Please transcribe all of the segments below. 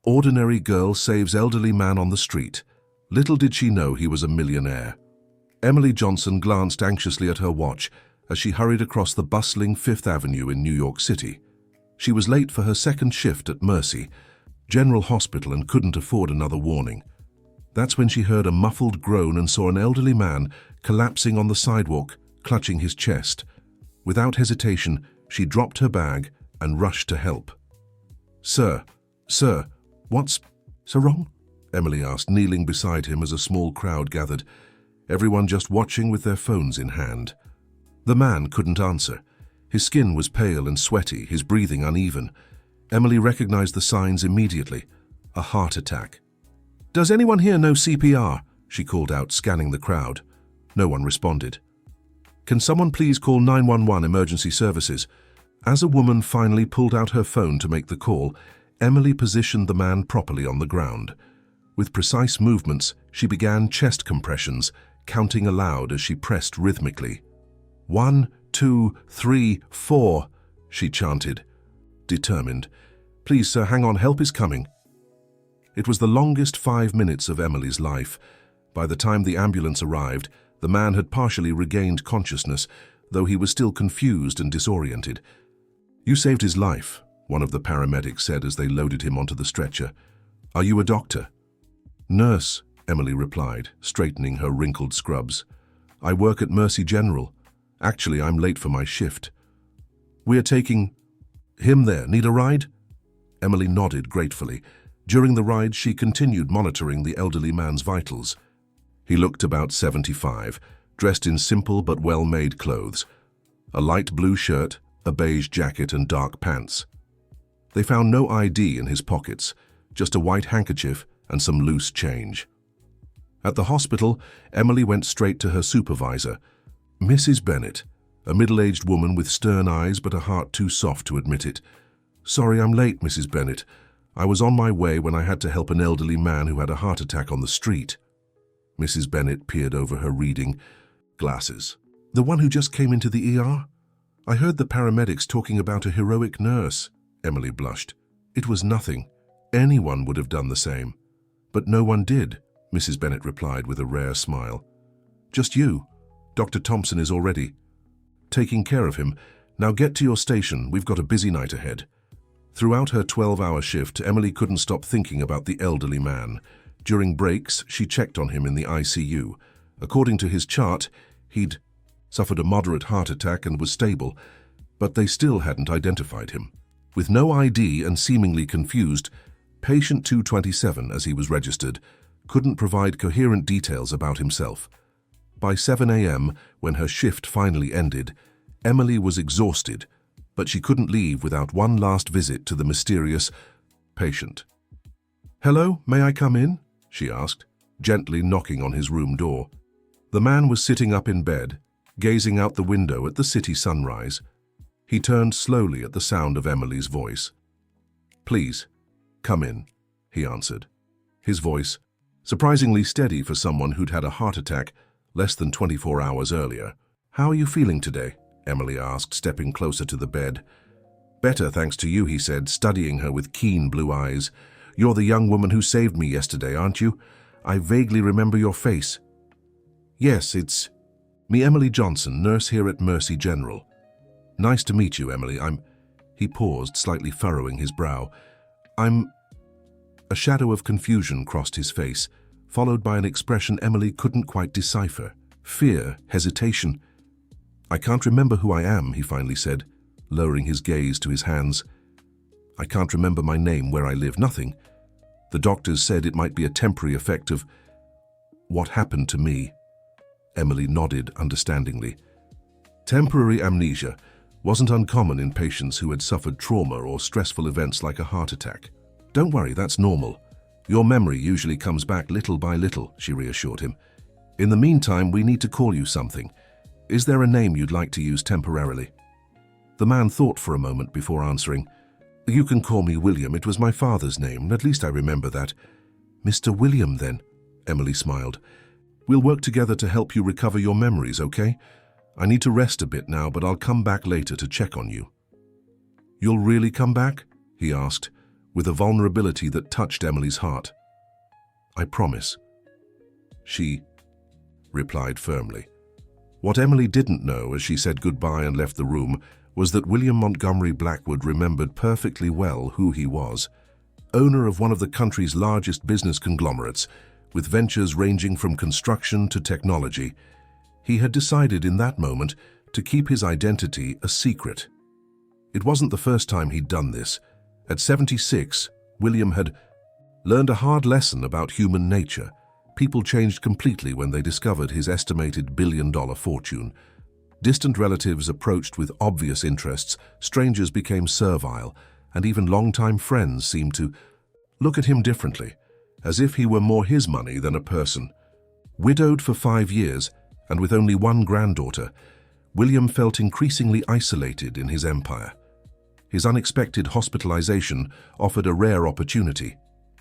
Ordinary girl saves elderly man on the street. Little did she know he was a millionaire. Emily Johnson glanced anxiously at her watch as she hurried across the bustling Fifth Avenue in New York City. She was late for her second shift at Mercy General Hospital and couldn't afford another warning. That's when she heard a muffled groan and saw an elderly man collapsing on the sidewalk, clutching his chest. Without hesitation, she dropped her bag and rushed to help. Sir, what's so wrong?" Emily asked, kneeling beside him as a small crowd gathered, everyone just watching with their phones in hand. The man couldn't answer. His skin was pale and sweaty, his breathing uneven. Emily recognized the signs immediately. A heart attack. "Does anyone here know CPR?" she called out, scanning the crowd. No one responded. "Can someone please call 911 emergency services?" As a woman finally pulled out her phone to make the call, Emily positioned the man properly on the ground. With precise movements, she began chest compressions, counting aloud as she pressed rhythmically. 1, 2, 3, 4, she chanted, determined. "Please, sir, hang on, help is coming." It was the longest 5 minutes of Emily's life. By the time the ambulance arrived, the man had partially regained consciousness, though he was still confused and disoriented. "You saved his life," one of the paramedics said as they loaded him onto the stretcher. "Are you a doctor?" "Nurse," Emily replied, straightening her wrinkled scrubs. "I work at Mercy General. Actually, I'm late for my shift." "We're taking him there. Need a ride?" Emily nodded gratefully. During the ride, she continued monitoring the elderly man's vitals. He looked about 75, dressed in simple but well-made clothes. A light blue shirt, a beige jacket and dark pants. They found no ID in his pockets, just a white handkerchief and some loose change. At the hospital, Emily went straight to her supervisor, Mrs. Bennett, a middle-aged woman with stern eyes but a heart too soft to admit it. "Sorry I'm late, Mrs. Bennett. I was on my way when I had to help an elderly man who had a heart attack on the street." Mrs. Bennett peered over her reading glasses. "The one who just came into the ER? I heard the paramedics talking about a heroic nurse." Emily blushed. "It was nothing. Anyone would have done the same." "But no one did," Mrs. Bennett replied with a rare smile. "Just you. Dr. Thompson is already taking care of him. Now get to your station. We've got a busy night ahead." Throughout her 12-hour shift, Emily couldn't stop thinking about the elderly man. During breaks, she checked on him in the ICU. According to his chart, he'd suffered a moderate heart attack and was stable, but they still hadn't identified him. With no ID and seemingly confused, patient 227, as he was registered, couldn't provide coherent details about himself. By 7 a.m., when her shift finally ended, Emily was exhausted, but she couldn't leave without one last visit to the mysterious patient. "Hello, may I come in?" she asked, gently knocking on his room door. The man was sitting up in bed, gazing out the window at the city sunrise. He turned slowly at the sound of Emily's voice. "Please, come in," he answered. His voice, surprisingly steady for someone who'd had a heart attack less than 24 hours earlier. "How are you feeling today?" Emily asked, stepping closer to the bed. "Better, thanks to you," he said, studying her with keen blue eyes. "You're the young woman who saved me yesterday, aren't you? I vaguely remember your face." "Yes, it's me, Emily Johnson, nurse here at Mercy General." "Nice to meet you, Emily. He paused, slightly furrowing his brow. A shadow of confusion crossed his face, followed by an expression Emily couldn't quite decipher. Fear, hesitation. "I can't remember who I am," he finally said, lowering his gaze to his hands. "I can't remember my name, where I live, nothing. The doctors said it might be a temporary effect of what happened to me." Emily nodded understandingly. Temporary amnesia wasn't uncommon in patients who had suffered trauma or stressful events like a heart attack. "Don't worry, that's normal. Your memory usually comes back little by little," she reassured him. "In the meantime, we need to call you something. Is there a name you'd like to use temporarily?" The man thought for a moment before answering. "You can call me William. It was my father's name. At least I remember that." "Mr. William, then," Emily smiled. "We'll work together to help you recover your memories, okay? I need to rest a bit now, but I'll come back later to check on you." "You'll really come back?" he asked, with a vulnerability that touched Emily's heart. "I promise," she replied firmly. What Emily didn't know as she said goodbye and left the room was that William Montgomery Blackwood remembered perfectly well who he was. Owner of one of the country's largest business conglomerates, with ventures ranging from construction to technology, he had decided in that moment to keep his identity a secret. It wasn't the first time he'd done this. At 76, William had learned a hard lesson about human nature. People changed completely when they discovered his estimated billion-dollar fortune. Distant relatives approached with obvious interests, strangers became servile, and even longtime friends seemed to look at him differently, as if he were more his money than a person. Widowed for 5 years, and with only one granddaughter, William felt increasingly isolated in his empire. His unexpected hospitalization offered a rare opportunity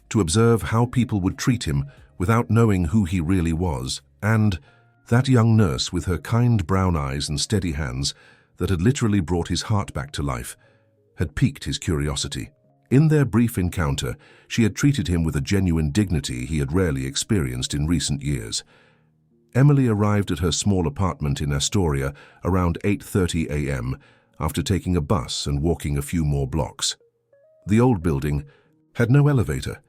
to observe how people would treat him without knowing who he really was, and that young nurse with her kind brown eyes and steady hands that had literally brought his heart back to life had piqued his curiosity. In their brief encounter, she had treated him with a genuine dignity he had rarely experienced in recent years. Emily arrived at her small apartment in Astoria around 8:30 a.m. after taking a bus and walking a few more blocks. The old building had no elevator,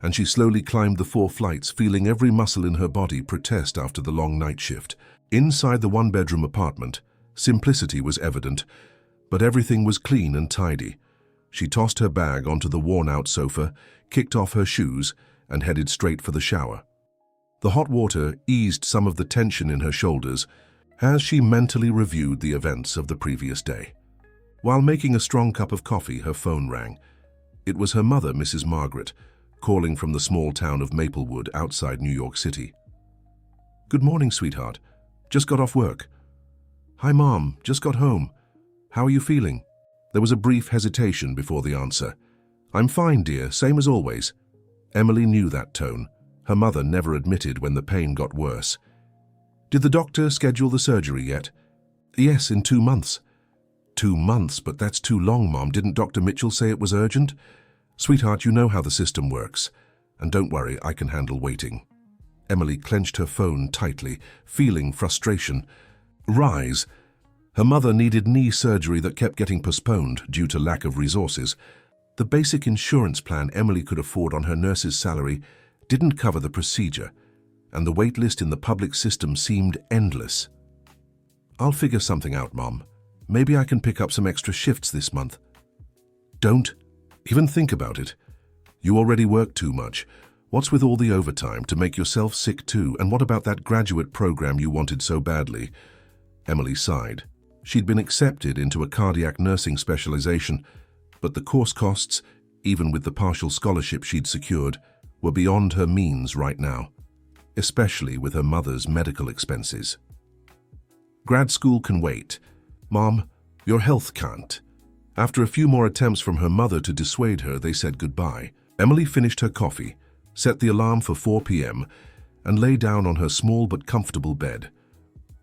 and she slowly climbed the 4 flights, feeling every muscle in her body protest after the long night shift. Inside the one-bedroom apartment, simplicity was evident, but everything was clean and tidy. She tossed her bag onto the worn-out sofa, kicked off her shoes, and headed straight for the shower. The hot water eased some of the tension in her shoulders as she mentally reviewed the events of the previous day. While making a strong cup of coffee, her phone rang. It was her mother, Mrs. Margaret, calling from the small town of Maplewood outside New York City. "Good morning, sweetheart. Just got off work." "Hi, Mom. Just got home. How are you feeling?" There was a brief hesitation before the answer. "I'm fine, dear. Same as always." Emily knew that tone. Her mother never admitted when the pain got worse. "Did the doctor schedule the surgery yet?" "Yes, in 2 months." 2 months? But that's too long, Mom. Didn't Dr. Mitchell say it was urgent?" "Sweetheart, you know how the system works. And don't worry, I can handle waiting." Emily clenched her phone tightly, feeling frustration rise. Her mother needed knee surgery that kept getting postponed due to lack of resources. The basic insurance plan Emily could afford on her nurse's salary didn't cover the procedure, and the wait list in the public system seemed endless. "I'll figure something out, Mom. Maybe I can pick up some extra shifts this month." "Don't even think about it. You already work too much. What's with all the overtime to make yourself sick too? And what about that graduate program you wanted so badly?" Emily sighed. She'd been accepted into a cardiac nursing specialization, but the course costs, even with the partial scholarship she'd secured, were beyond her means right now, especially with her mother's medical expenses. "Grad school can wait. Mom, your health can't." After a few more attempts from her mother to dissuade her, they said goodbye. Emily finished her coffee, set the alarm for 4 p.m., and lay down on her small but comfortable bed.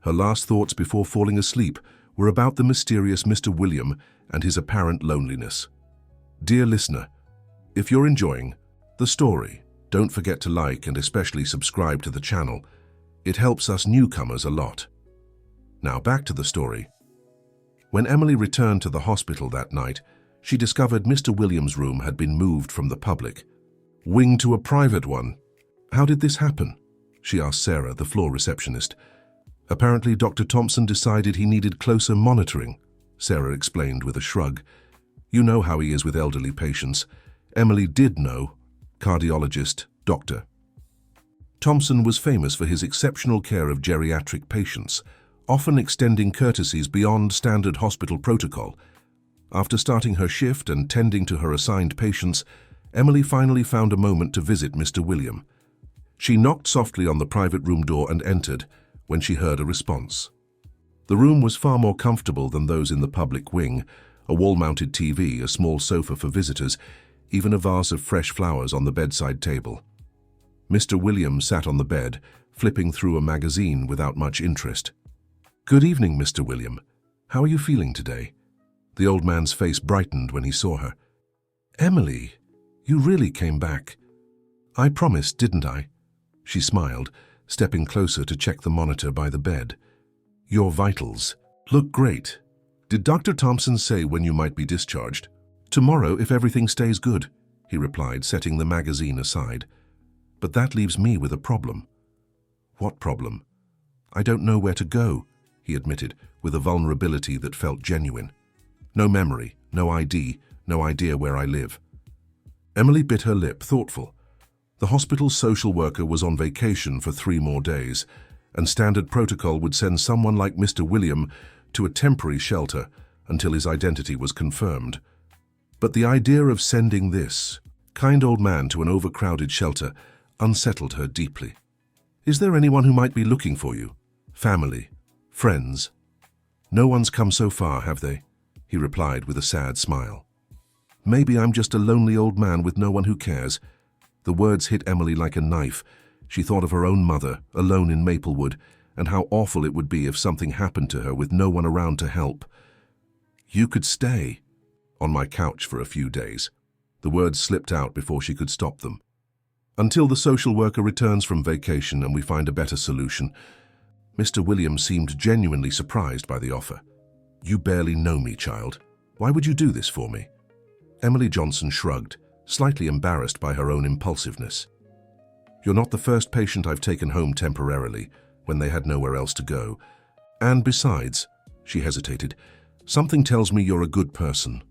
Her last thoughts before falling asleep were about the mysterious Mr. William and his apparent loneliness. Dear listener, if you're enjoying the story, don't forget to like and especially subscribe to the channel. It helps us newcomers a lot. Now back to the story. When Emily returned to the hospital that night, she discovered Mr. Williams' room had been moved from the public wing to a private one. "How did this happen?" she asked Sarah, the floor receptionist. "Apparently, Dr. Thompson decided he needed closer monitoring," Sarah explained with a shrug. "You know how he is with elderly patients." Emily did know. Cardiologist, Dr. Thompson was famous for his exceptional care of geriatric patients, often extending courtesies beyond standard hospital protocol. After starting her shift and tending to her assigned patients, Emily finally found a moment to visit Mr. William. She knocked softly on the private room door and entered when she heard a response. The room was far more comfortable than those in the public wing, a wall-mounted TV, a small sofa for visitors, even a vase of fresh flowers on the bedside table. Mr. William sat on the bed, flipping through a magazine without much interest. "Good evening, Mr. William. How are you feeling today?" The old man's face brightened when he saw her. "Emily, You really came back. I promised, didn't I? She smiled, stepping closer to check the monitor by the bed. Your vitals look great. Did Dr. Thompson say when you might be discharged? Tomorrow, if everything stays good, he replied, setting the magazine aside. But that leaves me with a problem. What problem? I don't know where to go, he admitted, with a vulnerability that felt genuine. No memory, no ID, no idea where I live. Emily bit her lip, thoughtful. The hospital's social worker was on vacation for 3 more days, and standard protocol would send someone like Mr. William to a temporary shelter until his identity was confirmed. But the idea of sending this kind old man to an overcrowded shelter unsettled her deeply. Is there anyone who might be looking for you? Family? Friends? No one's come so far, have they? He replied with a sad smile. Maybe I'm just a lonely old man with no one who cares. The words hit Emily like a knife. She thought of her own mother, alone in Maplewood, and how awful it would be if something happened to her with no one around to help. You could stay on my couch for a few days. The words slipped out before she could stop them. Until the social worker returns from vacation and we find a better solution. Mr. Williams seemed genuinely surprised by the offer. You barely know me, child. Why would you do this for me? Emily Johnson shrugged, slightly embarrassed by her own impulsiveness. You're not the first patient I've taken home temporarily, when they had nowhere else to go. And besides, she hesitated, something tells me you're a good person.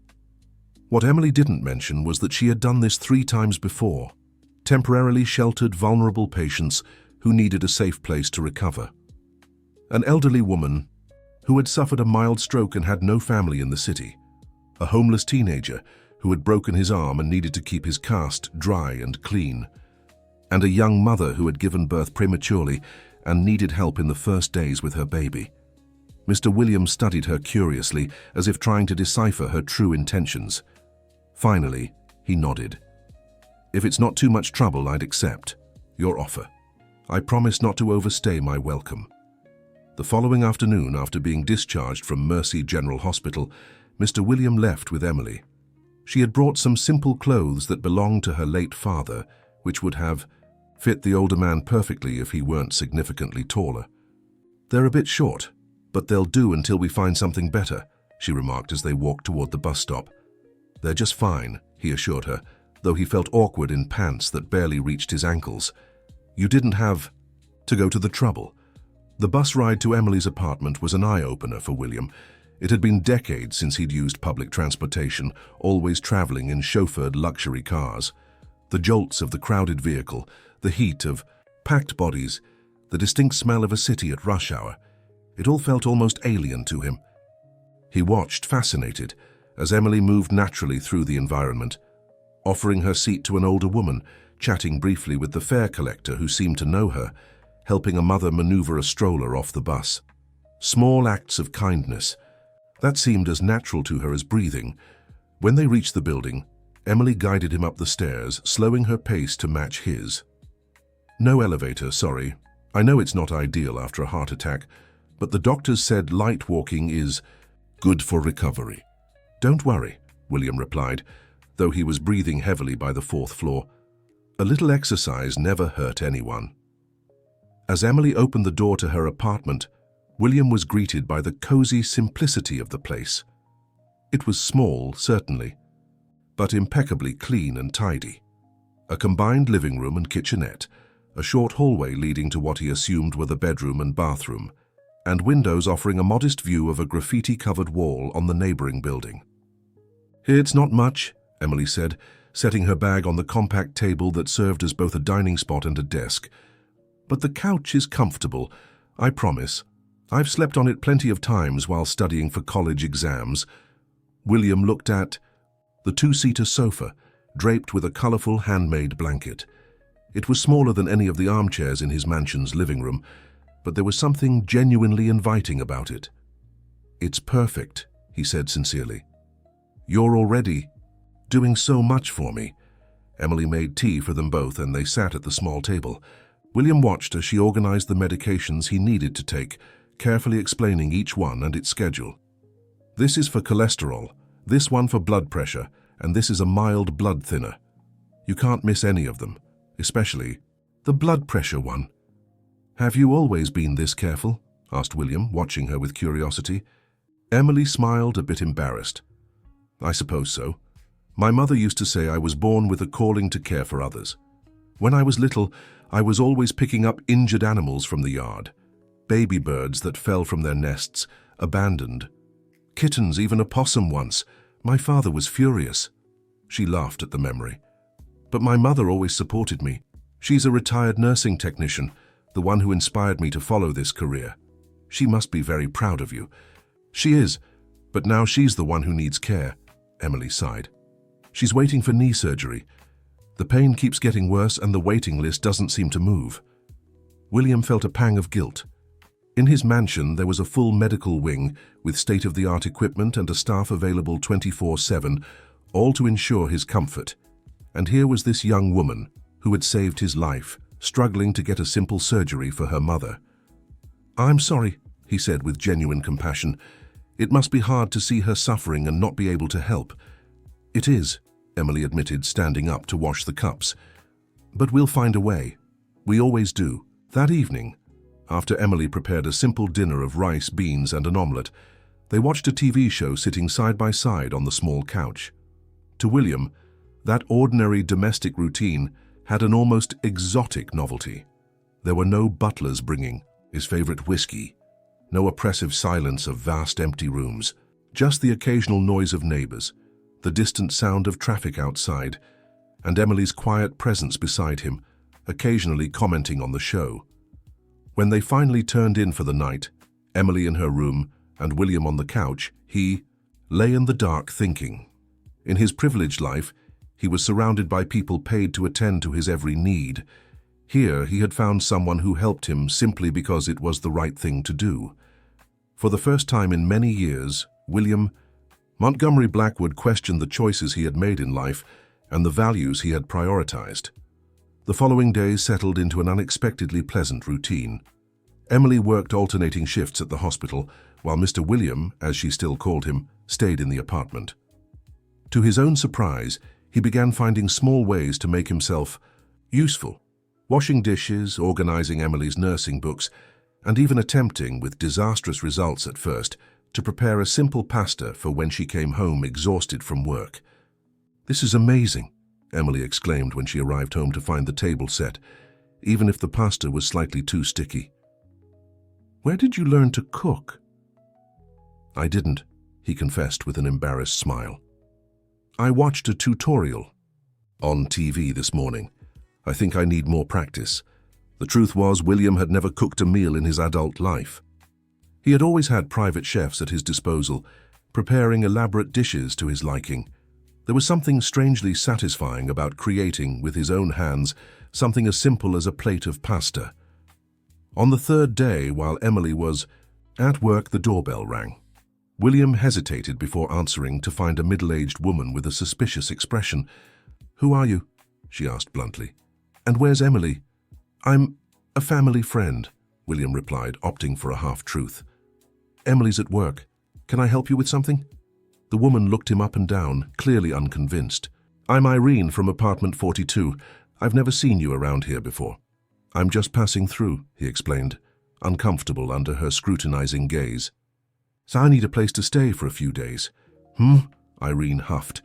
What Emily didn't mention was that she had done this 3 times before, temporarily sheltered vulnerable patients who needed a safe place to recover. An elderly woman who had suffered a mild stroke and had no family in the city, a homeless teenager who had broken his arm and needed to keep his cast dry and clean, and a young mother who had given birth prematurely and needed help in the first days with her baby. Mr. Williams studied her curiously, as if trying to decipher her true intentions. Finally, he nodded. If it's not too much trouble, I'd accept your offer. I promise not to overstay my welcome. The following afternoon, after being discharged from Mercy General Hospital, Mr. William left with Emily. She had brought some simple clothes that belonged to her late father, which would have fit the older man perfectly if he weren't significantly taller. They're a bit short, but they'll do until we find something better, she remarked as they walked toward the bus stop. They're just fine, he assured her, though he felt awkward in pants that barely reached his ankles. You didn't have to go to the trouble. The bus ride to Emily's apartment was an eye-opener for William. It had been decades since he'd used public transportation, always traveling in chauffeured luxury cars. The jolts of the crowded vehicle, the heat of packed bodies, the distinct smell of a city at rush hour, it all felt almost alien to him. He watched, fascinated, as Emily moved naturally through the environment, offering her seat to an older woman, chatting briefly with the fare collector who seemed to know her, helping a mother maneuver a stroller off the bus. Small acts of kindness. That seemed as natural to her as breathing. When they reached the building, Emily guided him up the stairs, slowing her pace to match his. No elevator, sorry. I know it's not ideal after a heart attack, but the doctors said light walking is good for recovery. Don't worry, William replied, though he was breathing heavily by the 4th floor. A little exercise never hurt anyone. As Emily opened the door to her apartment, William was greeted by the cozy simplicity of the place. It was small, certainly, but impeccably clean and tidy. A combined living room and kitchenette, a short hallway leading to what he assumed were the bedroom and bathroom, and windows offering a modest view of a graffiti-covered wall on the neighboring building. It's not much, Emily said, setting her bag on the compact table that served as both a dining spot and a desk. But the couch is comfortable, I promise. I've slept on it plenty of times while studying for college exams. William looked at the 2-seater sofa, draped with a colorful handmade blanket. It was smaller than any of the armchairs in his mansion's living room, but there was something genuinely inviting about it. It's perfect, he said sincerely. You're already doing so much for me. Emily made tea for them both and they sat at the small table. William watched as she organized the medications he needed to take, carefully explaining each one and its schedule. This is for cholesterol, this one for blood pressure, and this is a mild blood thinner. You can't miss any of them, especially the blood pressure one. Have you always been this careful? Asked William, watching her with curiosity. Emily smiled, a bit embarrassed. I suppose so. My mother used to say I was born with a calling to care for others. When I was little, I was always picking up injured animals from the yard. Baby birds that fell from their nests, abandoned. Kittens, even a possum once. My father was furious. She laughed at the memory. But my mother always supported me. She's a retired nursing technician, the one who inspired me to follow this career. She must be very proud of you. She is, but now she's the one who needs care, Emily sighed. She's waiting for knee surgery. The pain keeps getting worse and the waiting list doesn't seem to move. William felt a pang of guilt. In his mansion, there was a full medical wing with state-of-the-art equipment and a staff available 24/7, all to ensure his comfort. And here was this young woman who had saved his life, struggling to get a simple surgery for her mother. I'm sorry, he said with genuine compassion. It must be hard to see her suffering and not be able to help. It is, Emily admitted, standing up to wash the cups. But we'll find a way. We always do. That evening, after Emily prepared a simple dinner of rice, beans, and an omelette, they watched a TV show sitting side by side on the small couch. To William, that ordinary domestic routine had an almost exotic novelty. There were no butlers bringing his favorite whiskey, no oppressive silence of vast empty rooms, just the occasional noise of neighbors, the distant sound of traffic outside, and Emily's quiet presence beside him, occasionally commenting on the show. When they finally turned in for the night, Emily in her room and William on the couch, he lay in the dark thinking. In his privileged life, he was surrounded by people paid to attend to his every need. Here, he had found someone who helped him simply because it was the right thing to do. For the first time in many years, William Montgomery Blackwood questioned the choices he had made in life and the values he had prioritized. The following days settled into an unexpectedly pleasant routine. Emily worked alternating shifts at the hospital, while Mr. William, as she still called him, stayed in the apartment. To his own surprise, he began finding small ways to make himself useful, washing dishes, organizing Emily's nursing books, and even attempting, with disastrous results at first, to prepare a simple pasta for when she came home exhausted from work. "This is amazing," Emily exclaimed when she arrived home to find the table set, even if the pasta was slightly too sticky. "Where did you learn to cook?" "I didn't," he confessed with an embarrassed smile. "I watched a tutorial on TV this morning. I think I need more practice." The truth was, William had never cooked a meal in his adult life. He had always had private chefs at his disposal, preparing elaborate dishes to his liking. There was something strangely satisfying about creating, with his own hands, something as simple as a plate of pasta. On the third day, while Emily was at work, the doorbell rang. William hesitated before answering to find a middle-aged woman with a suspicious expression. "Who are you?" she asked bluntly. "And where's Emily?" "I'm a family friend," William replied, opting for a half-truth. "Emily's at work. Can I help you with something?" The woman looked him up and down, clearly unconvinced. "I'm Irene from apartment 42. I've never seen you around here before." "I'm just passing through," he explained, uncomfortable under her scrutinizing gaze. "So I need a place to stay for a few days." Irene huffed.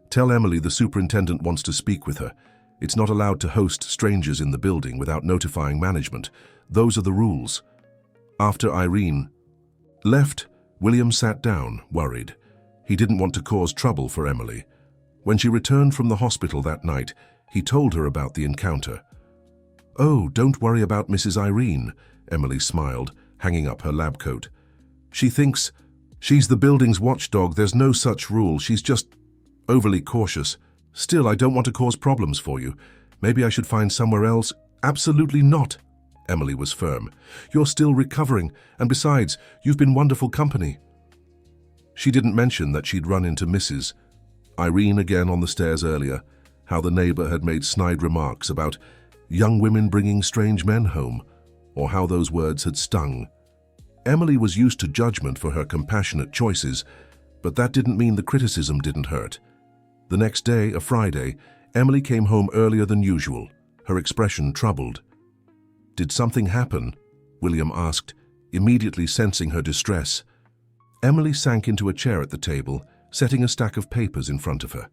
"Tell Emily the superintendent wants to speak with her. It's not allowed to host strangers in the building without notifying management. Those are the rules." After Irene left, William sat down, worried. He didn't want to cause trouble for Emily. When she returned from the hospital that night, he told her about the encounter. "Oh, don't worry about Mrs. Irene," Emily smiled, hanging up her lab coat. "She thinks she's the building's watchdog. There's no such rule. She's just overly cautious. Still, I don't want to cause problems for you. Maybe I should find somewhere else." "Absolutely not," Emily was firm. "You're still recovering, and besides, you've been wonderful company." She didn't mention that she'd run into Mrs. Irene again on the stairs earlier, how the neighbor had made snide remarks about young women bringing strange men home, or how those words had stung. Emily was used to judgment for her compassionate choices, but that didn't mean the criticism didn't hurt. The next day, a Friday, Emily came home earlier than usual, her expression troubled. "Did something happen?" William asked, immediately sensing her distress. Emily sank into a chair at the table, setting a stack of papers in front of her.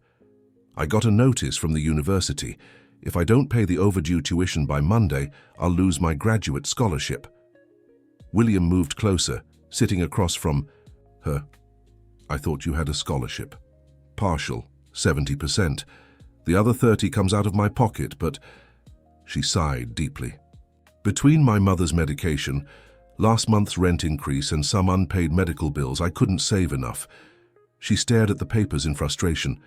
"I got a notice from the university. If I don't pay the overdue tuition by Monday, I'll lose my graduate scholarship." William moved closer, sitting across from her. "I thought you had a scholarship. Partial, 70%. The other 30 comes out of my pocket, but..." She sighed deeply. "Between my mother's medication, last month's rent increase and some unpaid medical bills, I couldn't save enough." She stared at the papers in frustration.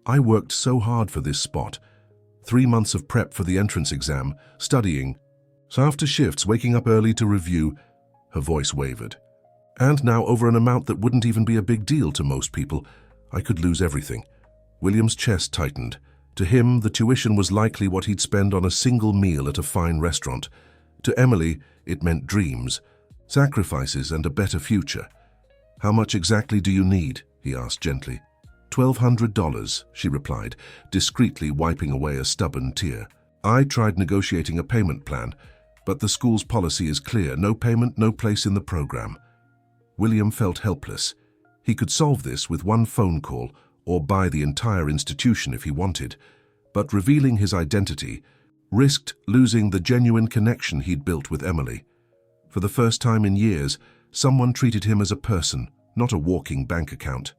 "I worked so hard for this spot. 3 months of prep for the entrance exam, studying, so after shifts, waking up early to review." Her voice wavered. "And now over an amount that wouldn't even be a big deal to most people. I could lose everything." William's chest tightened. To him, the tuition was likely what he'd spend on a single meal at a fine restaurant. To Emily, it meant dreams, sacrifices, and a better future. "How much exactly do you need?" he asked gently. $1,200, she replied, discreetly wiping away a stubborn tear. "I tried negotiating a payment plan, but the school's policy is clear: no payment, no place in the program." William felt helpless. He could solve this with one phone call or buy the entire institution if he wanted, but revealing his identity risked losing the genuine connection he'd built with Emily. For the first time in years, someone treated him as a person, not a walking bank account.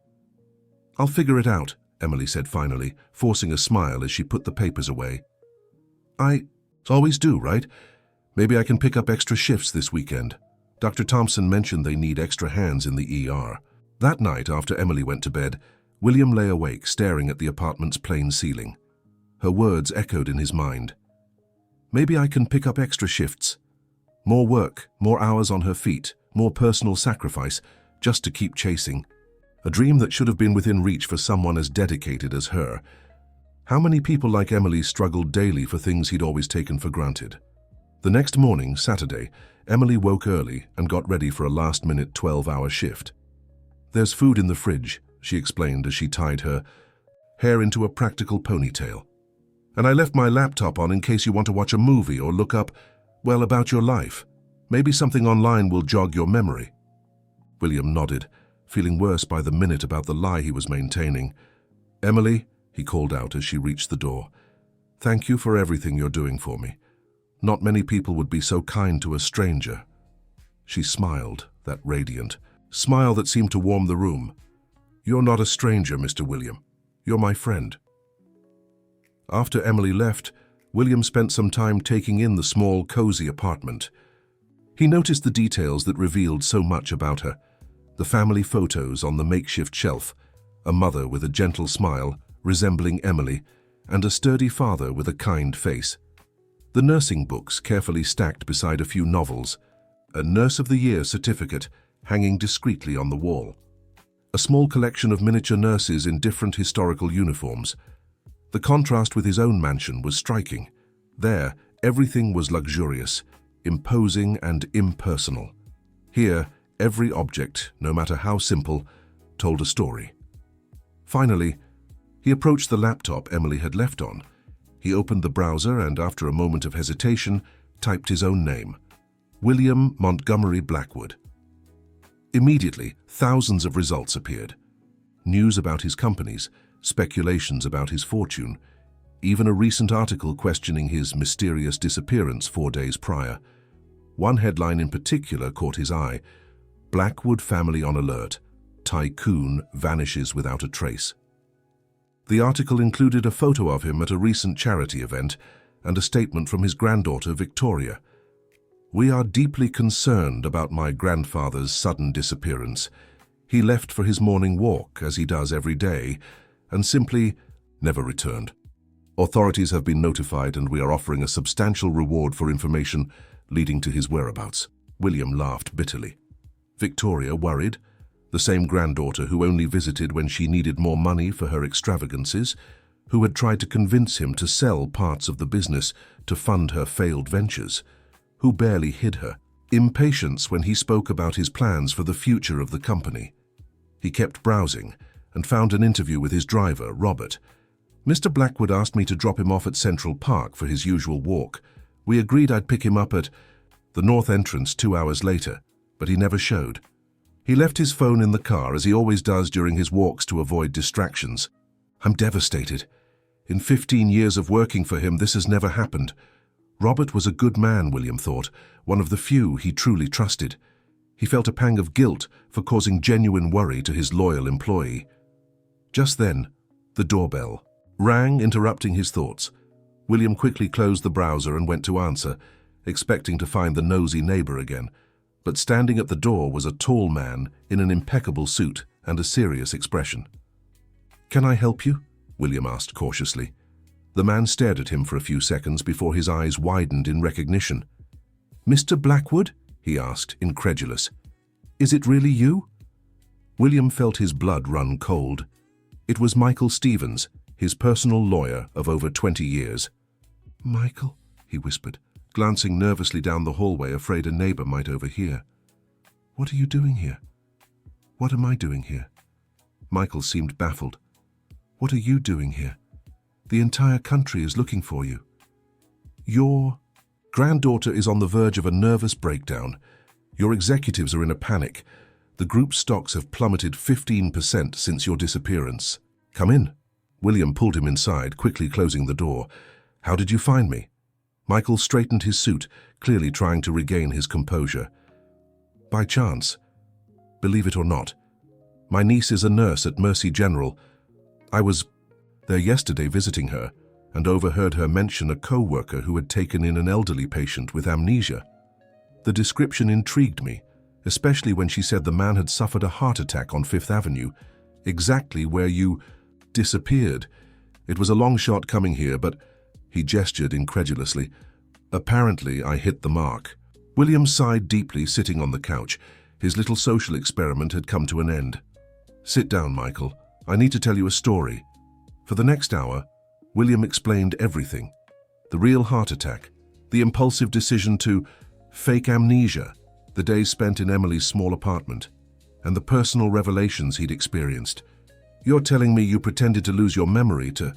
"I'll figure it out," Emily said finally, forcing a smile as she put the papers away. "I always do, right? Maybe I can pick up extra shifts this weekend. Dr. Thompson mentioned they need extra hands in the ER." That night, after Emily went to bed, William lay awake, staring at the apartment's plain ceiling. Her words echoed in his mind. "Maybe I can pick up extra shifts. More work, more hours on her feet, more personal sacrifice, just to keep chasing. A dream that should have been within reach for someone as dedicated as her. How many people like Emily struggled daily for things he'd always taken for granted? The next morning, Saturday, Emily woke early and got ready for a last-minute 12-hour shift. "There's food in the fridge," she explained as she tied her hair into a practical ponytail. "And I left my laptop on in case you want to watch a movie or look up, well, about your life. Maybe something online will jog your memory." William nodded, feeling worse by the minute about the lie he was maintaining. "Emily," he called out as she reached the door, "thank you for everything you're doing for me. Not many people would be so kind to a stranger." She smiled, that radiant smile that seemed to warm the room. "You're not a stranger, Mr. William. You're my friend." After Emily left, William spent some time taking in the small, cozy apartment. He noticed the details that revealed so much about her. The family photos on the makeshift shelf, a mother with a gentle smile, resembling Emily, and a sturdy father with a kind face. The nursing books carefully stacked beside a few novels, a Nurse of the Year certificate hanging discreetly on the wall. A small collection of miniature nurses in different historical uniforms. The contrast with his own mansion was striking. There, everything was luxurious, imposing and impersonal. Here, every object, no matter how simple, told a story. Finally, he approached the laptop Emily had left on. He opened the browser and, after a moment of hesitation, typed his own name: William Montgomery Blackwood. Immediately, thousands of results appeared. News about his companies, speculations about his fortune, even a recent article questioning his mysterious disappearance 4 days prior. One headline in particular caught his eye: "Blackwood family on alert. Tycoon vanishes without a trace." The article included a photo of him at a recent charity event and a statement from his granddaughter, Victoria. "We are deeply concerned about my grandfather's sudden disappearance. He left for his morning walk, as he does every day, and simply never returned. Authorities have been notified and we are offering a substantial reward for information leading to his whereabouts." William laughed bitterly. Victoria, worried? The same granddaughter who only visited when she needed more money for her extravagances, who had tried to convince him to sell parts of the business to fund her failed ventures, who barely hid her impatience when he spoke about his plans for the future of the company. He kept browsing and found an interview with his driver, Robert. Mr. Blackwood asked me to drop him off at Central Park for his usual walk. We agreed I'd pick him up at the north entrance 2 hours later, but he never showed. He left his phone in the car, as he always does during his walks to avoid distractions. I'm devastated. In 15 years of working for him, this has never happened. Robert was a good man, William thought, one of the few he truly trusted. He felt a pang of guilt for causing genuine worry to his loyal employee. Just then, the doorbell rang, interrupting his thoughts. William quickly closed the browser and went to answer, expecting to find the nosy neighbor again. But standing at the door was a tall man in an impeccable suit and a serious expression. "Can I help you?" William asked cautiously. The man stared at him for a few seconds before his eyes widened in recognition. "Mr. Blackwood?" he asked, incredulous. "Is it really you?" William felt his blood run cold. It was Michael Stevens, his personal lawyer of over 20 years. "Michael," he whispered, glancing nervously down the hallway, afraid a neighbor might overhear. "What are you doing here?" "What am I doing here?" Michael seemed baffled. "What are you doing here? The entire country is looking for you. Your granddaughter is on the verge of a nervous breakdown. Your executives are in a panic. The group's stocks have plummeted 15% since your disappearance. Come in." William pulled him inside, quickly closing the door. "How did you find me?" Michael straightened his suit, clearly trying to regain his composure. "By chance. Believe it or not, my niece is a nurse at Mercy General. I was there yesterday visiting her and overheard her mention a co-worker who had taken in an elderly patient with amnesia. The description intrigued me, especially when she said the man had suffered a heart attack on Fifth Avenue, exactly where you disappeared. It was a long shot coming here, but—" he gestured incredulously. "Apparently, I hit the mark." William sighed deeply, sitting on the couch. His little social experiment had come to an end. "Sit down, Michael. I need to tell you a story." For the next hour, William explained everything. The real heart attack, the impulsive decision to fake amnesia, the days spent in Emily's small apartment, and the personal revelations he'd experienced. "You're telling me you pretended to lose your memory to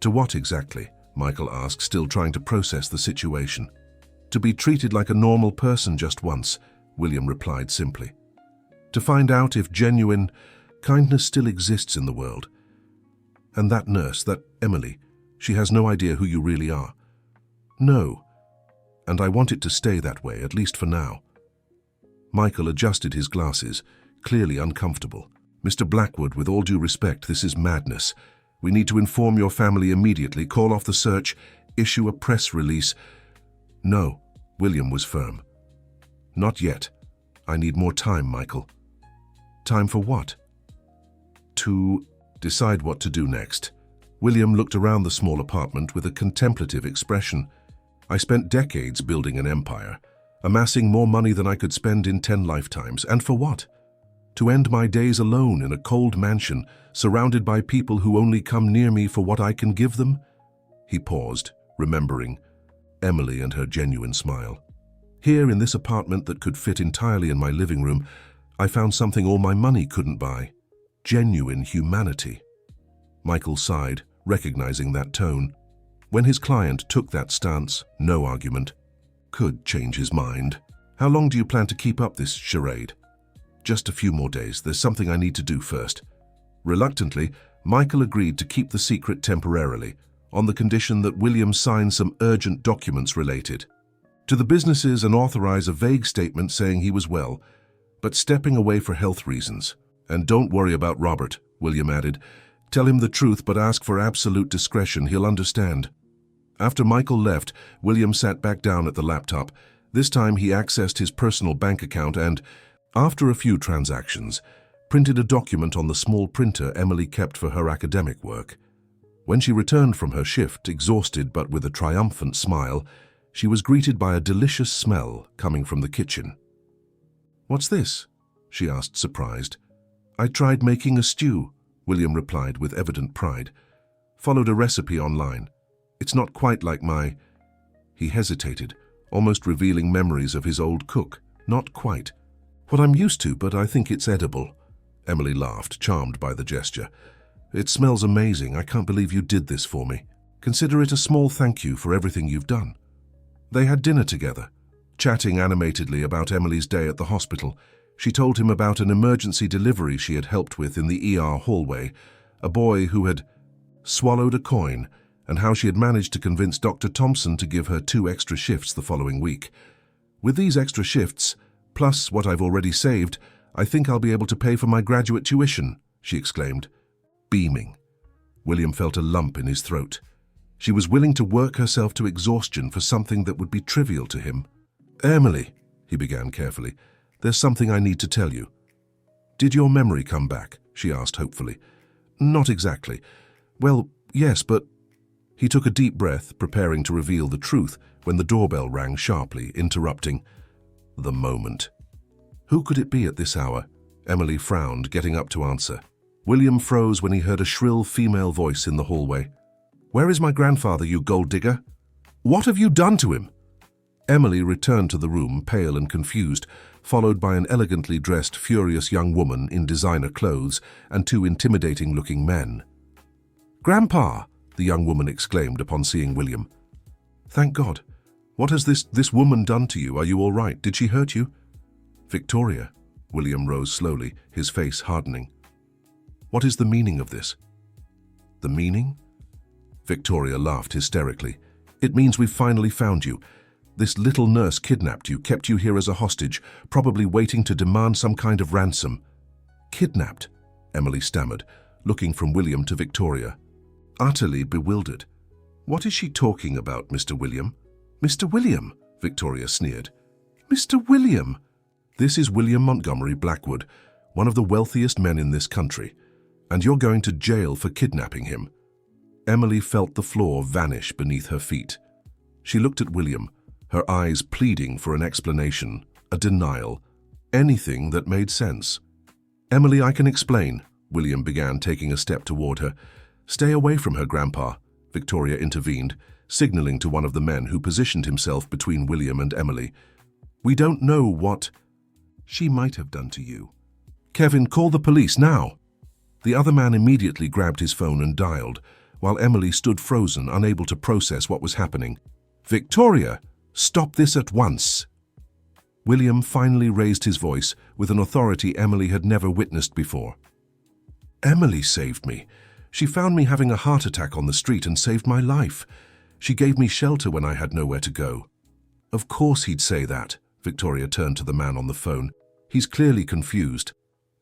what exactly?" Michael asked, still trying to process the situation. "To be treated like a normal person just once," William replied simply. "To find out if genuine kindness still exists in the world. And that nurse, that Emily, she has no idea who you really are." "No, and I want it to stay that way, at least for now." Michael adjusted his glasses, clearly uncomfortable. "Mr. Blackwood, with all due respect, this is madness. We need to inform your family immediately, call off the search, issue a press release." "No," William was firm. "Not yet. I need more time, Michael." "Time for what?" "To decide what to do next." William looked around the small apartment with a contemplative expression. "I spent decades building an empire, amassing more money than I could spend in 10 lifetimes. And for what? To end my days alone in a cold mansion, surrounded by people who only come near me for what I can give them?" He paused, remembering Emily and her genuine smile. "Here in this apartment that could fit entirely in my living room, I found something all my money couldn't buy. Genuine humanity." Michael sighed, recognizing that tone. When his client took that stance, no argument could change his mind. "How long do you plan to keep up this charade?" "Just a few more days. There's something I need to do first." Reluctantly, Michael agreed to keep the secret temporarily, on the condition that William sign some urgent documents related to the businesses and authorize a vague statement saying he was well, but stepping away for health reasons. "And don't worry about Robert," William added. "Tell him the truth, but ask for absolute discretion. He'll understand." After Michael left, William sat back down at the laptop. This time he accessed his personal bank account and, after a few transactions, printed a document on the small printer Emily kept for her academic work. When she returned from her shift, exhausted but with a triumphant smile, she was greeted by a delicious smell coming from the kitchen. "What's this?" she asked, surprised. "I tried making a stew," William replied with evident pride. "Followed a recipe online. It's not quite like my—" He hesitated, almost revealing memories of his old cook. "Not quite. What I'm used to, but I think it's edible." Emily laughed, charmed by the gesture. It smells amazing. I can't believe you did this for me. Consider it a small thank you for everything you've done." They had dinner together, chatting animatedly about Emily's day at the hospital. She told him about an emergency delivery she had helped with in the ER hallway, a boy who had swallowed a coin, and how she had managed to convince Dr. Thompson to give her 2 extra shifts the following week. "With these extra shifts, plus what I've already saved, I think I'll be able to pay for my graduate tuition," she exclaimed, beaming. William felt a lump in his throat. She was willing to work herself to exhaustion for something that would be trivial to him. "Emily," he began carefully, "there's something I need to tell you." "Did your memory come back?" she asked hopefully. "Not exactly. Well, yes, but—" He took a deep breath, preparing to reveal the truth, when the doorbell rang sharply, interrupting the moment. Who could it be at this hour? Emily frowned, getting up to answer. William froze when he heard a shrill female voice in the hallway. "Where is my grandfather, you gold digger? What have you done to him?" Emily returned to the room, pale and confused, followed by an elegantly dressed, furious young woman in designer clothes and 2 intimidating-looking men. "Grandpa!" the young woman exclaimed upon seeing William. "Thank God. What has this woman done to you? Are you all right? Did she hurt you?" "Victoria." William rose slowly, his face hardening. "What is the meaning of this?" "The meaning?" Victoria laughed hysterically. "It means we've finally found you. This little nurse kidnapped you, kept you here as a hostage, probably waiting to demand some kind of ransom." "Kidnapped?" Emily stammered, looking from William to Victoria, utterly bewildered. "What is she talking about, Mr. William?" "Mr. William?" Victoria sneered. "Mr. William?" "This is William Montgomery Blackwood, one of the wealthiest men in this country, and you're going to jail for kidnapping him." Emily felt the floor vanish beneath her feet. She looked at William, her eyes pleading for an explanation, a denial, anything that made sense. "Emily, I can explain," William began, taking a step toward her. "Stay away from her, Grandpa," Victoria intervened, signaling to one of the men who positioned himself between William and Emily. "We don't know what she might have done to you." "Kevin, call the police now!" The other man immediately grabbed his phone and dialed, while Emily stood frozen, unable to process what was happening. "Victoria, stop this at once!" William finally raised his voice with an authority Emily had never witnessed before. "Emily saved me. She found me having a heart attack on the street and saved my life. She gave me shelter when I had nowhere to go." "Of course he'd say that," Victoria turned to the man on the phone. "He's clearly confused.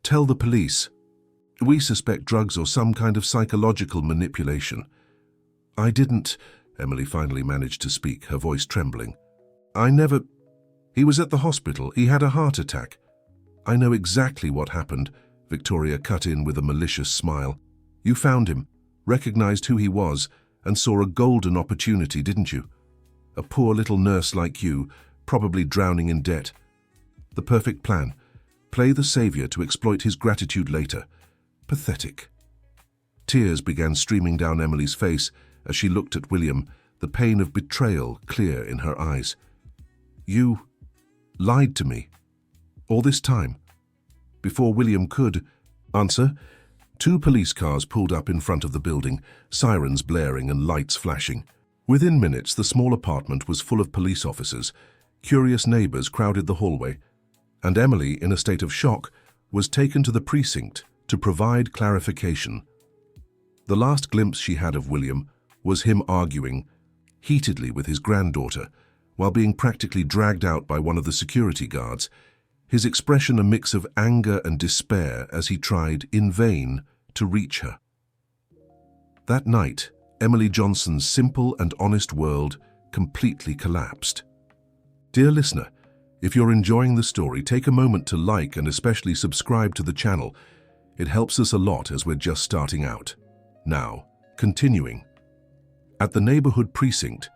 Tell the police. We suspect drugs or some kind of psychological manipulation." "I didn't," Emily finally managed to speak, her voice trembling. He was at the hospital. He had a heart attack." "I know exactly what happened," Victoria cut in with a malicious smile. "You found him, recognized who he was, and saw a golden opportunity, didn't you? A poor little nurse like you, probably drowning in debt. The perfect plan. Play the savior to exploit his gratitude later. Pathetic." Tears began streaming down Emily's face as she looked at William, the pain of betrayal clear in her eyes. "You lied to me. All this time." Before William could answer, 2 police cars pulled up in front of the building, sirens blaring and lights flashing. Within minutes, the small apartment was full of police officers. Curious neighbors crowded the hallway, and Emily, in a state of shock, was taken to the precinct to provide clarification. The last glimpse she had of William was him arguing heatedly with his granddaughter while being practically dragged out by one of the security guards, his expression a mix of anger and despair as he tried, in vain, to reach her. That night, Emily Johnson's simple and honest world completely collapsed. Dear listener, if you're enjoying the story, take a moment to like and especially subscribe to the channel. It helps us a lot as we're just starting out. Now, continuing. At the neighborhood precinct,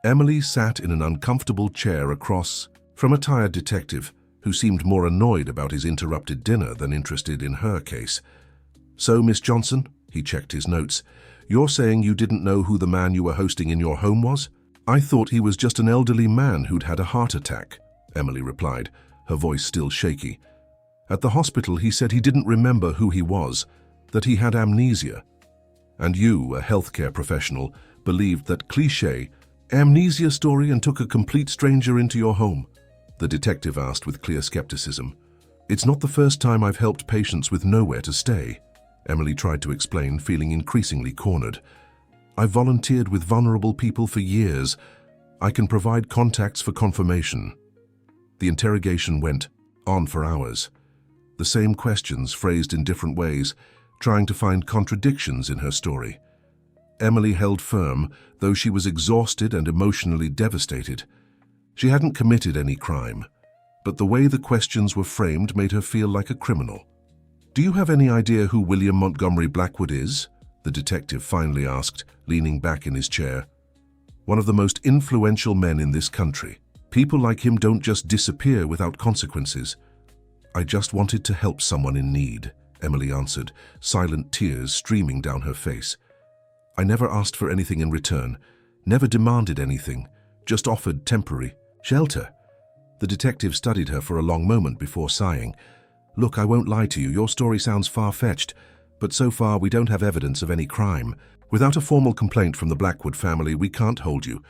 Emily sat in an uncomfortable chair across from a tired detective who seemed more annoyed about his interrupted dinner than interested in her case. "So, Miss Johnson," he checked his notes, "you're saying you didn't know who the man you were hosting in your home was?" "I thought he was just an elderly man who'd had a heart attack," Emily replied, her voice still shaky. "At the hospital, he said he didn't remember who he was, that he had amnesia. And you, a healthcare professional, believed that cliché amnesia story and took a complete stranger into your home? The detective asked with clear skepticism. It's not the first time I've helped patients with nowhere to stay, Emily tried to explain, feeling increasingly cornered. I've volunteered with vulnerable people for years. I can provide contacts for confirmation. The interrogation went on for hours. The same questions phrased in different ways, trying to find contradictions in her story. Emily held firm, though she was exhausted and emotionally devastated. She hadn't committed any crime, but the way the questions were framed made her feel like a criminal. Do you have any idea who William Montgomery Blackwood is? The detective finally asked, leaning back in his chair. One of the most influential men in this country. People like him don't just disappear without consequences. I just wanted to help someone in need, Emily answered, silent tears streaming down her face. I never asked for anything in return, never demanded anything, just offered temporary shelter. The detective studied her for a long moment before sighing. Look, I won't lie to you, your story sounds far-fetched, but so far we don't have evidence of any crime. Without a formal complaint from the Blackwood family, we can't hold you.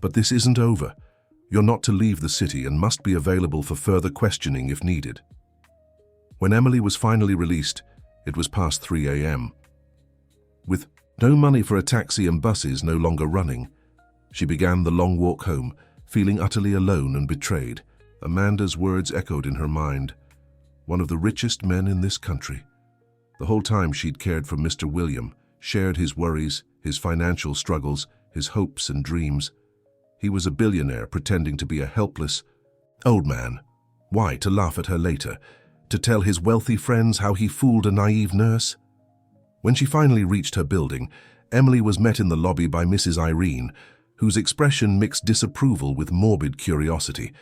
But this isn't over. You're not to leave the city and must be available for further questioning if needed. When Emily was finally released, it was past 3 a.m. With no money for a taxi and buses no longer running, she began the long walk home, feeling utterly alone and betrayed. Amanda's words echoed in her mind. One of the richest men in this country. The whole time she'd cared for Mr. William, shared his worries, his financial struggles, his hopes and dreams. He was a billionaire pretending to be a helpless old man. Why, to laugh at her later? To tell his wealthy friends how he fooled a naive nurse? When she finally reached her building, Emily was met in the lobby by Mrs. Irene, whose expression mixed disapproval with morbid curiosity.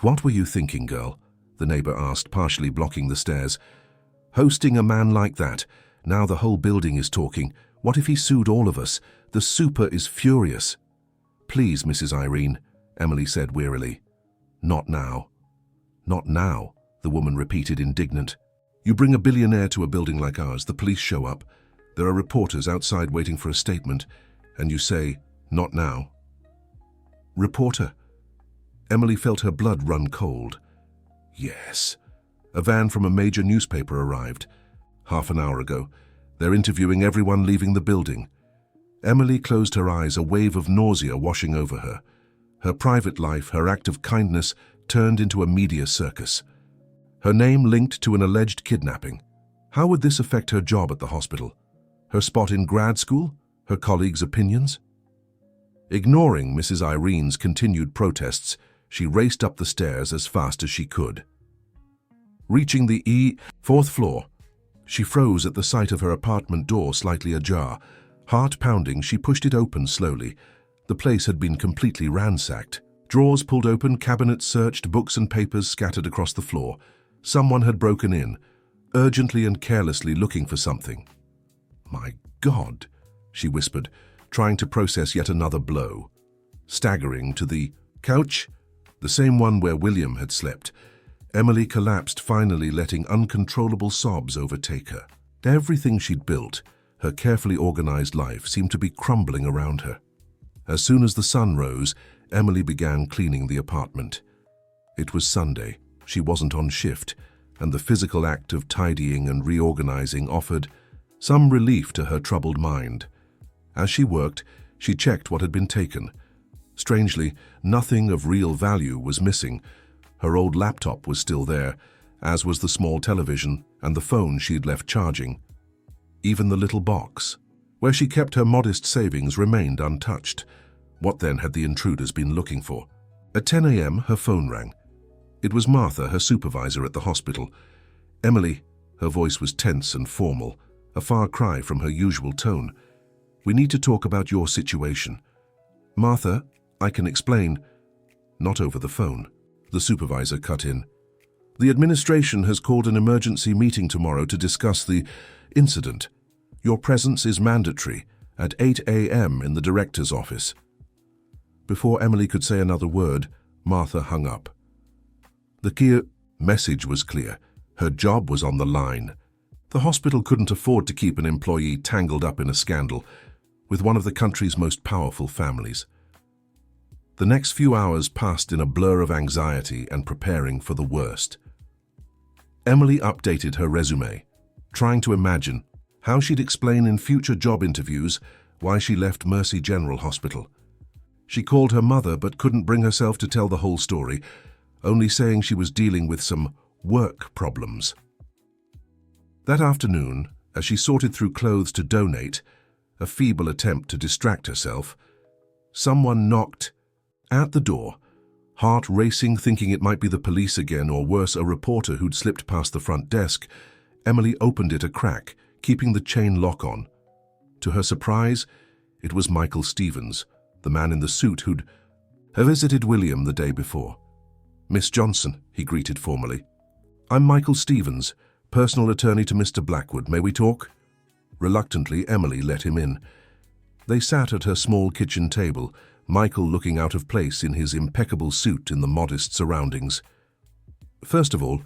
What were you thinking, girl? The neighbor asked, partially blocking the stairs. Hosting a man like that. Now the whole building is talking. What if he sued all of us? The super is furious. Please, Mrs. Irene, Emily said wearily. Not now. Not now, the woman repeated, indignant. You bring a billionaire to a building like ours, the police show up. There are reporters outside waiting for a statement, and you say, not now. Reporter? Emily felt her blood run cold. Yes. A van from a major newspaper arrived. Half an hour ago. They're interviewing everyone leaving the building. Emily closed her eyes, a wave of nausea washing over her. Her private life, her act of kindness, turned into a media circus. Her name linked to an alleged kidnapping. How would this affect her job at the hospital? Her spot in grad school? Her colleagues' opinions? Ignoring Mrs. Irene's continued protests, she raced up the stairs as fast as she could. Reaching the fourth floor, she froze at the sight of her apartment door slightly ajar. Heart pounding, she pushed it open slowly. The place had been completely ransacked. Drawers pulled open, cabinets searched, books and papers scattered across the floor. Someone had broken in, urgently and carelessly looking for something. My God, she whispered, trying to process yet another blow. Staggering to the couch, the same one where William had slept, Emily collapsed, finally letting uncontrollable sobs overtake her. Everything she'd built, her carefully organized life, seemed to be crumbling around her. As soon as the sun rose, Emily began cleaning the apartment. It was Sunday, she wasn't on shift, and the physical act of tidying and reorganizing offered some relief to her troubled mind. As she worked, she checked what had been taken. Strangely, nothing of real value was missing. Her old laptop was still there, as was the small television and the phone she'd left charging. Even the little box, where she kept her modest savings, remained untouched. What then had the intruders been looking for? At 10 a.m., her phone rang. It was Martha, her supervisor at the hospital. Emily, her voice was tense and formal, a far cry from her usual tone. We need to talk about your situation. Martha, I can explain. Not over the phone. The supervisor cut in. The administration has called an emergency meeting tomorrow to discuss the incident. Your presence is mandatory at 8 a.m. in the director's office. Before Emily could say another word, Martha hung up. The message was clear. Her job was on the line. The hospital couldn't afford to keep an employee tangled up in a scandal with one of the country's most powerful families. The next few hours passed in a blur of anxiety and preparing for the worst. Emily updated her resume, trying to imagine how she'd explain in future job interviews why she left Mercy General Hospital. She called her mother but couldn't bring herself to tell the whole story, only saying she was dealing with some work problems. That afternoon, as she sorted through clothes to donate, a feeble attempt to distract herself, someone knocked at the door, heart racing, thinking it might be the police again, or worse, a reporter who'd slipped past the front desk. Emily opened it a crack, keeping the chain lock on. To her surprise, it was Michael Stevens, the man in the suit who'd visited William the day before. "Miss Johnson," he greeted formally. "I'm Michael Stevens, personal attorney to Mr. Blackwood. May we talk?" Reluctantly, Emily let him in. They sat at her small kitchen table, Michael looking out of place in his impeccable suit in the modest surroundings. "First of all,"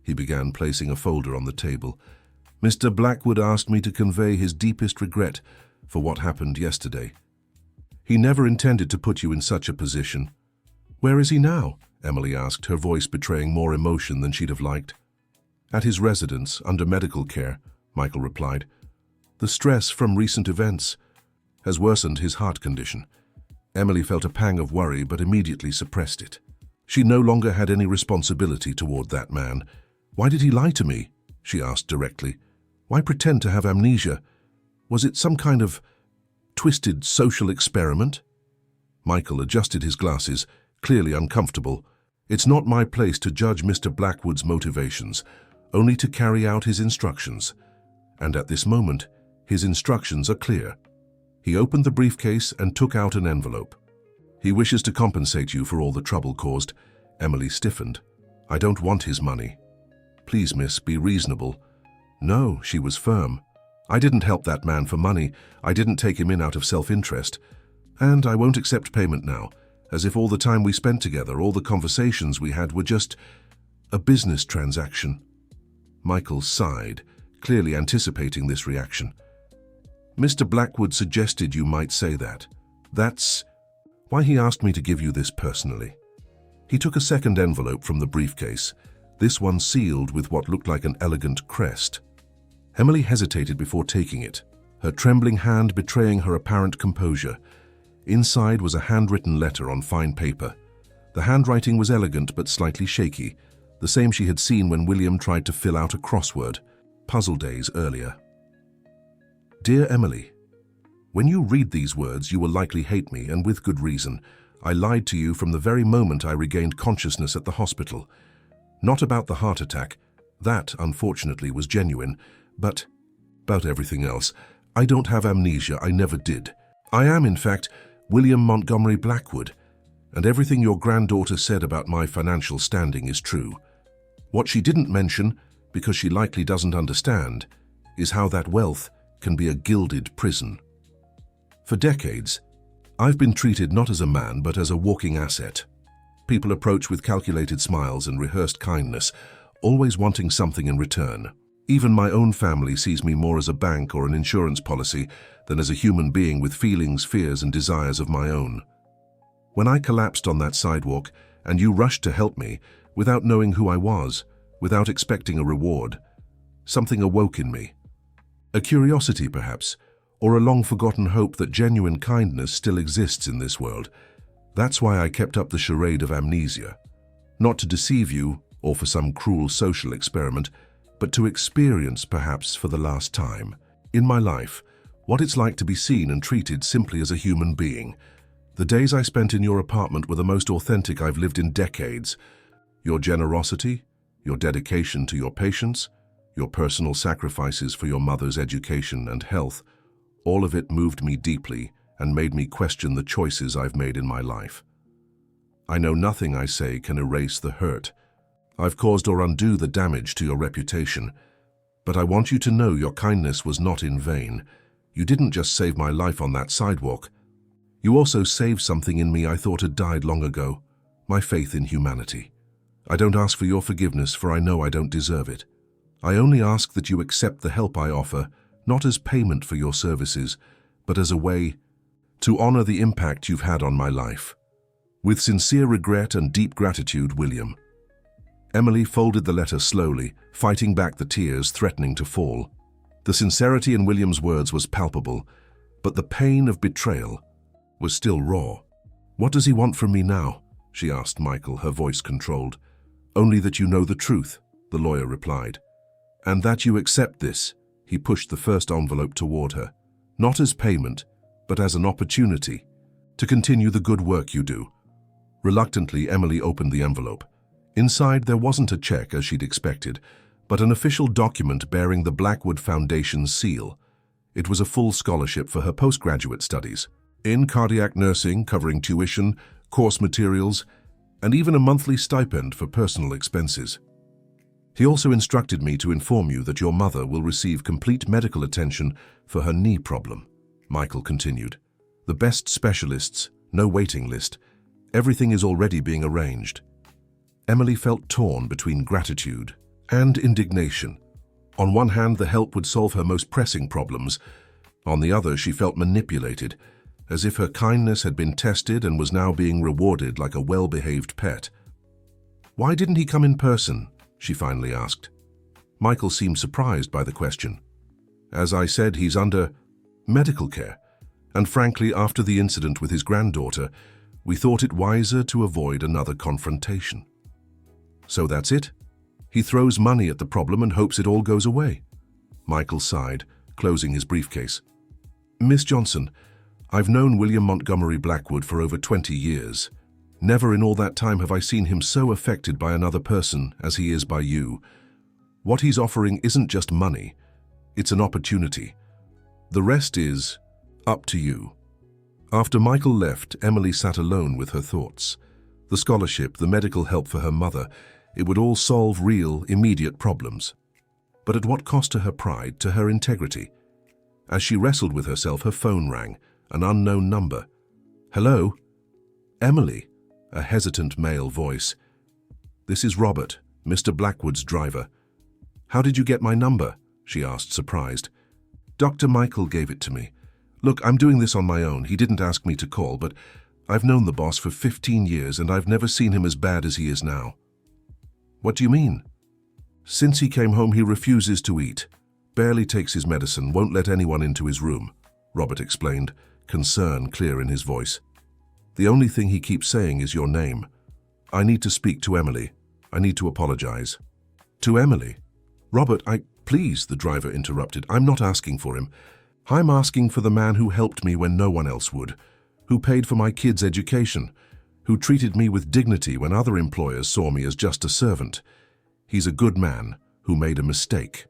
he began, placing a folder on the table, "Mr. Blackwood asked me to convey his deepest regret for what happened yesterday. He never intended to put you in such a position." "Where is he now?" Emily asked, her voice betraying more emotion than she'd have liked. "At his residence, under medical care," Michael replied. "The stress from recent events has worsened his heart condition." Emily felt a pang of worry but immediately suppressed it. She no longer had any responsibility toward that man. "Why did he lie to me?" she asked directly. "Why pretend to have amnesia? Was it some kind of twisted social experiment?" Michael adjusted his glasses, clearly uncomfortable. "It's not my place to judge Mr. Blackwood's motivations, only to carry out his instructions. And at this moment, his instructions are clear." He opened the briefcase and took out an envelope. "He wishes to compensate you for all the trouble caused." Emily stiffened. "I don't want his money." "Please, miss, be reasonable." "No," she was firm. "I didn't help that man for money. I didn't take him in out of self-interest. And I won't accept payment now, as if all the time we spent together, all the conversations we had were just a business transaction." Michael sighed, clearly anticipating this reaction. "Mr. Blackwood suggested you might say that. That's why he asked me to give you this personally." He took a second envelope from the briefcase, this one sealed with what looked like an elegant crest. Emily hesitated before taking it, her trembling hand betraying her apparent composure. Inside was a handwritten letter on fine paper. The handwriting was elegant but slightly shaky, the same she had seen when William tried to fill out a crossword, puzzle days earlier. "Dear Emily, when you read these words, you will likely hate me, and with good reason. I lied to you from the very moment I regained consciousness at the hospital. Not about the heart attack. That, unfortunately, was genuine, but about everything else. I don't have amnesia. I never did. I am, in fact, William Montgomery Blackwood, and everything your granddaughter said about my financial standing is true. What she didn't mention, because she likely doesn't understand, is how that wealth can be a gilded prison. For decades, I've been treated not as a man but as a walking asset. People approach with calculated smiles and rehearsed kindness, always wanting something in return. Even my own family sees me more as a bank or an insurance policy than as a human being with feelings, fears, and desires of my own. When I collapsed on that sidewalk and you rushed to help me, without knowing who I was, without expecting a reward, something awoke in me. A curiosity, perhaps, or a long-forgotten hope that genuine kindness still exists in this world. That's why I kept up the charade of amnesia. Not to deceive you, or for some cruel social experiment, but to experience, perhaps for the last time, in my life, what it's like to be seen and treated simply as a human being. The days I spent in your apartment were the most authentic I've lived in decades. Your generosity, your dedication to your patients, your personal sacrifices for your mother's education and health, all of it moved me deeply and made me question the choices I've made in my life. I know nothing I say can erase the hurt I've caused or undo the damage to your reputation, but I want you to know your kindness was not in vain. You didn't just save my life on that sidewalk. You also saved something in me I thought had died long ago, my faith in humanity. I don't ask for your forgiveness, for I know I don't deserve it. I only ask that you accept the help I offer, not as payment for your services, but as a way to honor the impact you've had on my life. With sincere regret and deep gratitude, William. Emily folded the letter slowly, fighting back the tears threatening to fall. The sincerity in William's words was palpable, but the pain of betrayal was still raw. "What does he want from me now?" she asked Michael, her voice controlled. "Only that you know the truth," the lawyer replied. "And that you accept this." He pushed the first envelope toward her. "Not as payment, but as an opportunity to continue the good work you do." Reluctantly, Emily opened the envelope. Inside, there wasn't a check as she'd expected, but an official document bearing the Blackwood Foundation's seal. It was a full scholarship for her postgraduate studies in cardiac nursing, covering tuition, course materials, and even a monthly stipend for personal expenses. He also instructed me to inform you that your mother will receive complete medical attention for her knee problem, Michael continued. "The best specialists, no waiting list. Everything is already being arranged." Emily felt torn between gratitude and indignation. On one hand, the help would solve her most pressing problems. On the other, she felt manipulated, as if her kindness had been tested and was now being rewarded like a well-behaved pet. "Why didn't he come in person?" she finally asked. Michael seemed surprised by the question. "As I said, he's under medical care, and frankly, after the incident with his granddaughter, we thought it wiser to avoid another confrontation." "So that's it? He throws money at the problem and hopes it all goes away?" Michael sighed, closing his briefcase. "Miss Johnson, I've known William Montgomery Blackwood for over 20 years. Never in all that time have I seen him so affected by another person as he is by you. What he's offering isn't just money, it's an opportunity. The rest is up to you." After Michael left, Emily sat alone with her thoughts. The scholarship, the medical help for her mother, it would all solve real, immediate problems. But at what cost to her pride, to her integrity? As she wrestled with herself, her phone rang, an unknown number. "Hello?" "Emily," a hesitant male voice. "This is Robert, Mr. Blackwood's driver." "How did you get my number?" she asked, surprised. "Dr. Michael gave it to me. Look, I'm doing this on my own. He didn't ask me to call, but I've known the boss for 15 years and I've never seen him as bad as he is now." "What do you mean?" "Since he came home, he refuses to eat, barely takes his medicine, won't let anyone into his room," Robert explained, concern clear in his voice. "The only thing he keeps saying is your name. I need to speak to Emily. I need to apologize." "To Emily?" "Robert, please," the driver interrupted. "I'm not asking for him. I'm asking for the man who helped me when no one else would, who paid for my kids' education, who treated me with dignity when other employers saw me as just a servant. He's a good man who made a mistake."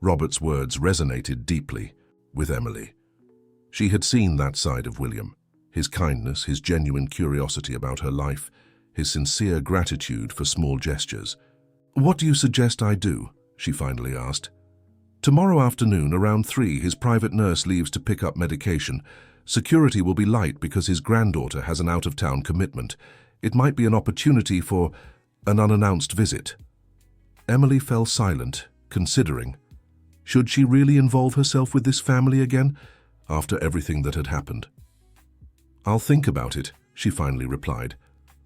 Robert's words resonated deeply with Emily. She had seen that side of William, his kindness, his genuine curiosity about her life, his sincere gratitude for small gestures. "What do you suggest I do?" she finally asked. "Tomorrow afternoon, around 3, his private nurse leaves to pick up medication. Security will be light because his granddaughter has an out-of-town commitment. It might be an opportunity for an unannounced visit." Emily fell silent, considering. Should she really involve herself with this family again, after everything that had happened? "I'll think about it," she finally replied.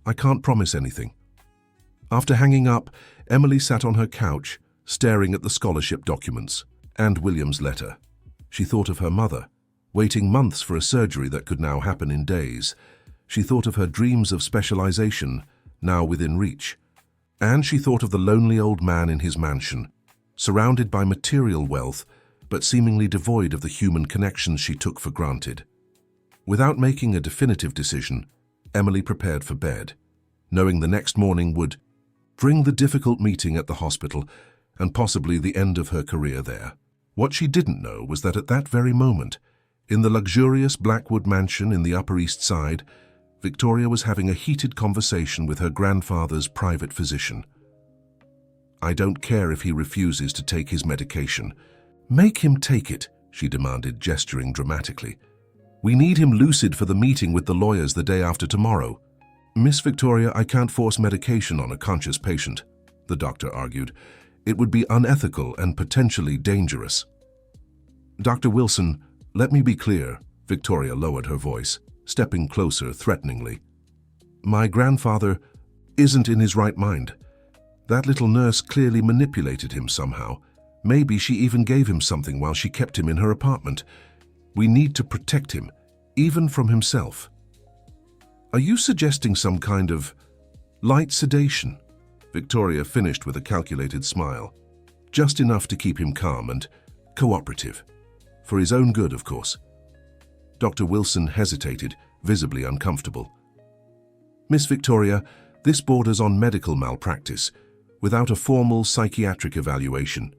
"I can't promise anything." After hanging up, Emily sat on her couch, staring at the scholarship documents and William's letter. She thought of her mother, waiting months for a surgery that could now happen in days. She thought of her dreams of specialization, now within reach. And she thought of the lonely old man in his mansion, surrounded by material wealth, but seemingly devoid of the human connections she took for granted. Without making a definitive decision, Emily prepared for bed, knowing the next morning would bring the difficult meeting at the hospital and possibly the end of her career there. What she didn't know was that at that very moment, in the luxurious Blackwood mansion in the Upper East Side, Victoria was having a heated conversation with her grandfather's private physician. "I don't care if he refuses to take his medication. Make him take it," she demanded, gesturing dramatically. "We need him lucid for the meeting with the lawyers the day after tomorrow." "Miss Victoria, I can't force medication on a conscious patient," the doctor argued. It would be unethical and potentially dangerous. Dr. Wilson, let me be clear, Victoria lowered her voice, stepping closer threateningly. My grandfather isn't in his right mind. That little nurse clearly manipulated him somehow. Maybe she even gave him something while she kept him in her apartment. We need to protect him, even from himself. Are you suggesting some kind of light sedation? Victoria finished with a calculated smile, just enough to keep him calm and cooperative. For his own good, of course. Dr. Wilson hesitated, visibly uncomfortable. Miss Victoria, this borders on medical malpractice, without a formal psychiatric evaluation.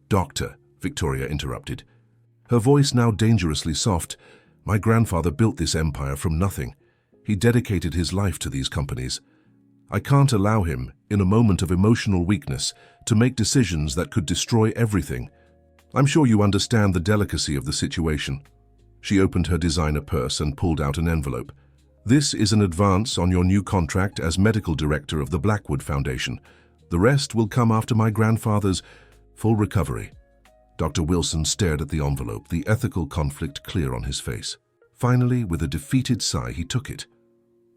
Doctor, Victoria interrupted. Her voice now dangerously soft. My grandfather built this empire from nothing. He dedicated his life to these companies. I can't allow him, in a moment of emotional weakness, to make decisions that could destroy everything. I'm sure you understand the delicacy of the situation. She opened her designer purse and pulled out an envelope. This is an advance on your new contract as medical director of the Blackwood Foundation. The rest will come after my grandfather's full recovery. Dr. Wilson stared at the envelope, the ethical conflict clear on his face. Finally, with a defeated sigh, he took it.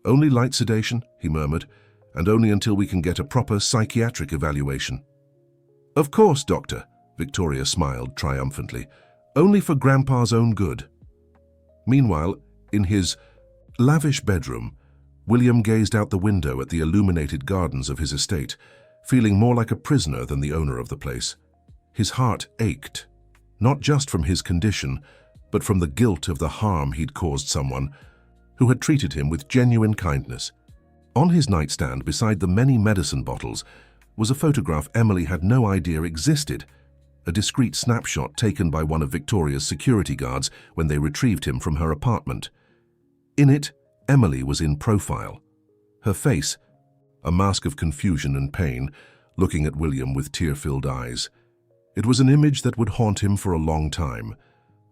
Only light sedation, he murmured, and only until we can get a proper psychiatric evaluation. Of course, Doctor, Victoria smiled triumphantly. Only for Grandpa's own good. Meanwhile, in his lavish bedroom, William gazed out the window at the illuminated gardens of his estate, feeling more like a prisoner than the owner of the place. His heart ached, not just from his condition, but from the guilt of the harm he'd caused someone who had treated him with genuine kindness. On his nightstand, beside the many medicine bottles, was a photograph Emily had no idea existed, a discreet snapshot taken by one of Victoria's security guards when they retrieved him from her apartment. In it, Emily was in profile. Her face, a mask of confusion and pain, looking at William with tear-filled eyes. It was an image that would haunt him for a long time,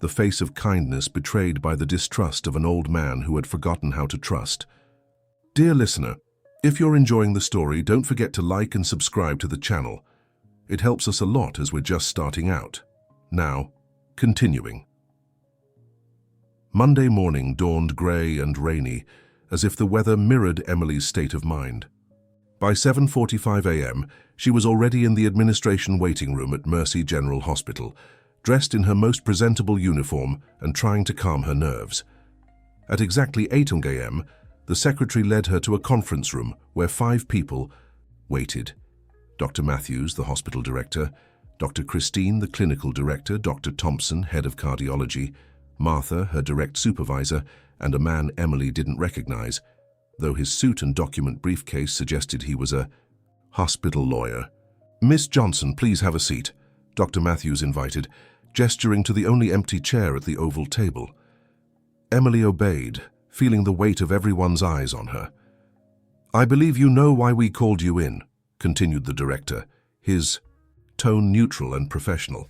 the face of kindness betrayed by the distrust of an old man who had forgotten how to trust. Dear listener, if you're enjoying the story, don't forget to like and subscribe to the channel. It helps us a lot as we're just starting out. Now, continuing. Monday morning dawned grey and rainy, as if the weather mirrored Emily's state of mind. By 7:45 a.m., she was already in the administration waiting room at Mercy General Hospital, dressed in her most presentable uniform and trying to calm her nerves. At exactly 8 a.m., the secretary led her to a conference room where 5 people waited. Dr. Matthews, the hospital director, Dr. Christine, the clinical director, Dr. Thompson, head of cardiology, Martha, her direct supervisor, and a man Emily didn't recognize, though his suit and document briefcase suggested he was a hospital lawyer. Miss Johnson, please have a seat, Dr. Matthews invited, gesturing to the only empty chair at the oval table. Emily obeyed, feeling the weight of everyone's eyes on her. I believe you know why we called you in, continued the director, his tone neutral and professional.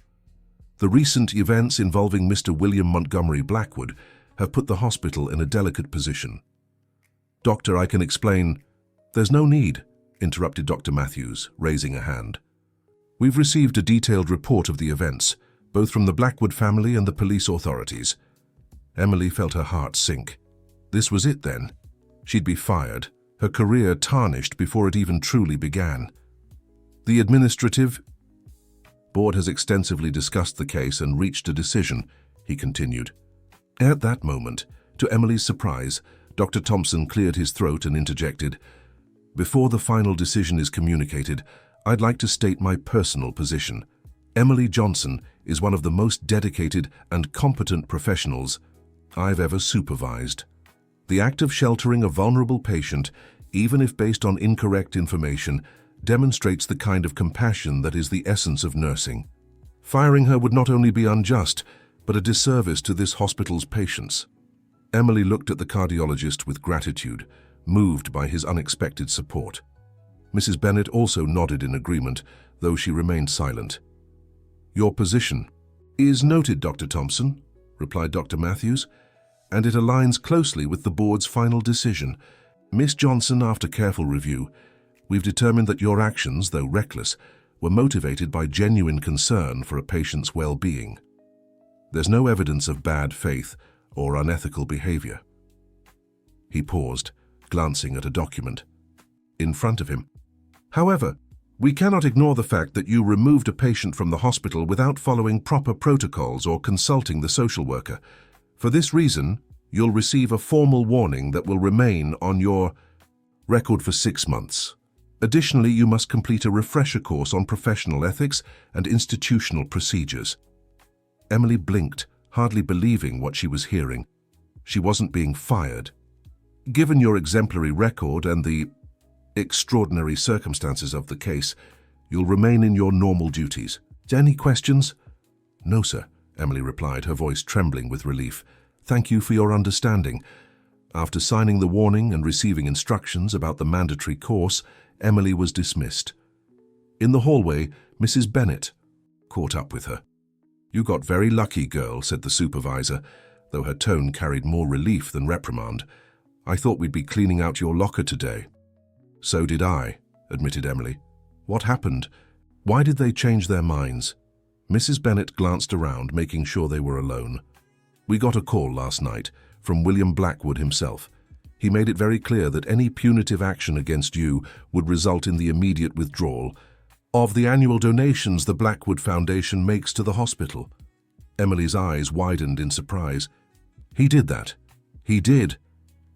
The recent events involving Mr. William Montgomery Blackwood have put the hospital in a delicate position. Doctor, I can explain. There's no need, interrupted Dr. Matthews, raising a hand. We've received a detailed report of the events, both from the Blackwood family and the police authorities. Emily felt her heart sink. This was it then. She'd be fired, her career tarnished before it even truly began. The administrative board has extensively discussed the case and reached a decision, he continued. At that moment, to Emily's surprise, Dr. Thompson cleared his throat and interjected, Before the final decision is communicated, I'd like to state my personal position. Emily Johnson is one of the most dedicated and competent professionals I've ever supervised. The act of sheltering a vulnerable patient, even if based on incorrect information, demonstrates the kind of compassion that is the essence of nursing. Firing her would not only be unjust, but a disservice to this hospital's patients. Emily looked at the cardiologist with gratitude, moved by his unexpected support. Mrs. Bennett also nodded in agreement, though she remained silent. Your position is noted, Dr. Thompson, replied Dr. Matthews, and it aligns closely with the board's final decision. Miss Johnson, after careful review, we've determined that your actions, though reckless, were motivated by genuine concern for a patient's well-being. There's no evidence of bad faith or unethical behavior. He paused, glancing at a document in front of him. However, we cannot ignore the fact that you removed a patient from the hospital without following proper protocols or consulting the social worker. For this reason, you'll receive a formal warning that will remain on your record for 6 months. Additionally, you must complete a refresher course on professional ethics and institutional procedures. Emily blinked, hardly believing what she was hearing. She wasn't being fired. Given your exemplary record and the extraordinary circumstances of the case, you'll remain in your normal duties. Any questions? No, sir, Emily replied, her voice trembling with relief. Thank you for your understanding. After signing the warning and receiving instructions about the mandatory course, Emily was dismissed. In the hallway, Mrs. Bennet caught up with her. You got very lucky, girl, said the supervisor, though her tone carried more relief than reprimand. I thought we'd be cleaning out your locker today. So did I, admitted Emily. What happened? Why did they change their minds? Mrs. Bennet glanced around, making sure they were alone. We got a call last night from William Blackwood himself. He made it very clear that any punitive action against you would result in the immediate withdrawal of the annual donations the Blackwood Foundation makes to the hospital. Emily's eyes widened in surprise. He did that. He did.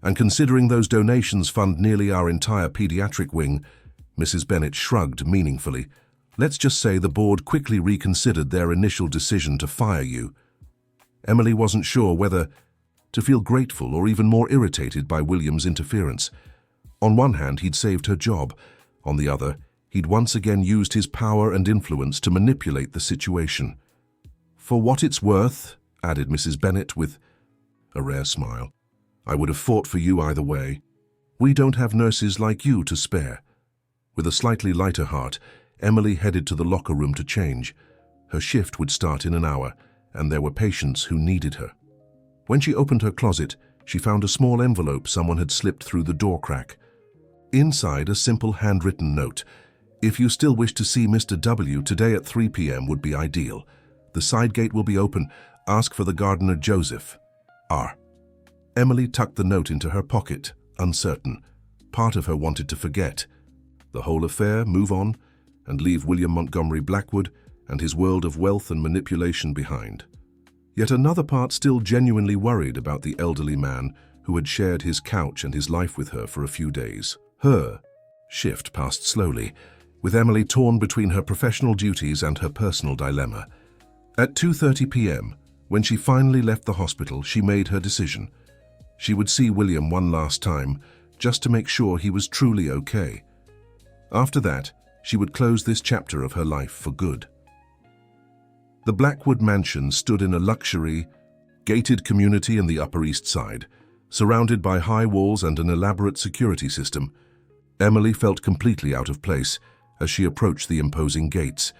And considering those donations fund nearly our entire pediatric wing, Mrs. Bennet shrugged meaningfully. Let's just say the board quickly reconsidered their initial decision to fire you. Emily wasn't sure whether to feel grateful or even more irritated by William's interference. On one hand, he'd saved her job. On the other, he'd once again used his power and influence to manipulate the situation. For what it's worth, added Mrs. Bennet with a rare smile, I would have fought for you either way. We don't have nurses like you to spare. With a slightly lighter heart, Emily headed to the locker room to change. Her shift would start in an hour, and there were patients who needed her. When she opened her closet, she found a small envelope someone had slipped through the door crack. Inside, a simple handwritten note. If you still wish to see Mr. W, today at 3 p.m. would be ideal. The side gate will be open. Ask for the gardener Joseph. R. Emily tucked the note into her pocket, uncertain. Part of her wanted to forget the whole affair, move on, and leave William Montgomery Blackwood and his world of wealth and manipulation behind. Yet another part still genuinely worried about the elderly man who had shared his couch and his life with her for a few days. Her shift passed slowly, with Emily torn between her professional duties and her personal dilemma. At 2:30 p.m., when she finally left the hospital, she made her decision. She would see William one last time, just to make sure he was truly okay. After that, she would close this chapter of her life for good. The Blackwood mansion stood in a luxury, gated community in the Upper East Side, surrounded by high walls and an elaborate security system. Emily felt completely out of place as she approached the imposing gates,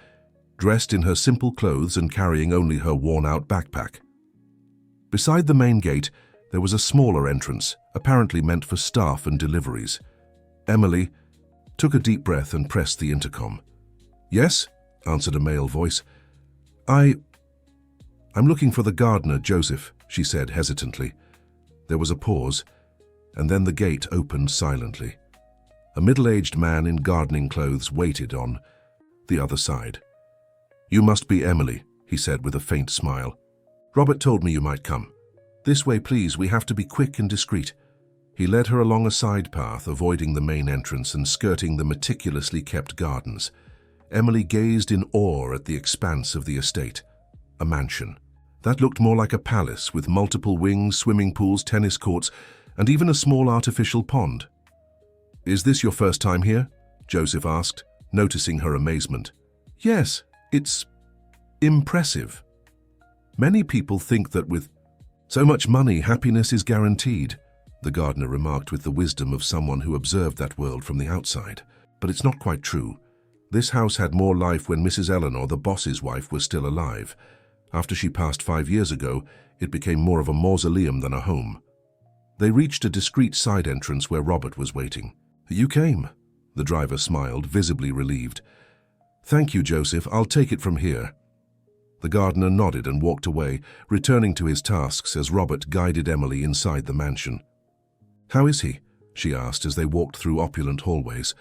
dressed in her simple clothes and carrying only her worn-out backpack. Beside the main gate, there was a smaller entrance, apparently meant for staff and deliveries. Emily took a deep breath and pressed the intercom. Yes, answered a male voice. I'm looking for the gardener, Joseph, she said hesitantly. There was a pause, and then the gate opened silently. A middle-aged man in gardening clothes waited on the other side. You must be Emily, he said with a faint smile. Robert told me you might come. This way, please, we have to be quick and discreet. He led her along a side path, avoiding the main entrance and skirting the meticulously kept gardens. Emily gazed in awe at the expanse of the estate. A mansion. That looked more like a palace, with multiple wings, swimming pools, tennis courts, and even a small artificial pond. Is this your first time here? Joseph asked, noticing her amazement. Yes, it's impressive. Many people think that with so much money, happiness is guaranteed, the gardener remarked with the wisdom of someone who observed that world from the outside. But it's not quite true. This house had more life when Mrs. Eleanor, the boss's wife, was still alive. After she passed 5 years ago, it became more of a mausoleum than a home. They reached a discreet side entrance where Robert was waiting. You came, the driver smiled, visibly relieved. "Thank you, Joseph. I'll take it from here." The gardener nodded and walked away, returning to his tasks as Robert guided Emily inside the mansion. "How is he?" she asked as they walked through opulent hallways.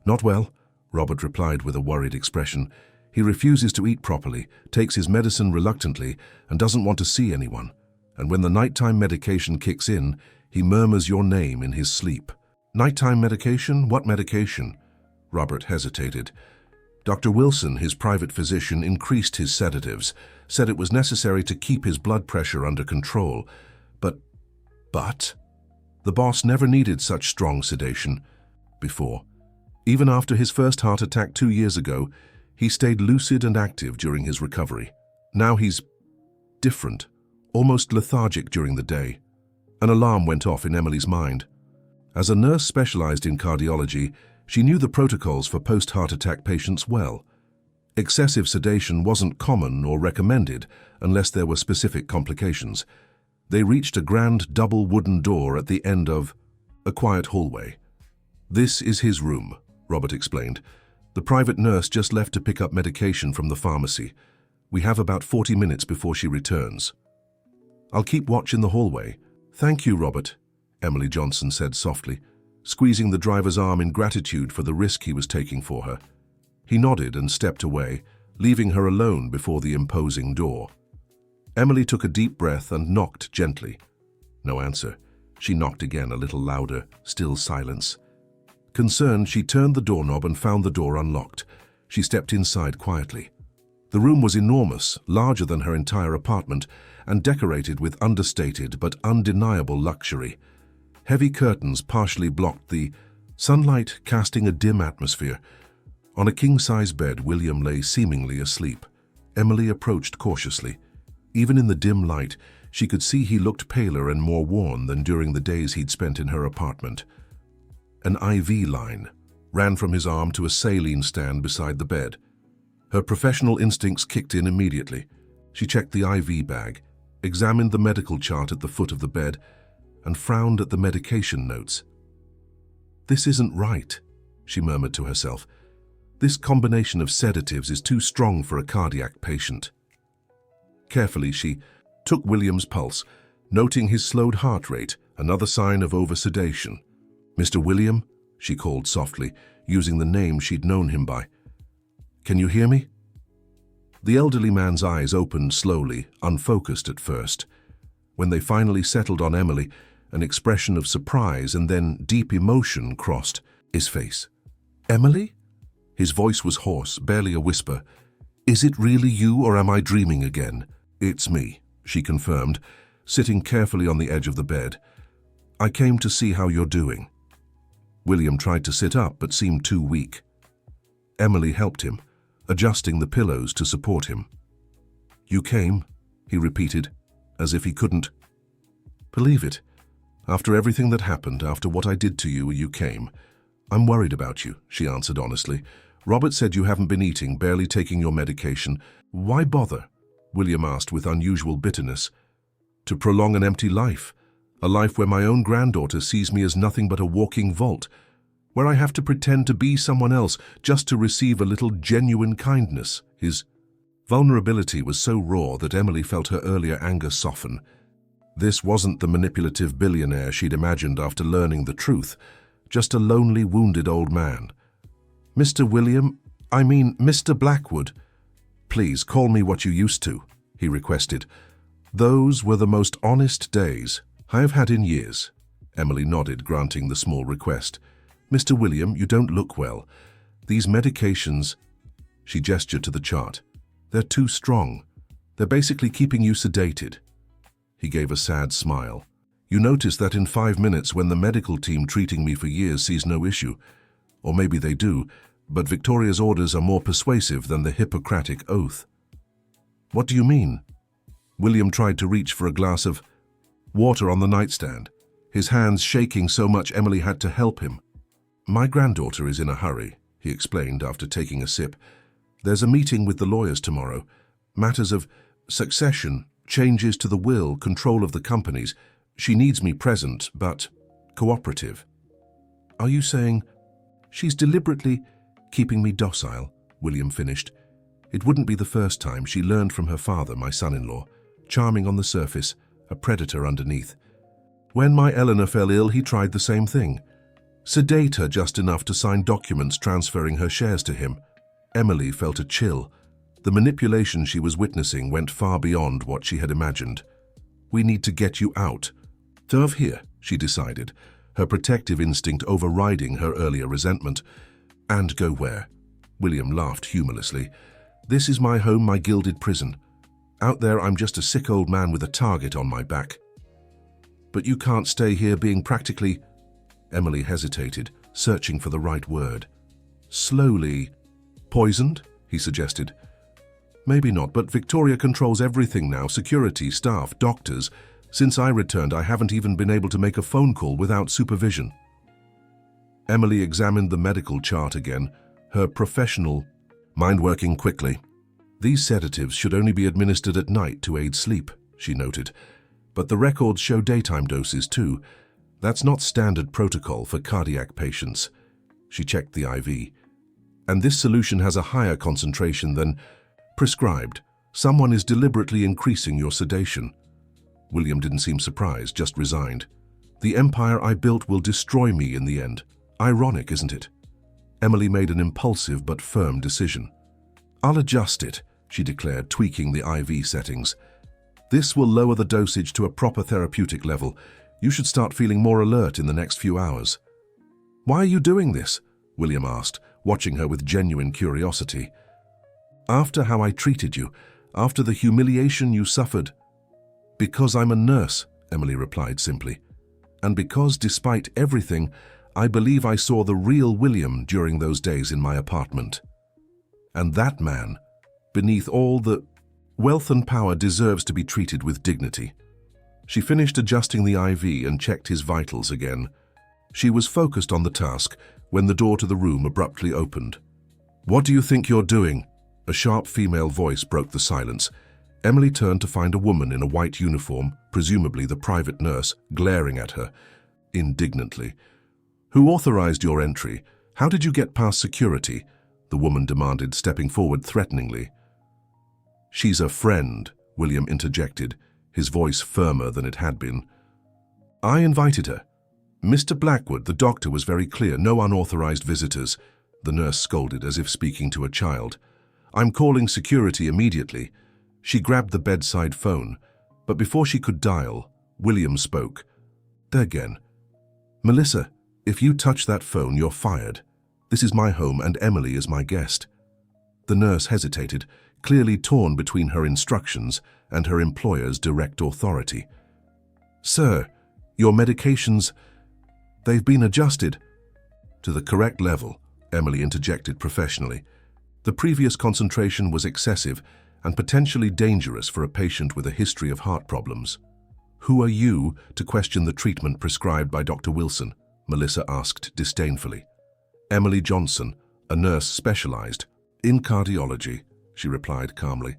"Not well," Robert replied with a worried expression. "He refuses to eat properly, takes his medicine reluctantly, and doesn't want to see anyone. And when the nighttime medication kicks in, he murmurs your name in his sleep." "Nighttime medication? What medication?" Robert hesitated. Dr. Wilson, his private physician, increased his sedatives, said it was necessary to keep his blood pressure under control. But the boss never needed such strong sedation before. Even after his first heart attack 2 years ago, he stayed lucid and active during his recovery. Now he's different, almost lethargic during the day. An alarm went off in Emily's mind. As a nurse specialized in cardiology, she knew the protocols for post-heart attack patients well. Excessive sedation wasn't common or recommended unless there were specific complications. They reached a grand double wooden door at the end of a quiet hallway. "This is his room," Robert explained. "The private nurse just left to pick up medication from the pharmacy. We have about 40 minutes before she returns." "I'll keep watch in the hallway." "Thank you, Robert," Emily Johnson said softly, squeezing the driver's arm in gratitude for the risk he was taking for her. He nodded and stepped away, leaving her alone before the imposing door. Emily took a deep breath and knocked gently. No answer. She knocked again, a little louder, still silence. Concerned, she turned the doorknob and found the door unlocked. She stepped inside quietly. The room was enormous, larger than her entire apartment, and decorated with understated but undeniable luxury. Heavy curtains partially blocked the sunlight, casting a dim atmosphere. On a king-size bed, William lay seemingly asleep. Emily approached cautiously. Even in the dim light, she could see he looked paler and more worn than during the days he'd spent in her apartment. An IV line ran from his arm to a saline stand beside the bed. Her professional instincts kicked in immediately. She checked the IV bag, examined the medical chart at the foot of the bed, and frowned at the medication notes. "This isn't right," she murmured to herself. "This combination of sedatives is too strong for a cardiac patient." Carefully, she took William's pulse, noting his slowed heart rate, another sign of oversedation. "Mr. William," she called softly, using the name she'd known him by. "Can you hear me?" The elderly man's eyes opened slowly, unfocused at first. When they finally settled on Emily, an expression of surprise and then deep emotion crossed his face. "Emily?" His voice was hoarse, barely a whisper. "Is it really you, or am I dreaming again?" "It's me," she confirmed, sitting carefully on the edge of the bed. "I came to see how you're doing." William tried to sit up but seemed too weak. Emily helped him, adjusting the pillows to support him. "You came," he repeated, as if he couldn't believe it. "After everything that happened, after what I did to you, you came. I'm worried about you," she answered honestly. "Robert said you haven't been eating, barely taking your medication. Why bother?" William asked with unusual bitterness. "To prolong an empty life, a life where my own granddaughter sees me as nothing but a walking vault, where I have to pretend to be someone else just to receive a little genuine kindness." His vulnerability was so raw that Emily felt her earlier anger soften. This wasn't the manipulative billionaire she'd imagined after learning the truth, just a lonely, wounded old man. "Mr. William, I mean Mr. Blackwood. Please call me what you used to," he requested. "Those were the most honest days I have had in years." Emily nodded, granting the small request. "Mr. William, you don't look well. These medications," she gestured to the chart, "they're too strong. They're basically keeping you sedated." He gave a sad smile. "You notice that in 5 minutes when the medical team treating me for years sees no issue. Or maybe they do, but Victoria's orders are more persuasive than the Hippocratic oath." "What do you mean?" William tried to reach for a glass of water on the nightstand, his hands shaking so much Emily had to help him. "My granddaughter is in a hurry," he explained after taking a sip. "There's a meeting with the lawyers tomorrow. Matters of succession, changes to the will, control of the companies. She needs me present, but cooperative." "Are you saying she's deliberately keeping me docile?" William finished. It wouldn't be the first time. She learned from her father, my son-in-law. Charming on the surface, a predator underneath. When my Eleanor fell ill, he tried the same thing. Sedate her just enough to sign documents transferring her shares to him. Emily felt a chill. The manipulation she was witnessing went far beyond what she had imagined. We need to get you out. Of here, she decided, her protective instinct overriding her earlier resentment. And go where? William laughed humorlessly. This is my home, my gilded prison. Out there, I'm just a sick old man with a target on my back. But you can't stay here being practically... Emily hesitated, searching for the right word. Slowly. Poisoned? He suggested. Maybe not, but Victoria controls everything now, security, staff, doctors. Since I returned, I haven't even been able to make a phone call without supervision. Emily examined the medical chart again, her professional mind working quickly. These sedatives should only be administered at night to aid sleep, she noted. But the records show daytime doses too. That's not standard protocol for cardiac patients. She checked the IV. And this solution has a higher concentration than prescribed. Someone is deliberately increasing your sedation. William didn't seem surprised, just resigned. The empire I built will destroy me in the end. Ironic, isn't it? Emily made an impulsive but firm decision. I'll adjust it, she declared, tweaking the IV settings. This will lower the dosage to a proper therapeutic level. You should start feeling more alert in the next few hours. Why are you doing this? William asked, watching her with genuine curiosity. After how I treated you, after the humiliation you suffered. Because I'm a nurse, Emily replied simply. And because, despite everything, I believe I saw the real William during those days in my apartment. And that man, beneath all the wealth and power, deserves to be treated with dignity. She finished adjusting the IV and checked his vitals again. She was focused on the task when the door to the room abruptly opened. What do you think you're doing? A sharp female voice broke the silence. Emily turned to find a woman in a white uniform, presumably the private nurse, glaring at her indignantly. Who authorized your entry? How did you get past security? The woman demanded, stepping forward threateningly. She's a friend, William interjected, his voice firmer than it had been. I invited her. Mr. Blackwood, the doctor, was very clear. No unauthorized visitors. The nurse scolded as if speaking to a child. I'm calling security immediately. She grabbed the bedside phone, but before she could dial, William spoke. Again. Melissa, if you touch that phone, you're fired. This is my home and Emily is my guest. The nurse hesitated, clearly torn between her instructions and her employer's direct authority. Sir, your medications, they've been adjusted. To the correct level, Emily interjected professionally. The previous concentration was excessive and potentially dangerous for a patient with a history of heart problems. Who are you to question the treatment prescribed by Dr. Wilson? Melissa asked disdainfully. Emily Johnson, a nurse specialized in cardiology, she replied calmly.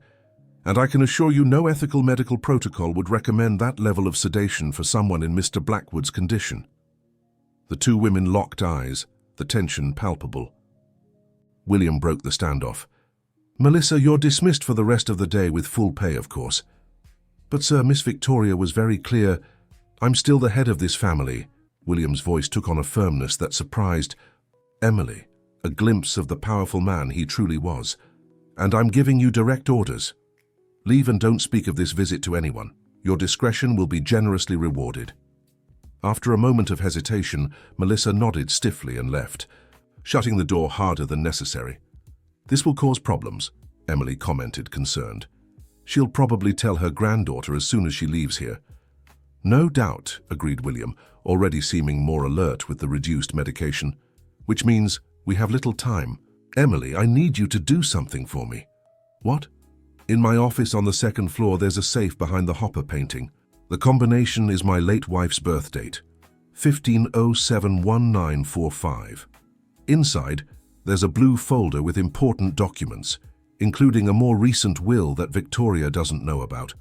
And I can assure you no ethical medical protocol would recommend that level of sedation for someone in Mr. Blackwood's condition. The two women locked eyes, the tension palpable. William broke the standoff. Melissa, you're dismissed for the rest of the day with full pay, of course. But sir, Miss Victoria was very clear. I'm still the head of this family. William's voice took on a firmness that surprised Emily, a glimpse of the powerful man he truly was. And I'm giving you direct orders. Leave and don't speak of this visit to anyone. Your discretion will be generously rewarded. After a moment of hesitation, Melissa nodded stiffly and left, shutting the door harder than necessary. This will cause problems, Emily commented, concerned. She'll probably tell her granddaughter as soon as she leaves here. No doubt, agreed William, already seeming more alert with the reduced medication. Which means we have little time. Emily, I need you to do something for me. What? In my office on the second floor, there's a safe behind the Hopper painting. The combination is my late wife's birth date, 15071945. Inside, there's a blue folder with important documents, including a more recent will that Victoria doesn't know about.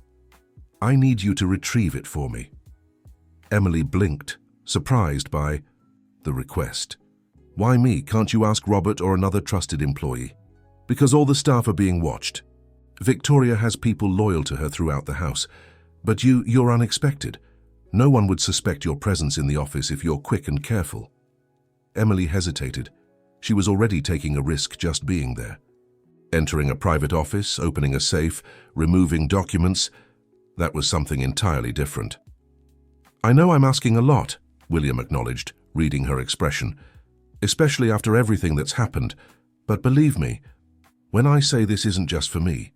I need you to retrieve it for me. Emily blinked, surprised by the request. Why me? Can't you ask Robert or another trusted employee? Because all the staff are being watched. Victoria has people loyal to her throughout the house. But you're unexpected. No one would suspect your presence in the office if you're quick and careful. Emily hesitated. She was already taking a risk just being there. Entering a private office, opening a safe, removing documents, that was something entirely different. I know I'm asking a lot, William acknowledged, reading her expression, especially after everything that's happened, but believe me, when I say this isn't just for me,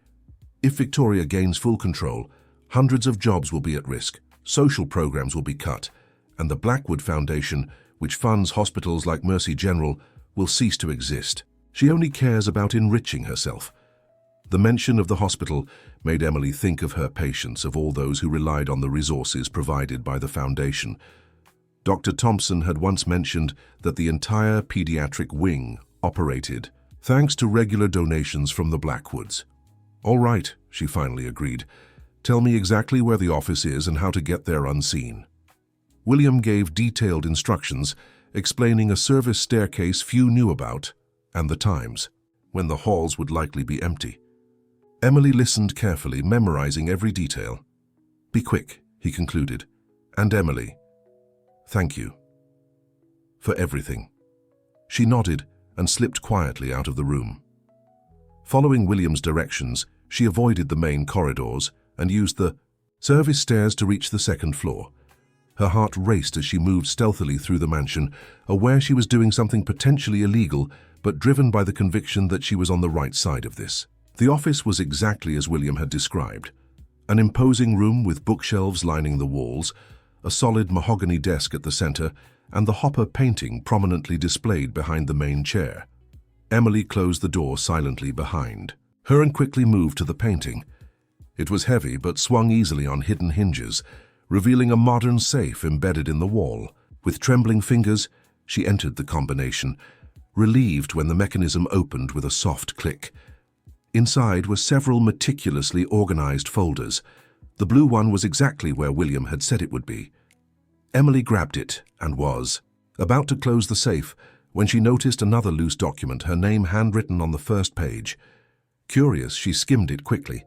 if Victoria gains full control, hundreds of jobs will be at risk, social programs will be cut, and the Blackwood Foundation, which funds hospitals like Mercy General, will cease to exist. She only cares about enriching herself. The mention of the hospital made Emily think of her patients, of all those who relied on the resources provided by the foundation. Dr. Thompson had once mentioned that the entire pediatric wing operated thanks to regular donations from the Blackwoods. All right, she finally agreed. Tell me exactly where the office is and how to get there unseen. William gave detailed instructions, explaining a service staircase few knew about, and the times, when the halls would likely be empty. Emily listened carefully, memorizing every detail. Be quick, he concluded. And Emily, thank you for everything. She nodded and slipped quietly out of the room. Following William's directions, she avoided the main corridors and used the service stairs to reach the second floor. Her heart raced as she moved stealthily through the mansion, aware she was doing something potentially illegal, but driven by the conviction that she was on the right side of this. The office was exactly as William had described. An imposing room with bookshelves lining the walls, a solid mahogany desk at the center, and the Hopper painting prominently displayed behind the main chair. Emily closed the door silently behind her and quickly moved to the painting. It was heavy but swung easily on hidden hinges, revealing a modern safe embedded in the wall. With trembling fingers, she entered the combination, relieved when the mechanism opened with a soft click. Inside were several meticulously organized folders. The blue one was exactly where William had said it would be. Emily grabbed it and was about to close the safe when she noticed another loose document, her name handwritten on the first page. Curious, she skimmed it quickly.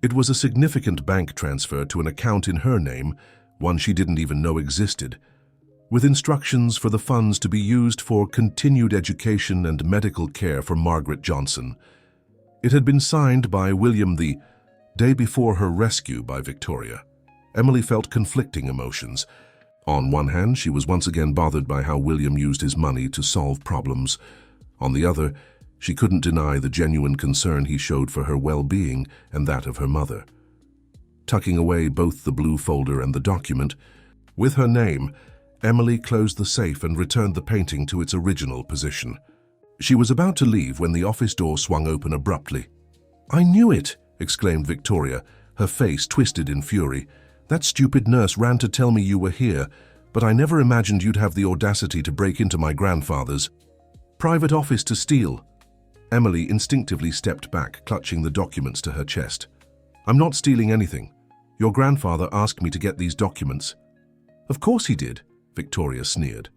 It was a significant bank transfer to an account in her name, one she didn't even know existed, with instructions for the funds to be used for continued education and medical care for Margaret Johnson. It had been signed by William the day before her rescue by Victoria. Emily felt conflicting emotions. On one hand, she was once again bothered by how William used his money to solve problems. On the other, she couldn't deny the genuine concern he showed for her well-being and that of her mother. Tucking away both the blue folder and the document, with her name, Emily closed the safe and returned the painting to its original position. She was about to leave when the office door swung open abruptly. "I knew it!" exclaimed Victoria, her face twisted in fury. "That stupid nurse ran to tell me you were here, but I never imagined you'd have the audacity to break into my grandfather's private office to steal." Emily instinctively stepped back, clutching the documents to her chest. "I'm not stealing anything. Your grandfather asked me to get these documents." "Of course he did," Victoria sneered.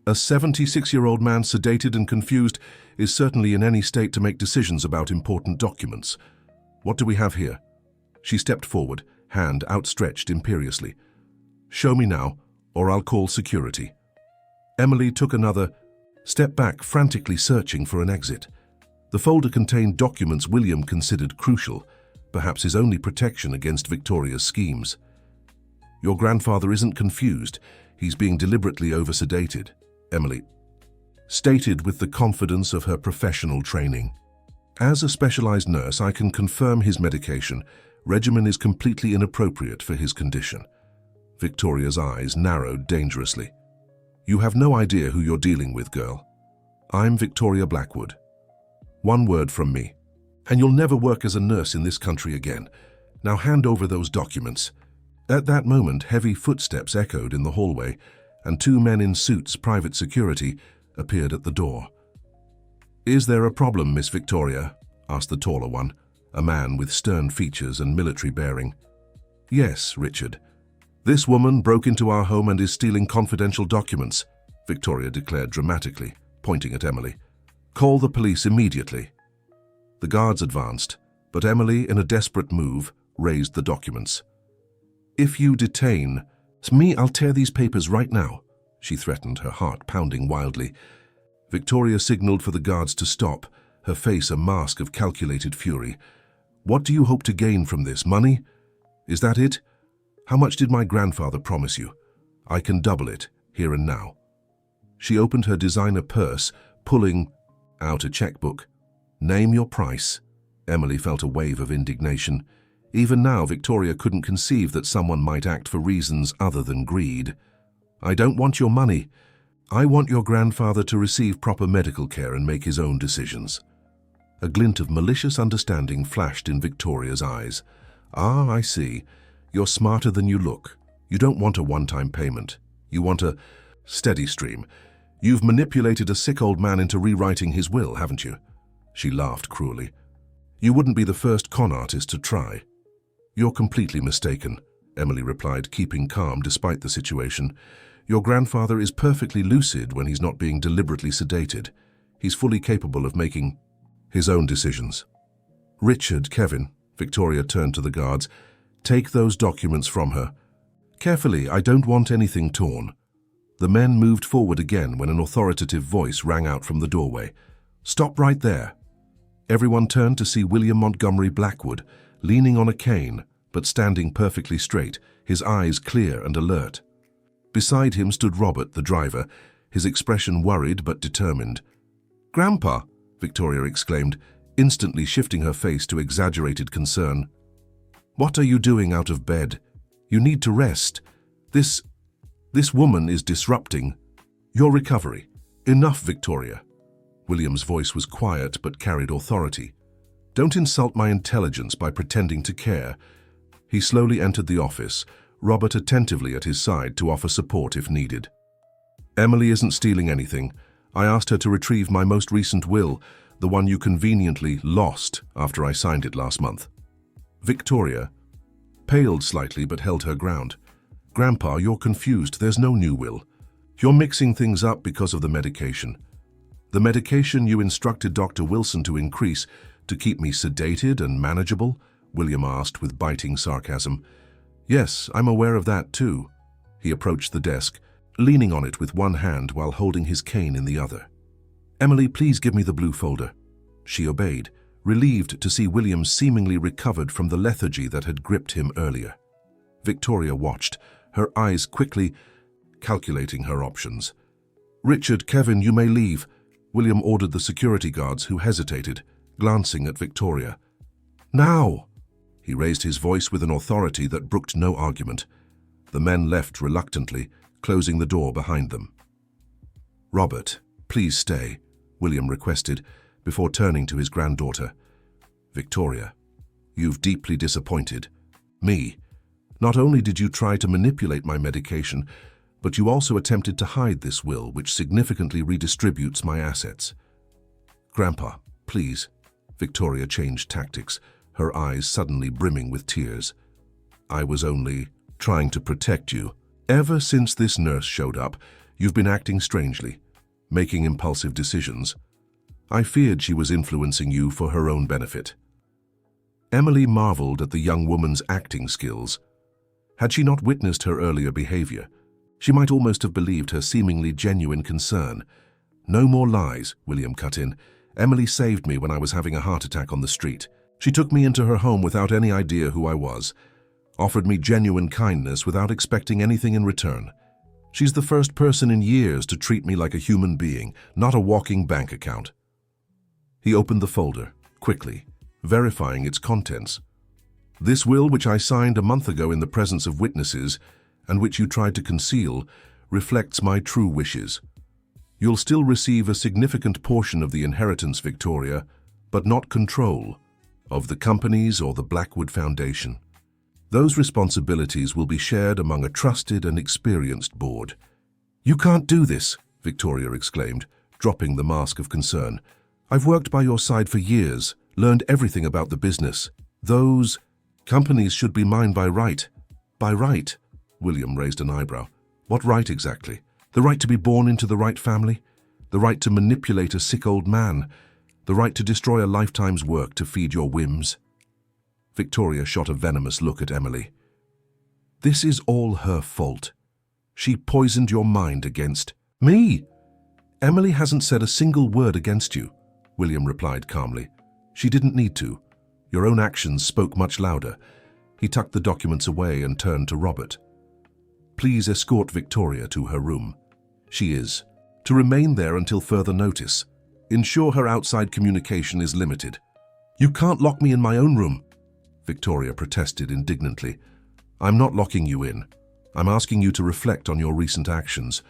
"A 76-year-old man sedated and confused is certainly in any state to make decisions about important documents. What do we have here?" She stepped forward, hand outstretched imperiously. "Show me now, or I'll call security." Emily took another step back, frantically searching for an exit. The folder contained documents William considered crucial, perhaps his only protection against Victoria's schemes. "Your grandfather isn't confused. He's being deliberately oversedated," Emily stated with the confidence of her professional training. "As a specialized nurse, I can confirm his medication regimen is completely inappropriate for his condition." Victoria's eyes narrowed dangerously. "You have no idea who you're dealing with, girl. I'm Victoria Blackwood. One word from me, and you'll never work as a nurse in this country again. Now hand over those documents." At that moment, heavy footsteps echoed in the hallway, and two men in suits, private security, appeared at the door. "Is there a problem, Miss Victoria?" asked the taller one, a man with stern features and military bearing. "Yes, Richard. This woman broke into our home and is stealing confidential documents," Victoria declared dramatically, pointing at Emily. "Call the police immediately." The guards advanced, but Emily, in a desperate move, raised the documents. "If you detain me, I'll tear these papers right now," she threatened, her heart pounding wildly. Victoria signaled for the guards to stop, her face a mask of calculated fury. "What do you hope to gain from this? Money? Is that it? How much did my grandfather promise you? I can double it, here and now." She opened her designer purse, pulling out a checkbook. "Name your price." Emily felt a wave of indignation. Even now, Victoria couldn't conceive that someone might act for reasons other than greed. "I don't want your money. I want your grandfather to receive proper medical care and make his own decisions." A glint of malicious understanding flashed in Victoria's eyes. "Ah, I see. You're smarter than you look. You don't want a one-time payment. You want a steady stream. You've manipulated a sick old man into rewriting his will, haven't you?" She laughed cruelly. "You wouldn't be the first con artist to try." "You're completely mistaken," Emily replied, keeping calm despite the situation. "Your grandfather is perfectly lucid when he's not being deliberately sedated. He's fully capable of making his own decisions." "Richard, Kevin," Victoria turned to the guards, "take those documents from her. Carefully, I don't want anything torn." The men moved forward again when an authoritative voice rang out from the doorway. "Stop right there." Everyone turned to see William Montgomery Blackwood, leaning on a cane, but standing perfectly straight, his eyes clear and alert. Beside him stood Robert, the driver, his expression worried but determined. "Grandpa!" Victoria exclaimed, instantly shifting her face to exaggerated concern. "What are you doing out of bed? You need to rest. This woman is disrupting your recovery." "Enough, Victoria." William's voice was quiet but carried authority. "Don't insult my intelligence by pretending to care." He slowly entered the office, Robert attentively at his side to offer support if needed. "Emily isn't stealing anything. I asked her to retrieve my most recent will, the one you conveniently lost after I signed it last month." Victoria paled slightly but held her ground. "Grandpa, you're confused. There's no new will. You're mixing things up because of the medication. The medication you instructed Dr. Wilson to increase to keep me sedated and manageable?" William asked with biting sarcasm. "Yes, I'm aware of that too." He approached the desk, leaning on it with one hand while holding his cane in the other. "Emily, please give me the blue folder." She obeyed, relieved to see William seemingly recovered from the lethargy that had gripped him earlier. Victoria watched, her eyes quickly calculating her options. "Richard, Kevin, you may leave," William ordered the security guards, who hesitated, glancing at Victoria. "Now!" He raised his voice with an authority that brooked no argument. The men left reluctantly, closing the door behind them. "Robert, please stay," William requested, before turning to his granddaughter. "Victoria, you've deeply disappointed me. Not only did you try to manipulate my medication, but you also attempted to hide this will, which significantly redistributes my assets." "Grandpa, please." Victoria changed tactics, her eyes suddenly brimming with tears. "I was only trying to protect you. Ever since this nurse showed up, you've been acting strangely, making impulsive decisions. I feared she was influencing you for her own benefit." Emily marveled at the young woman's acting skills. Had she not witnessed her earlier behavior, she might almost have believed her seemingly genuine concern. "No more lies," William cut in. "Emily saved me when I was having a heart attack on the street. She took me into her home without any idea who I was, offered me genuine kindness without expecting anything in return. She's the first person in years to treat me like a human being, not a walking bank account." He opened the folder, quickly, verifying its contents. "This will, which I signed a month ago in the presence of witnesses, and which you tried to conceal, reflects my true wishes. You'll still receive a significant portion of the inheritance, Victoria, but not control of the companies or the Blackwood Foundation. Those responsibilities will be shared among a trusted and experienced board." "You can't do this," Victoria exclaimed, dropping the mask of concern. "I've worked by your side for years, learned everything about the business. Those companies should be mine by right." "By right?" William raised an eyebrow. "What right exactly? The right to be born into the right family? The right to manipulate a sick old man? The right to destroy a lifetime's work to feed your whims? Victoria shot a venomous look at Emily. This is all her fault. She poisoned your mind against me. Emily hasn't said a single word against you, William replied calmly. She didn't need to. Your own actions spoke much louder. He tucked the documents away and turned to Robert. Please escort Victoria to her room. She is to remain there until further notice. Ensure her outside communication is limited. You can't lock me in my own room, Victoria protested indignantly. I'm not locking you in. I'm asking you to reflect on your recent actions.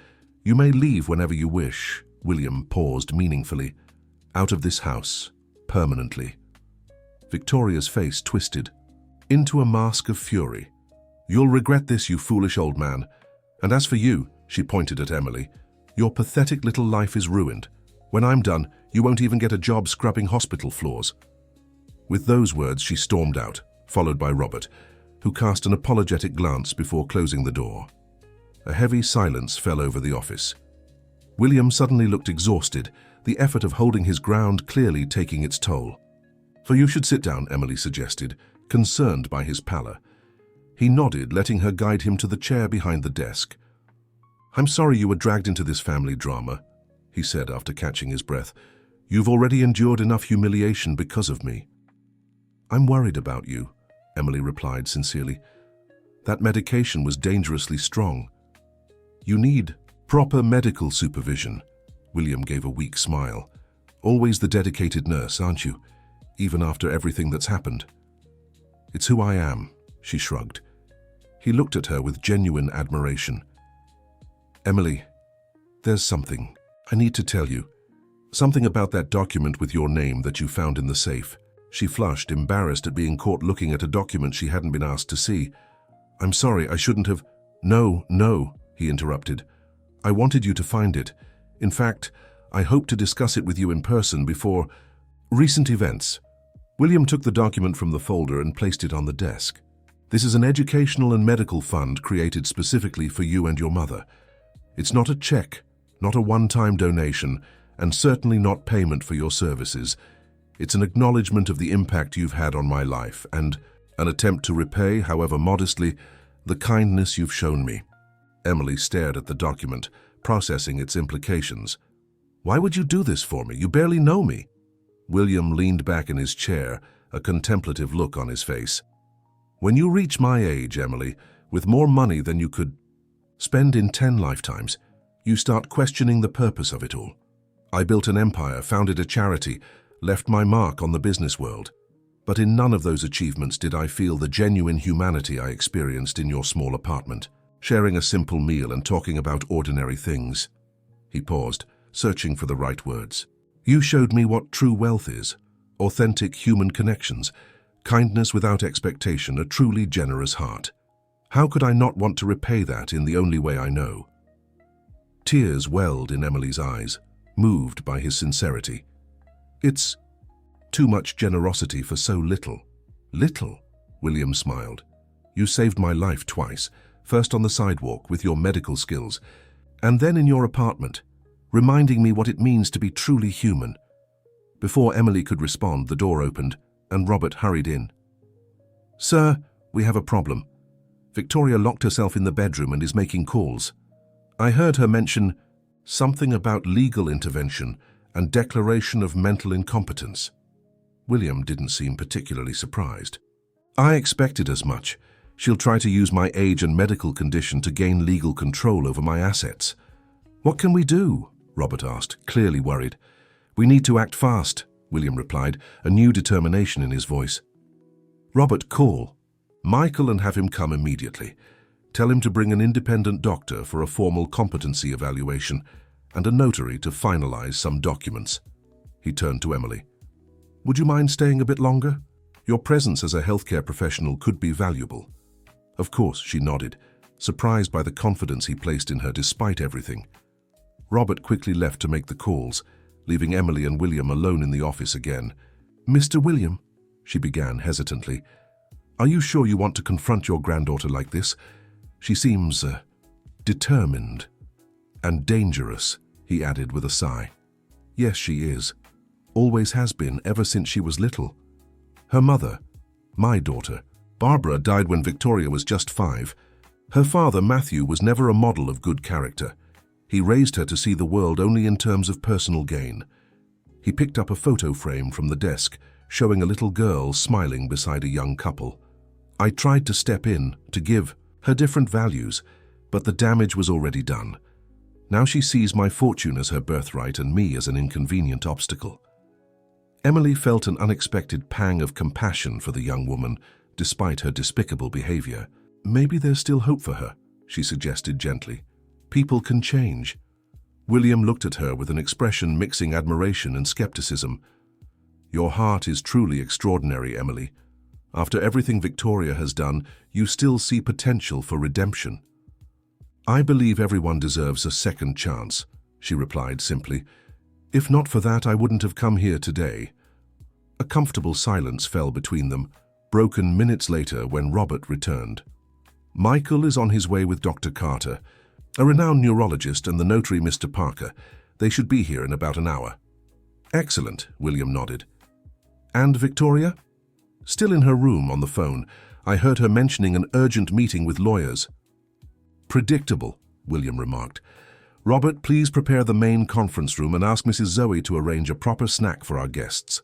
You may leave whenever you wish, William paused meaningfully. Out of this house, permanently. Victoria's face twisted into a mask of fury. You'll regret this, you foolish old man. And as for you, she pointed at Emily, your pathetic little life is ruined. When I'm done, you won't even get a job scrubbing hospital floors. With those words, she stormed out, followed by Robert, who cast an apologetic glance before closing the door. A heavy silence fell over the office. William suddenly looked exhausted, the effort of holding his ground clearly taking its toll. "For you should sit down," Emily suggested, concerned by his pallor. He nodded, letting her guide him to the chair behind the desk. "I'm sorry you were dragged into this family drama," he said after catching his breath. "You've already endured enough humiliation because of me." "I'm worried about you," Emily replied sincerely. "That medication was dangerously strong. You need proper medical supervision." William gave a weak smile. "Always the dedicated nurse, aren't you? Even after everything that's happened." "It's who I am," she shrugged. He looked at her with genuine admiration. "Emily, there's something I need to tell you. Something about that document with your name that you found in the safe." She flushed, embarrassed at being caught looking at a document she hadn't been asked to see. "I'm sorry, I shouldn't have—" No, he interrupted. "I wanted you to find it. In fact, I hope to discuss it with you in person before recent events." William took the document from the folder and placed it on the desk. "This is an educational and medical fund created specifically for you and your mother. It's not a check, not a one-time donation, and certainly not payment for your services. It's an acknowledgement of the impact you've had on my life and an attempt to repay, however modestly, the kindness you've shown me." Emily stared at the document, processing its implications. "Why would you do this for me? You barely know me." William leaned back in his chair, a contemplative look on his face. "When you reach my age, Emily, with more money than you could spend in 10 lifetimes, you start questioning the purpose of it all. I built an empire, founded a charity, left my mark on the business world. But in none of those achievements did I feel the genuine humanity I experienced in your small apartment, sharing a simple meal and talking about ordinary things." He paused, searching for the right words. "You showed me what true wealth is, authentic human connections, kindness without expectation, a truly generous heart. How could I not want to repay that in the only way I know?" Tears welled in Emily's eyes, moved by his sincerity. "It's too much generosity for so little." "Little?" William smiled. "You saved my life twice, first on the sidewalk with your medical skills, and then in your apartment, reminding me what it means to be truly human." Before Emily could respond, the door opened, and Robert hurried in. "Sir, we have a problem. Victoria locked herself in the bedroom and is making calls. I heard her mention something about legal intervention and declaration of mental incompetence." William didn't seem particularly surprised. "I expected as much. She'll try to use my age and medical condition to gain legal control over my assets." "What can we do?" Robert asked, clearly worried. "We need to act fast," William replied, a new determination in his voice. "Robert, call Michael and have him come immediately. Tell him to bring an independent doctor for a formal competency evaluation and a notary to finalize some documents." He turned to Emily. "Would you mind staying a bit longer? Your presence as a healthcare professional could be valuable." "Of course," she nodded, surprised by the confidence he placed in her despite everything. Robert quickly left to make the calls, leaving Emily and William alone in the office again. "Mr. William," she began hesitantly, "are you sure you want to confront your granddaughter like this? She seems determined and dangerous," he added with a sigh. "Yes, she is. Always has been, ever since she was little. Her mother, my daughter, Barbara, died when Victoria was just 5. Her father, Matthew, was never a model of good character. He raised her to see the world only in terms of personal gain. He picked up a photo frame from the desk, showing a little girl smiling beside a young couple. I tried to step in, to give her different values, but the damage was already done. Now she sees my fortune as her birthright and me as an inconvenient obstacle. Emily felt an unexpected pang of compassion for the young woman, despite her despicable behavior. Maybe there's still hope for her, she suggested gently. People can change. William looked at her with an expression mixing admiration and skepticism. Your heart is truly extraordinary, Emily. After everything Victoria has done, you still see potential for redemption. I believe everyone deserves a second chance, she replied simply. If not for that, I wouldn't have come here today. A comfortable silence fell between them, broken minutes later when Robert returned. Michael is on his way with Dr. Carter, a renowned neurologist, and the notary, Mr. Parker. They should be here in about an hour. Excellent, William nodded. And Victoria? Still in her room on the phone. I heard her mentioning an urgent meeting with lawyers. Predictable, William remarked. Robert, please prepare the main conference room and ask Mrs. Zoe to arrange a proper snack for our guests.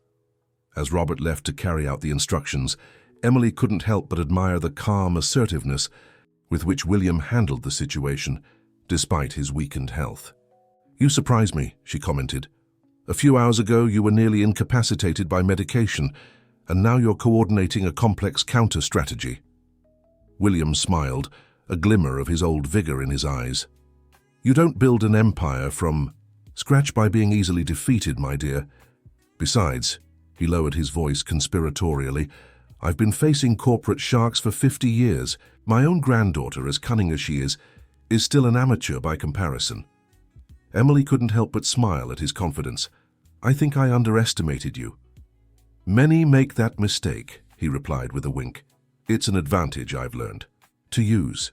As Robert left to carry out the instructions, Emily couldn't help but admire the calm assertiveness with which William handled the situation, despite his weakened health. You surprise me, she commented. A few hours ago you were nearly incapacitated by medication, and now you're coordinating a complex counter-strategy. William smiled, a glimmer of his old vigor in his eyes. You don't build an empire from scratch by being easily defeated, my dear. Besides, he lowered his voice conspiratorially, I've been facing corporate sharks for 50 years. My own granddaughter, as cunning as she is still an amateur by comparison. Emily couldn't help but smile at his confidence. I think I underestimated you. Many make that mistake, he replied with a wink. It's an advantage I've learned to use.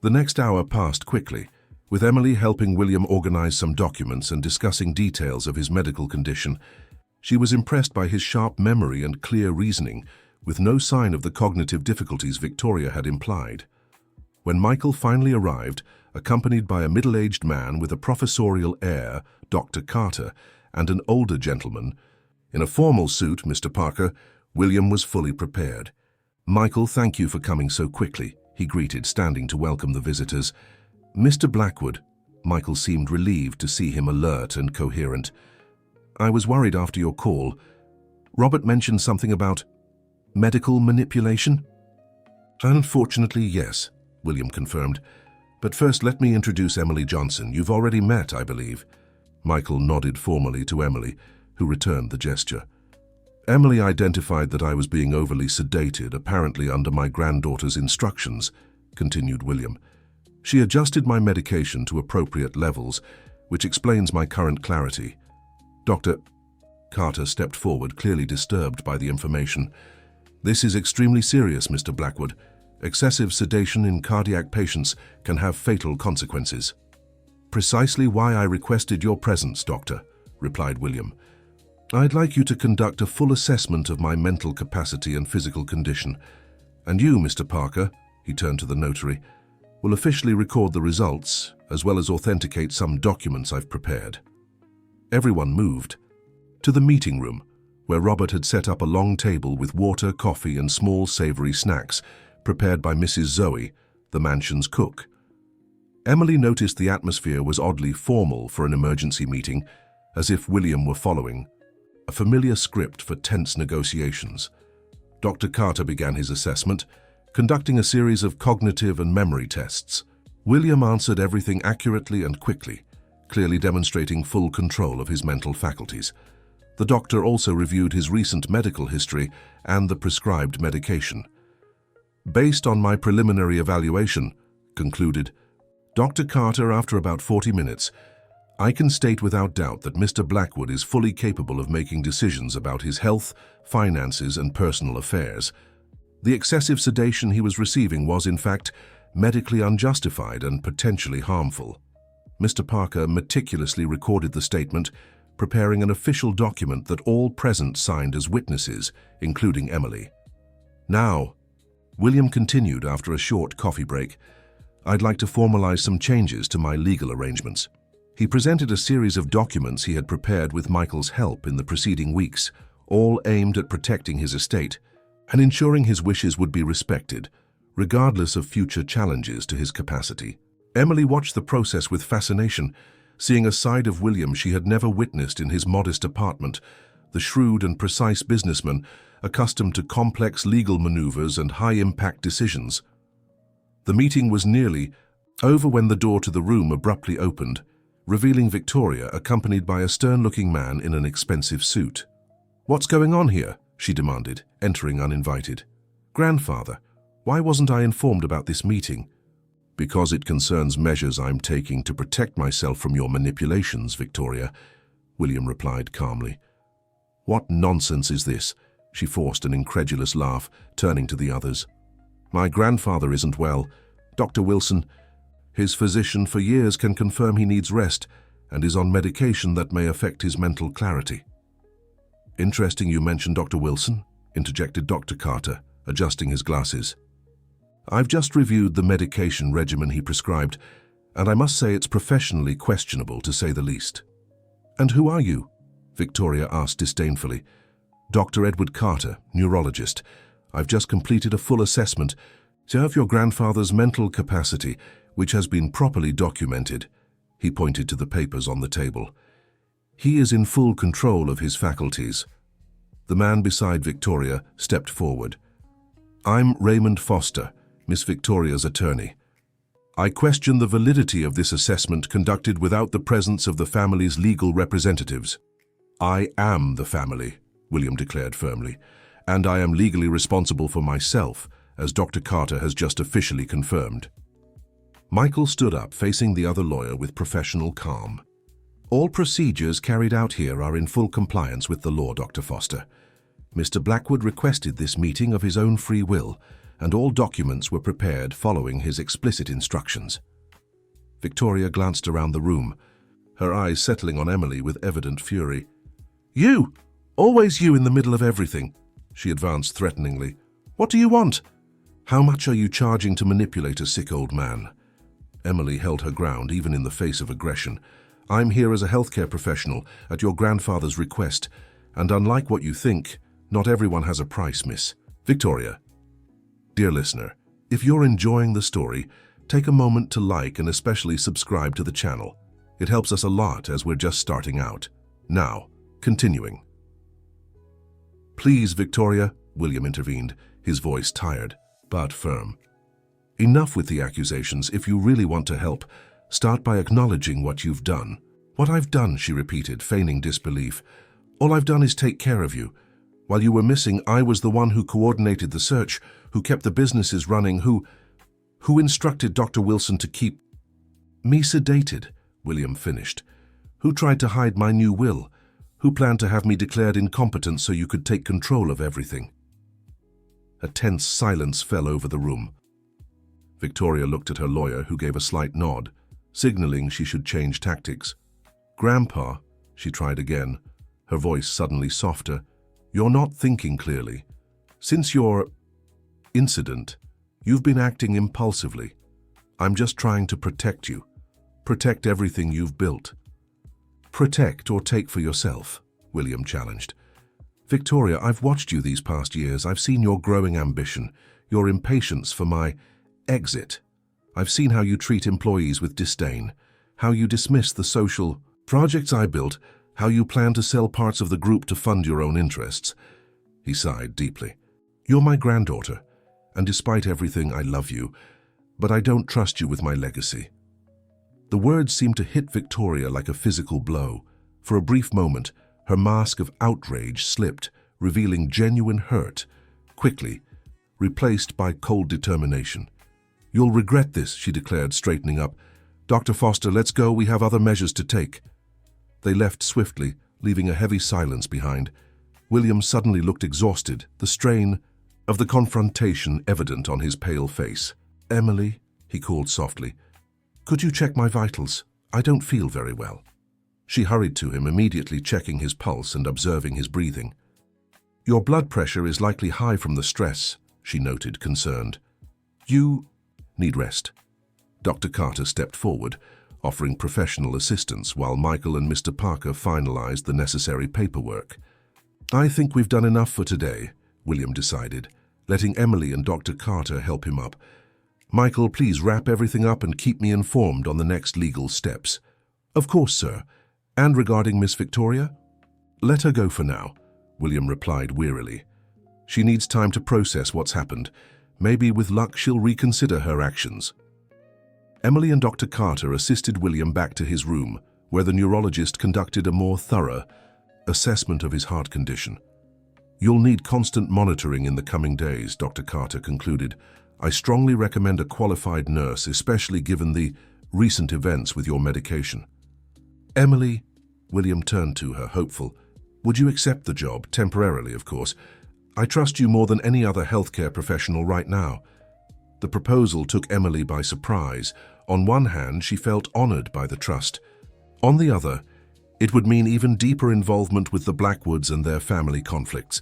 The next hour passed quickly, with Emily helping William organize some documents and discussing details of his medical condition. She was impressed by his sharp memory and clear reasoning, with no sign of the cognitive difficulties Victoria had implied. When Michael finally arrived, accompanied by a middle-aged man with a professorial air, Dr. Carter, and an older gentleman, in a formal suit, Mr. Parker, William was fully prepared. Michael, thank you for coming so quickly, he greeted, standing to welcome the visitors. Mr. Blackwood, Michael seemed relieved to see him alert and coherent. I was worried after your call. Robert mentioned something about medical manipulation? Unfortunately, yes, William confirmed. But first, let me introduce Emily Johnson. You've already met, I believe. Michael nodded formally to Emily, who returned the gesture. Emily identified that I was being overly sedated, apparently under my granddaughter's instructions, continued William. She adjusted my medication to appropriate levels, which explains my current clarity. Dr. Carter stepped forward, clearly disturbed by the information. This is extremely serious, Mr. Blackwood. Excessive sedation in cardiac patients can have fatal consequences. Precisely why I requested your presence, Doctor, replied William. I'd like you to conduct a full assessment of my mental capacity and physical condition. And you, Mr. Parker, he turned to the notary, will officially record the results, as well as authenticate some documents I've prepared. Everyone moved to the meeting room, where Robert had set up a long table with water, coffee, and small savory snacks, prepared by Mrs. Zoe, the mansion's cook. Emily noticed the atmosphere was oddly formal for an emergency meeting, as if William were following a familiar script for tense negotiations. Dr. Carter began his assessment, conducting a series of cognitive and memory tests. William answered everything accurately and quickly, clearly demonstrating full control of his mental faculties. The doctor also reviewed his recent medical history and the prescribed medication. Based on my preliminary evaluation, concluded Dr. Carter, after about 40 minutes, I can state without doubt that Mr. Blackwood is fully capable of making decisions about his health, finances, and personal affairs. The excessive sedation he was receiving was, in fact, medically unjustified and potentially harmful. Mr. Parker meticulously recorded the statement, preparing an official document that all present signed as witnesses, including Emily. "Now," William continued after a short coffee break, "I'd like to formalize some changes to my legal arrangements." He presented a series of documents he had prepared with Michael's help in the preceding weeks, all aimed at protecting his estate and ensuring his wishes would be respected, regardless of future challenges to his capacity. Emily watched the process with fascination, seeing a side of William she had never witnessed in his modest apartment, the shrewd and precise businessman accustomed to complex legal maneuvers and high-impact decisions. The meeting was nearly over when the door to the room abruptly opened, revealing Victoria accompanied by a stern-looking man in an expensive suit. "What's going on here?" she demanded, entering uninvited. "Grandfather, why wasn't I informed about this meeting?" "Because it concerns measures I'm taking to protect myself from your manipulations, Victoria," William replied calmly. "What nonsense is this?" She forced an incredulous laugh, turning to the others. "My grandfather isn't well. Dr. Wilson, his physician for years, can confirm he needs rest and is on medication that may affect his mental clarity." "Interesting you mentioned Dr. Wilson," interjected Dr. Carter, adjusting his glasses. "I've just reviewed the medication regimen he prescribed, and I must say it's professionally questionable, to say the least." "And who are you?" Victoria asked disdainfully. "Dr. Edward Carter, neurologist. I've just completed a full assessment of your grandfather's mental capacity, which has been properly documented." He pointed to the papers on the table. "He is in full control of his faculties." The man beside Victoria stepped forward. "I'm Raymond Foster, Miss Victoria's attorney. I question the validity of this assessment conducted without the presence of the family's legal representatives." "I am the family," William declared firmly, "and I am legally responsible for myself, as Dr. Carter has just officially confirmed." Michael stood up, facing the other lawyer with professional calm. "All procedures carried out here are in full compliance with the law, Dr. Foster. Mr. Blackwood requested this meeting of his own free will, and all documents were prepared following his explicit instructions." Victoria glanced around the room, her eyes settling on Emily with evident fury. "You! Always you in the middle of everything," she advanced threateningly. "What do you want? How much are you charging to manipulate a sick old man?" Emily held her ground even in the face of aggression. "I'm here as a healthcare professional at your grandfather's request, and unlike what you think, not everyone has a price, miss." "Victoria, dear listener, if you're enjoying the story, take a moment to like and especially subscribe to the channel. It helps us a lot as we're just starting out. Now, continuing." "Please, Victoria," William intervened, his voice tired but firm. "Enough with the accusations. If you really want to help, start by acknowledging what you've done." "What I've done," she repeated, feigning disbelief. "All I've done is take care of you. While you were missing, I was the one who coordinated the search, who kept the businesses running, who instructed Dr. Wilson to keep me sedated," William finished. "Who tried to hide my new will, who planned to have me declared incompetent so you could take control of everything." A tense silence fell over the room. Victoria looked at her lawyer, who gave a slight nod, signaling she should change tactics. "Grandpa," she tried again, her voice suddenly softer, "you're not thinking clearly. Since your incident, you've been acting impulsively. I'm just trying to protect you. Protect everything you've built." "Protect or take for yourself," William challenged. "Victoria, I've watched you these past years. I've seen your growing ambition, your impatience for my exit. I've seen how you treat employees with disdain, how you dismiss the social projects I built, how you plan to sell parts of the group to fund your own interests." He sighed deeply. "You're my granddaughter, and despite everything, I love you, but I don't trust you with my legacy." The words seemed to hit Victoria like a physical blow. For a brief moment, her mask of outrage slipped, revealing genuine hurt, quickly replaced by cold determination. "You'll regret this," she declared, straightening up. "Dr. Foster, let's go. We have other measures to take." They left swiftly, leaving a heavy silence behind. William suddenly looked exhausted, the strain of the confrontation evident on his pale face. "Emily," he called softly, "could you check my vitals? I don't feel very well." She hurried to him, immediately checking his pulse and observing his breathing. "Your blood pressure is likely high from the stress," she noted, concerned. "You need rest." Dr. Carter stepped forward, offering professional assistance while Michael and Mr. Parker finalized the necessary paperwork. "I think we've done enough for today," William decided, letting Emily and Dr. Carter help him up. "Michael, please wrap everything up and keep me informed on the next legal steps." "Of course, sir. And regarding Miss Victoria?" "Let her go for now," William replied wearily. "She needs time to process what's happened. Maybe with luck she'll reconsider her actions." Emily and Dr. Carter assisted William back to his room, where the neurologist conducted a more thorough assessment of his heart condition. "You'll need constant monitoring in the coming days," Dr. Carter concluded. "I strongly recommend a qualified nurse, especially given the recent events with your medication." "Emily," William turned to her, hopeful, "would you accept the job, temporarily, of course? I trust you more than any other healthcare professional right now." The proposal took Emily by surprise. On one hand, she felt honored by the trust. On the other, it would mean even deeper involvement with the Blackwoods and their family conflicts.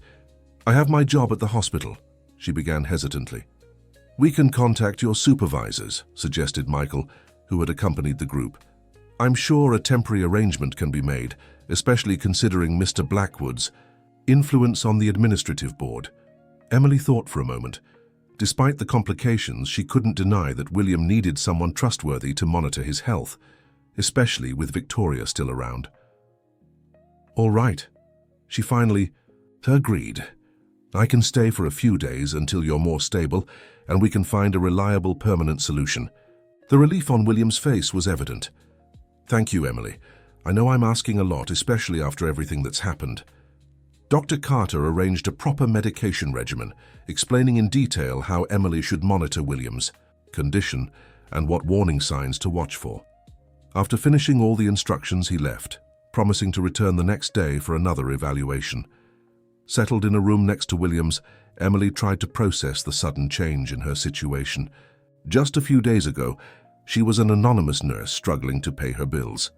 "I have my job at the hospital," she began hesitantly. "We can contact your supervisors," suggested Michael, who had accompanied the group. "I'm sure a temporary arrangement can be made, especially considering Mr. Blackwood's influence on the administrative board." Emily thought for a moment. Despite the complications, she couldn't deny that William needed someone trustworthy to monitor his health, especially with Victoria still around. "All right," she finally agreed. "I can stay for a few days until you're more stable, and we can find a reliable permanent solution." The relief on William's face was evident. "Thank you, Emily. I know I'm asking a lot, especially after everything that's happened." Dr. Carter arranged a proper medication regimen, explaining in detail how Emily should monitor William's condition and what warning signs to watch for. After finishing all the instructions, he left, promising to return the next day for another evaluation. Settled in a room next to William's, Emily tried to process the sudden change in her situation. Just a few days ago, she was an anonymous nurse struggling to pay her bills.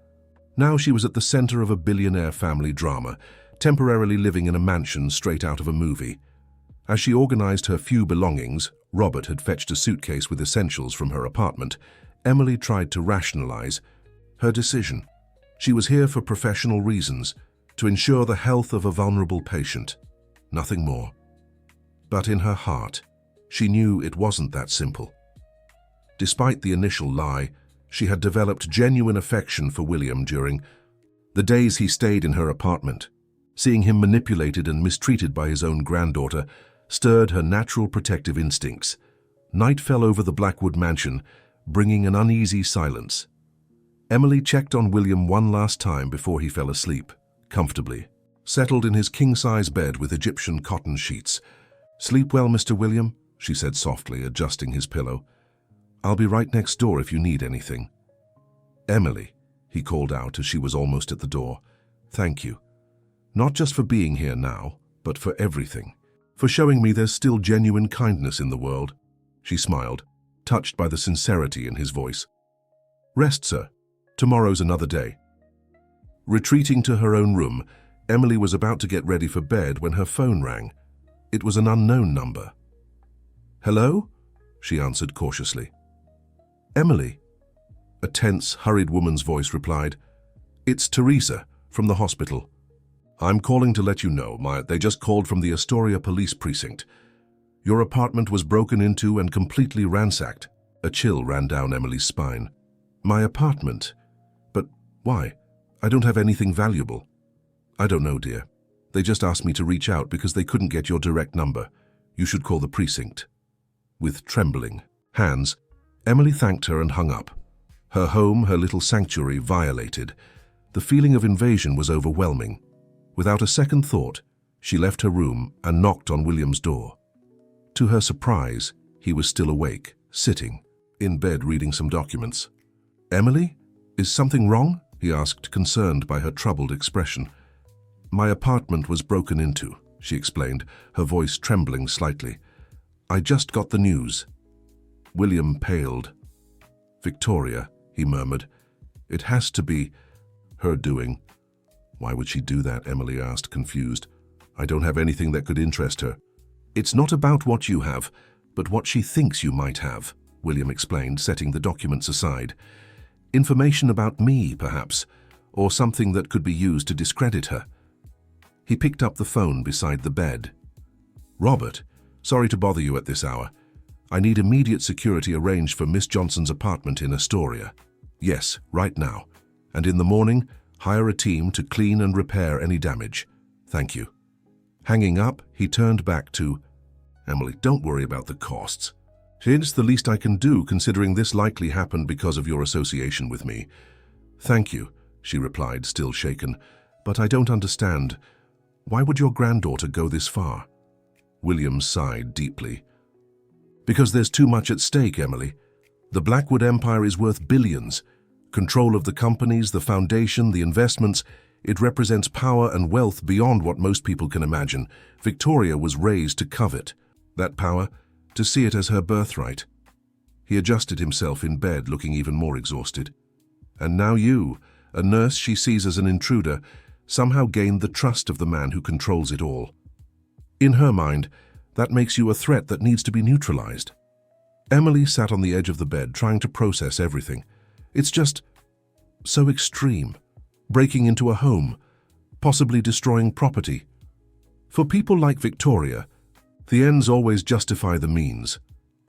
Now she was at the center of a billionaire family drama, temporarily living in a mansion straight out of a movie. As she organized her few belongings, Robert had fetched a suitcase with essentials from her apartment. Emily tried to rationalize her decision. She was here for professional reasons, to ensure the health of a vulnerable patient, nothing more. But in her heart, she knew it wasn't that simple. Despite the initial lie, she had developed genuine affection for William during the days he stayed in her apartment. Seeing him manipulated and mistreated by his own granddaughter stirred her natural protective instincts. Night fell over the Blackwood mansion, bringing an uneasy silence. Emily checked on William one last time before he fell asleep, comfortably, settled in his king-size bed with Egyptian cotton sheets. "Sleep well, Mr. William," she said softly, adjusting his pillow. "I'll be right next door if you need anything." "Emily," he called out as she was almost at the door. "Thank you. Not just for being here now, but for everything. For showing me there's still genuine kindness in the world." She smiled, touched by the sincerity in his voice. "Rest, sir. Tomorrow's another day." Retreating to her own room, Emily was about to get ready for bed when her phone rang. It was an unknown number. "Hello?" she answered cautiously. "Emily?" A tense, hurried woman's voice replied. "It's Teresa, from the hospital. I'm calling to let you know, they just called from the Astoria police precinct. Your apartment was broken into and completely ransacked." A chill ran down Emily's spine. "My apartment? But why? I don't have anything valuable." "I don't know, dear. They just asked me to reach out because they couldn't get your direct number. You should call the precinct." With trembling hands, Emily thanked her and hung up. Her home, her little sanctuary, violated. The feeling of invasion was overwhelming. Without a second thought, she left her room and knocked on William's door. To her surprise, he was still awake, sitting in bed reading some documents. "Emily, is something wrong?" he asked, concerned by her troubled expression. "My apartment was broken into," she explained, her voice trembling slightly. "I just got the news." William paled. "Victoria," he murmured. "It has to be." Her doing. Why would she do that? Emily asked, confused. I don't have anything that could interest her. It's not about what you have, but what she thinks you might have, William explained, setting the documents aside. Information about me, perhaps, or something that could be used to discredit her. He picked up the phone beside the bed. Robert, sorry to bother you at this hour. I need immediate security arranged for Miss Johnson's apartment in Astoria. Yes, right now. And in the morning, hire a team to clean and repair any damage. Thank you. Hanging up, he turned back to, Emily, don't worry about the costs. It's the least I can do, considering this likely happened because of your association with me. Thank you, she replied, still shaken, but I don't understand. Why would your granddaughter go this far? William sighed deeply. Because there's too much at stake, Emily. The Blackwood Empire is worth billions. Control of the companies, the foundation, the investments. It represents power and wealth beyond what most people can imagine. Victoria was raised to covet that power, to see it as her birthright. He adjusted himself in bed, looking even more exhausted. And now you, a nurse she sees as an intruder, somehow gained the trust of the man who controls it all. In her mind, that makes you a threat that needs to be neutralized. Emily sat on the edge of the bed, trying to process everything. It's just so extreme. Breaking into a home, possibly destroying property. For people like Victoria, the ends always justify the means,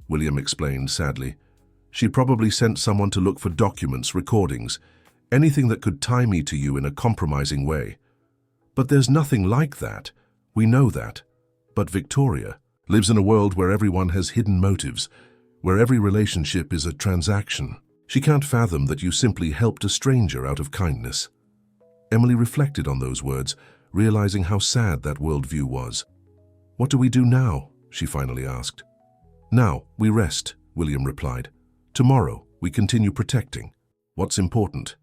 William explained sadly. She probably sent someone to look for documents, recordings, anything that could tie me to you in a compromising way. But there's nothing like that. We know that. But Victoria lives in a world where everyone has hidden motives, where every relationship is a transaction. She can't fathom that you simply helped a stranger out of kindness. Emily reflected on those words, realizing how sad that worldview was. What do we do now? She finally asked. Now, we rest, William replied. Tomorrow, we continue protecting. What's important?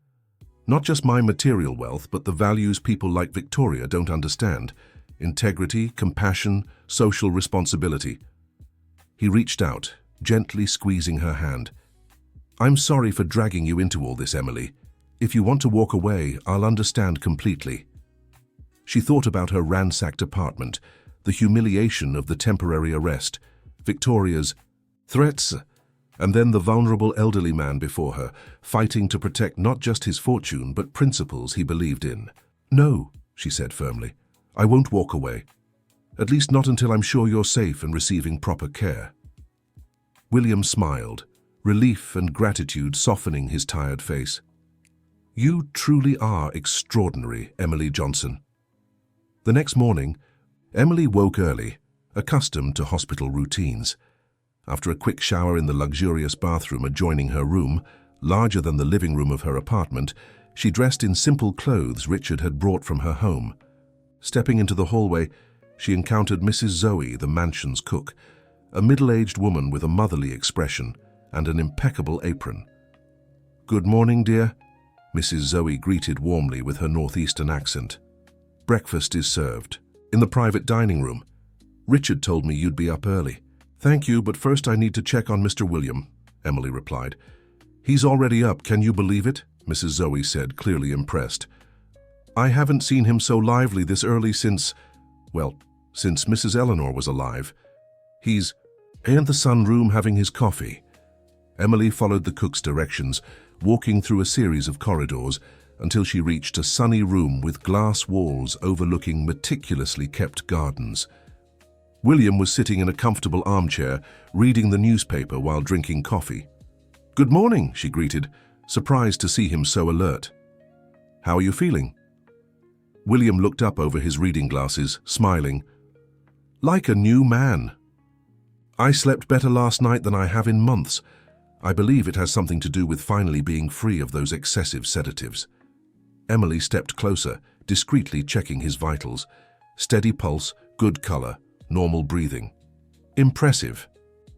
Not just my material wealth, but the values people like Victoria don't understand. Integrity, compassion, social responsibility. He reached out, gently squeezing her hand. I'm sorry for dragging you into all this, Emily. If you want to walk away, I'll understand completely. She thought about her ransacked apartment, the humiliation of the temporary arrest, Victoria's threats, and then the vulnerable elderly man before her, fighting to protect not just his fortune, but principles he believed in. No, she said firmly, I won't walk away. At least not until I'm sure you're safe and receiving proper care. William smiled, relief and gratitude softening his tired face. You truly are extraordinary, Emily Johnson. The next morning, Emily woke early, accustomed to hospital routines. After a quick shower in the luxurious bathroom adjoining her room, larger than the living room of her apartment, she dressed in simple clothes Richard had brought from her home. Stepping into the hallway, she encountered Mrs. Zoe, the mansion's cook, a middle-aged woman with a motherly expression and an impeccable apron. Good morning, dear, Mrs. Zoe greeted warmly with her northeastern accent. Breakfast is served. In the private dining room. Richard told me you'd be up early. Thank you, but first I need to check on Mr. William, Emily replied. He's already up, can you believe it? Mrs. Zoe said, clearly impressed. I haven't seen him so lively this early since Mrs. Eleanor was alive. He's in the sunroom having his coffee. Emily followed the cook's directions, walking through a series of corridors until she reached a sunny room with glass walls overlooking meticulously kept gardens. William was sitting in a comfortable armchair, reading the newspaper while drinking coffee. Good morning, she greeted, surprised to see him so alert. How are you feeling? William looked up over his reading glasses, smiling. Like a new man. I slept better last night than I have in months. I believe it has something to do with finally being free of those excessive sedatives. Emily stepped closer, discreetly checking his vitals. Steady pulse, good color, normal breathing. Impressive,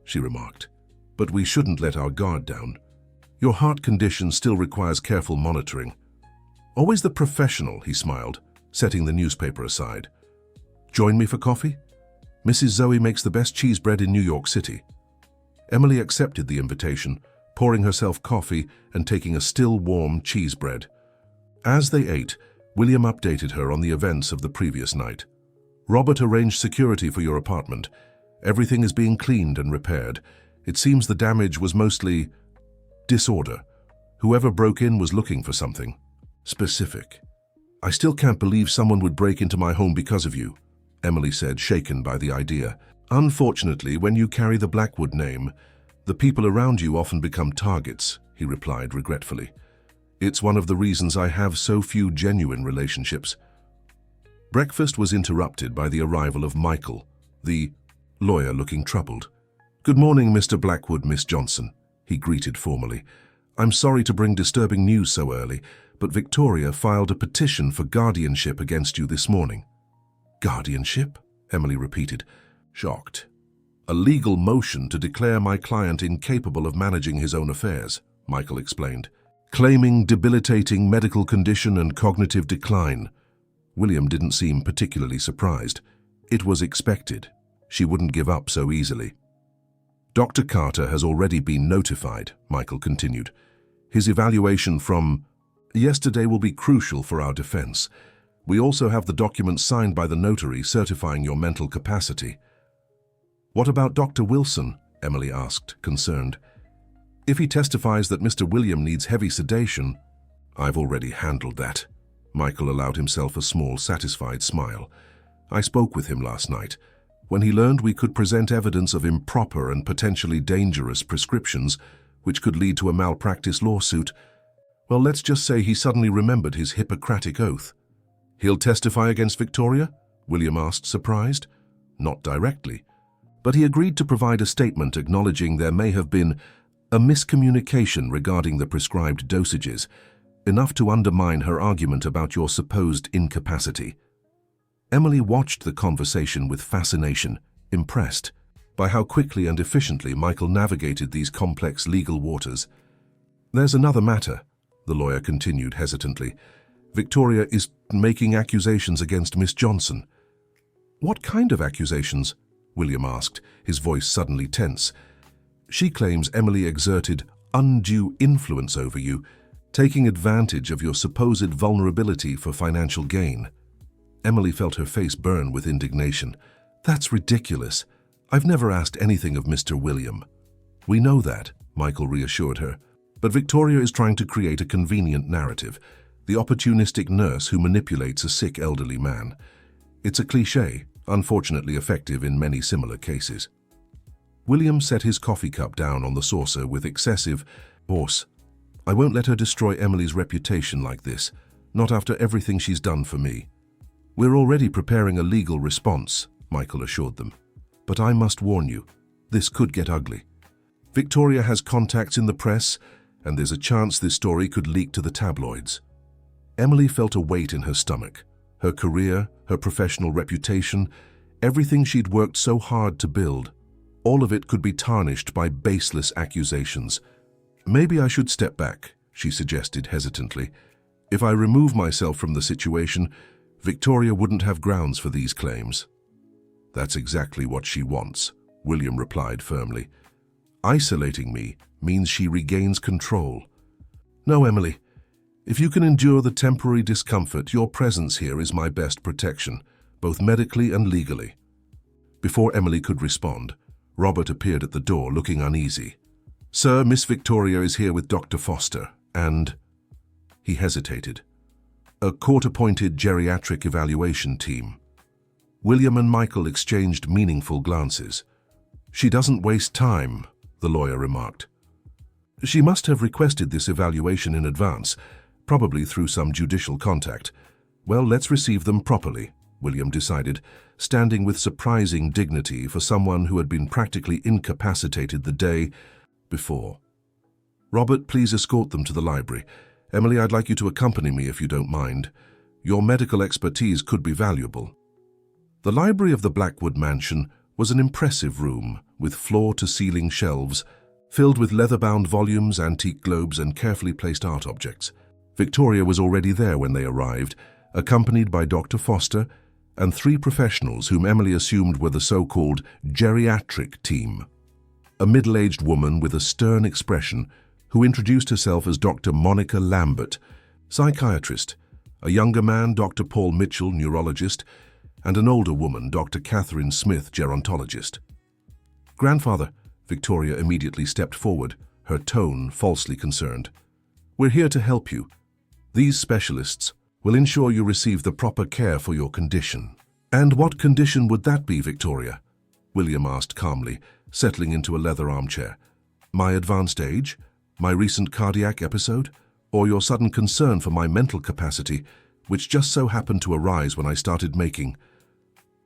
she remarked. But we shouldn't let our guard down. Your heart condition still requires careful monitoring. Always the professional, he smiled, setting the newspaper aside. Join me for coffee? Mrs. Zoe makes the best cheese bread in New York City. Emily accepted the invitation, pouring herself coffee and taking a still warm cheese bread. As they ate, William updated her on the events of the previous night. "Robert arranged security for your apartment. Everything is being cleaned and repaired. It seems the damage was mostly disorder. Whoever broke in was looking for something specific." "I still can't believe someone would break into my home because of you," Emily said, shaken by the idea. "Unfortunately, when you carry the Blackwood name, the people around you often become targets," he replied regretfully. "It's one of the reasons I have so few genuine relationships." Breakfast was interrupted by the arrival of Michael, the lawyer, looking troubled. "Good morning, Mr. Blackwood, Miss Johnson," he greeted formally. "I'm sorry to bring disturbing news so early, but Victoria filed a petition for guardianship against you this morning." "Guardianship?" Emily repeated, shocked. "A legal motion to declare my client incapable of managing his own affairs," Michael explained, "claiming debilitating medical condition and cognitive decline." William didn't seem particularly surprised. It was expected. She wouldn't give up so easily. "Dr. Carter has already been notified," Michael continued. "His evaluation from yesterday will be crucial for our defense. We also have the documents signed by the notary certifying your mental capacity." "What about Dr. Wilson?" Emily asked, concerned. "If he testifies that Mr. William needs heavy sedation—" "I've already handled that." Michael allowed himself a small, satisfied smile. "I spoke with him last night. When he learned we could present evidence of improper and potentially dangerous prescriptions, which could lead to a malpractice lawsuit, well, let's just say he suddenly remembered his Hippocratic oath." "He'll testify against Victoria?" William asked, surprised. "Not directly. But he agreed to provide a statement acknowledging there may have been a miscommunication regarding the prescribed dosages, enough to undermine her argument about your supposed incapacity." Emily watched the conversation with fascination, impressed by how quickly and efficiently Michael navigated these complex legal waters. "There's another matter," the lawyer continued hesitantly. "Victoria is making accusations against Miss Johnson." "What kind of accusations?" William asked, his voice suddenly tense. "She claims Emily exerted undue influence over you, taking advantage of your supposed vulnerability for financial gain." Emily felt her face burn with indignation. "That's ridiculous. I've never asked anything of Mr. William." "We know that," Michael reassured her. "But Victoria is trying to create a convenient narrative, the opportunistic nurse who manipulates a sick elderly man. It's a cliché, unfortunately effective in many similar cases." William set his coffee cup down on the saucer with excessive force. "I won't let her destroy Emily's reputation like this, not after everything she's done for me." "We're already preparing a legal response," Michael assured them. "But I must warn you, this could get ugly. Victoria has contacts in the press, and there's a chance this story could leak to the tabloids." Emily felt a weight in her stomach. Her career, her professional reputation, everything she'd worked so hard to build, all of it could be tarnished by baseless accusations. "Maybe I should step back," she suggested hesitantly. "If I remove myself from the situation, Victoria wouldn't have grounds for these claims." "That's exactly what she wants," William replied firmly. "Isolating me means she regains control." "No, Emily. If you can endure the temporary discomfort, your presence here is my best protection, both medically and legally." Before Emily could respond, Robert appeared at the door looking uneasy. "Sir, Miss Victoria is here with Dr. Foster, and—" He hesitated. "A court-appointed geriatric evaluation team." William and Michael exchanged meaningful glances. "She doesn't waste time," the lawyer remarked. "She must have requested this evaluation in advance, probably through some judicial contact. Well, let's receive them properly," William decided, standing with surprising dignity for someone who had been practically incapacitated the day before. "Robert, please escort them to the library. Emily, I'd like you to accompany me if you don't mind. Your medical expertise could be valuable." The library of the Blackwood mansion was an impressive room with floor-to-ceiling shelves filled with leather-bound volumes, antique globes, and carefully placed art objects. Victoria was already there when they arrived, accompanied by Dr. Foster and 3 professionals whom Emily assumed were the so-called geriatric team. A middle-aged woman with a stern expression who introduced herself as Dr. Monica Lambert Psychiatrist, a younger man, Dr. Paul Mitchell, neurologist, and an older woman, Dr. Catherine Smith, gerontologist. Grandfather, Victoria immediately stepped forward, her tone falsely concerned. We're here to help you. These specialists will ensure you receive the proper care for your condition. And what condition would that be, Victoria? William asked calmly, settling into a leather armchair. My advanced age? My recent cardiac episode? Or your sudden concern for my mental capacity, which just so happened to arise when I started making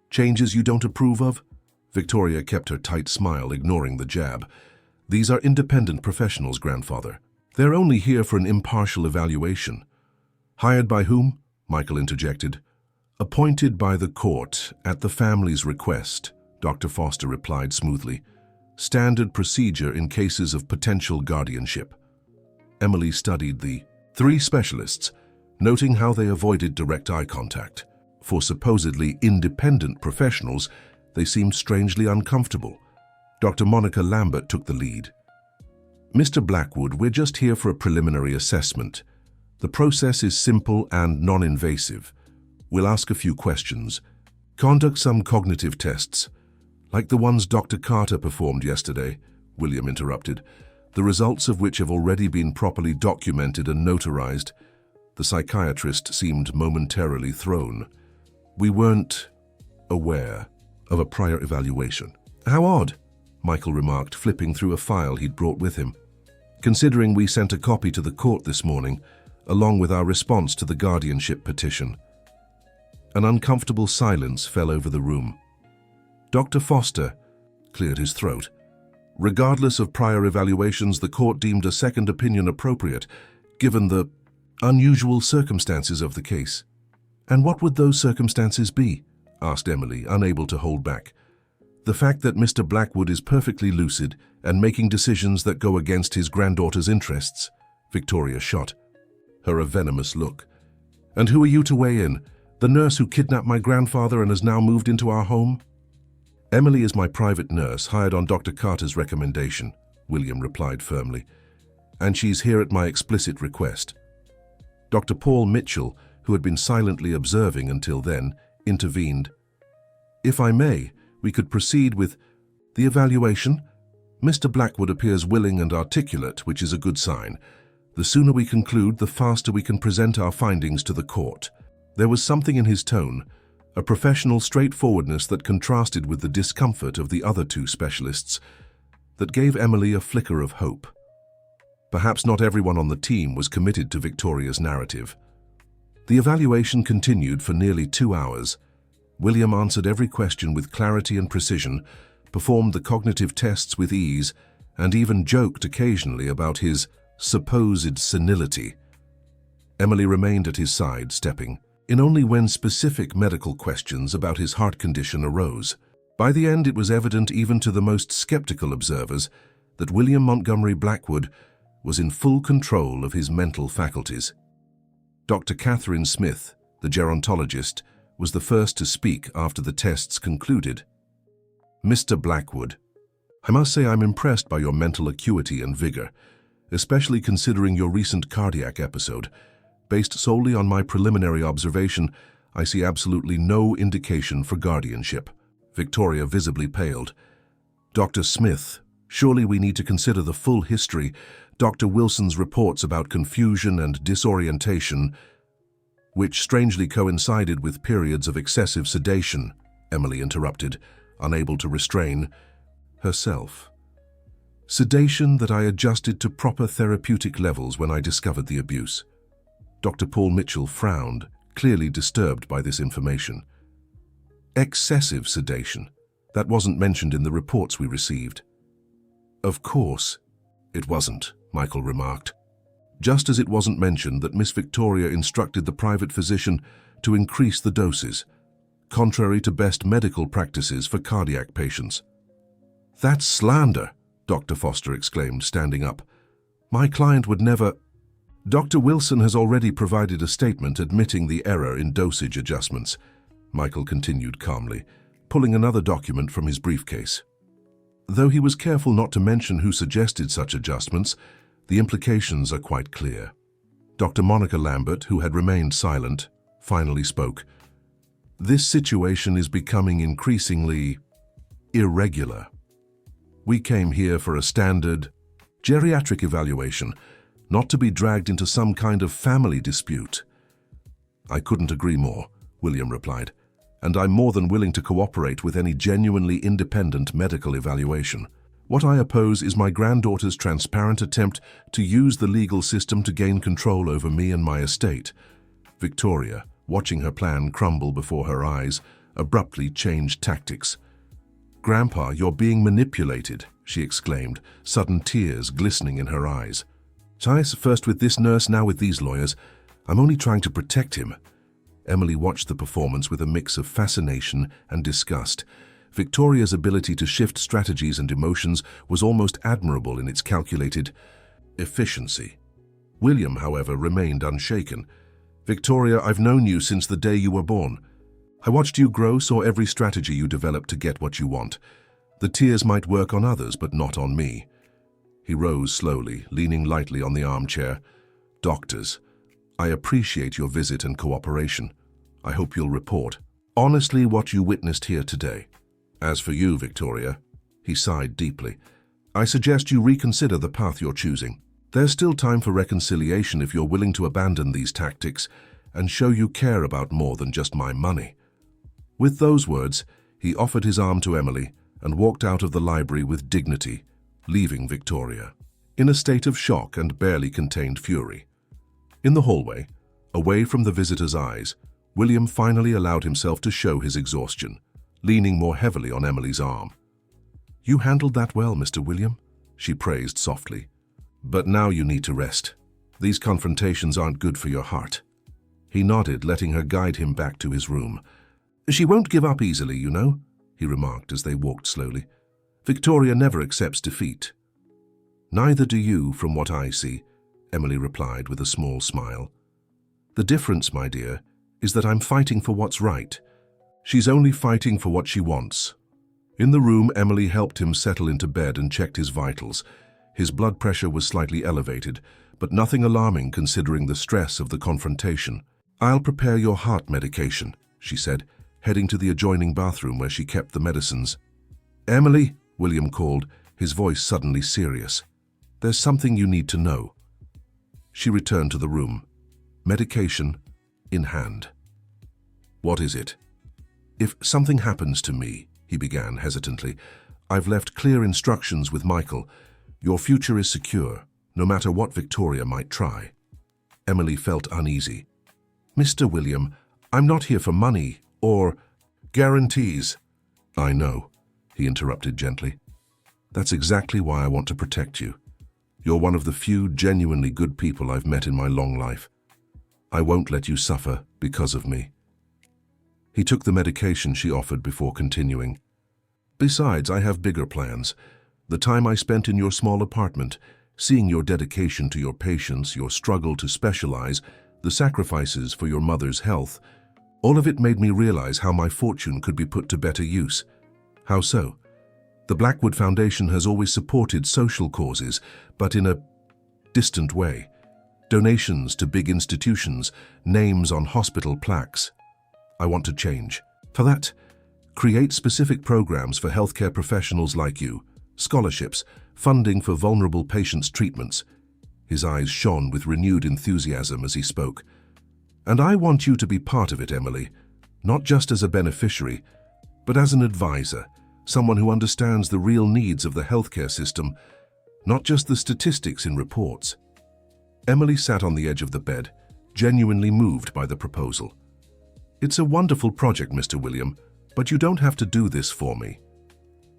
changes you don't approve of? Victoria kept her tight smile, ignoring the jab. These are independent professionals, Grandfather. They're only here for an impartial evaluation. Hired by whom? Michael interjected. Appointed by the court at the family's request, Dr. Foster replied smoothly. Standard procedure in cases of potential guardianship. Emily studied the three specialists, noting how they avoided direct eye contact. For supposedly independent professionals, they seemed strangely uncomfortable. Dr. Monica Lambert took the lead. Mr. Blackwood, we're just here for a preliminary assessment. The process is simple and non-invasive. We'll ask a few questions, conduct some cognitive tests, like the ones Dr. Carter performed yesterday, William interrupted, the results of which have already been properly documented and notarized. The psychiatrist seemed momentarily thrown. We weren't aware of a prior evaluation. How odd, Michael remarked, flipping through a file he'd brought with him. Considering we sent a copy to the court this morning, along with our response to the guardianship petition. An uncomfortable silence fell over the room. Dr. Foster cleared his throat. Regardless of prior evaluations, the court deemed a second opinion appropriate, given the unusual circumstances of the case. And what would those circumstances be? Asked Emily, unable to hold back. The fact that Mr. Blackwood is perfectly lucid and making decisions that go against his granddaughter's interests, Victoria shot, her a venomous look. And who are you to weigh in? The nurse who kidnapped my grandfather and has now moved into our home? Emily is my private nurse, hired on Dr. Carter's recommendation, William replied firmly. And she's here at my explicit request. Dr. Paul Mitchell, who had been silently observing until then, intervened. If I may, we could proceed with the evaluation. Mr. Blackwood appears willing and articulate, which is a good sign. The sooner we conclude, the faster we can present our findings to the court. There was something in his tone, a professional straightforwardness that contrasted with the discomfort of the other two specialists, that gave Emily a flicker of hope. Perhaps not everyone on the team was committed to Victoria's narrative. The evaluation continued for nearly 2 hours. William answered every question with clarity and precision, performed the cognitive tests with ease, and even joked occasionally about his supposed senility. Emily remained at his side, stepping in only when specific medical questions about his heart condition arose. By the end, it was evident even to the most skeptical observers that William Montgomery Blackwood was in full control of his mental faculties. Dr. Catherine Smith, the gerontologist, was the first to speak after the tests concluded. Mr. Blackwood, I must say I'm impressed by your mental acuity and vigor, especially considering your recent cardiac episode. Based solely on my preliminary observation, I see absolutely no indication for guardianship. Victoria visibly paled. Dr. Smith, surely we need to consider the full history. Dr. Wilson's reports about confusion and disorientation, which strangely coincided with periods of excessive sedation, Emily interrupted, unable to restrain herself. Sedation that I adjusted to proper therapeutic levels when I discovered the abuse. Dr. Paul Mitchell frowned, clearly disturbed by this information. Excessive sedation. That wasn't mentioned in the reports we received. Of course, it wasn't, Michael remarked. Just as it wasn't mentioned that Miss Victoria instructed the private physician to increase the doses, contrary to best medical practices for cardiac patients. That's slander, Dr. Foster exclaimed, standing up. My client would never... Dr. Wilson has already provided a statement admitting the error in dosage adjustments, Michael continued calmly, pulling another document from his briefcase. Though he was careful not to mention who suggested such adjustments, the implications are quite clear. Dr. Monica Lambert, who had remained silent, finally spoke. This situation is becoming increasingly irregular. We came here for a standard geriatric evaluation, not to be dragged into some kind of family dispute. I couldn't agree more, William replied, and I'm more than willing to cooperate with any genuinely independent medical evaluation. What I oppose is my granddaughter's transparent attempt to use the legal system to gain control over me and my estate. Victoria, watching her plan crumble before her eyes, abruptly changed tactics. "Grandpa, you're being manipulated," she exclaimed, sudden tears glistening in her eyes. First with this nurse, now with these lawyers. I'm only trying to protect him." Emily watched the performance with a mix of fascination and disgust. Victoria's ability to shift strategies and emotions was almost admirable in its calculated efficiency. William, however, remained unshaken. "Victoria, I've known you since the day you were born. I watched you grow, saw every strategy you developed to get what you want. The tears might work on others, but not on me." He rose slowly, leaning lightly on the armchair. "Doctors, I appreciate your visit and cooperation. I hope you'll report honestly what you witnessed here today. As for you, Victoria," he sighed deeply, "I suggest you reconsider the path you're choosing. There's still time for reconciliation if you're willing to abandon these tactics and show you care about more than just my money." With those words, he offered his arm to Emily and walked out of the library with dignity, leaving Victoria in a state of shock and barely contained fury. In the hallway, away from the visitor's eyes, William finally allowed himself to show his exhaustion, leaning more heavily on Emily's arm. "You handled that well, Mr. William," she praised softly. "But now you need to rest. These confrontations aren't good for your heart." He nodded, letting her guide him back to his room. "She won't give up easily, you know," he remarked as they walked slowly. "Victoria never accepts defeat." "Neither do you, from what I see," Emily replied with a small smile. "The difference, my dear, is that I'm fighting for what's right. She's only fighting for what she wants." In the room, Emily helped him settle into bed and checked his vitals. His blood pressure was slightly elevated, but nothing alarming considering the stress of the confrontation. "I'll prepare your heart medication," she said, heading to the adjoining bathroom where she kept the medicines. "Emily," William called, his voice suddenly serious. "There's something you need to know." She returned to the room, medication in hand. "What is it?" "If something happens to me," he began hesitantly, "I've left clear instructions with Michael. Your future is secure, no matter what Victoria might try." Emily felt uneasy. "Mr. William, I'm not here for money or guarantees." "I know," he interrupted gently. "That's exactly why I want to protect you. You're one of the few genuinely good people I've met in my long life. I won't let you suffer because of me." He took the medication she offered before continuing. "Besides, I have bigger plans. The time I spent in your small apartment, seeing your dedication to your patients, your struggle to specialize, the sacrifices for your mother's health, all of it made me realize how my fortune could be put to better use." "How so?" "The Blackwood Foundation has always supported social causes, but in a distant way. Donations to big institutions, names on hospital plaques. I want to change. For that, create specific programs for healthcare professionals like you, scholarships, funding for vulnerable patients' treatments." His eyes shone with renewed enthusiasm as he spoke. "And I want you to be part of it, Emily, not just as a beneficiary, but as an advisor, someone who understands the real needs of the healthcare system, not just the statistics in reports." Emily sat on the edge of the bed, genuinely moved by the proposal. "It's a wonderful project, Mr. William, but you don't have to do this for me."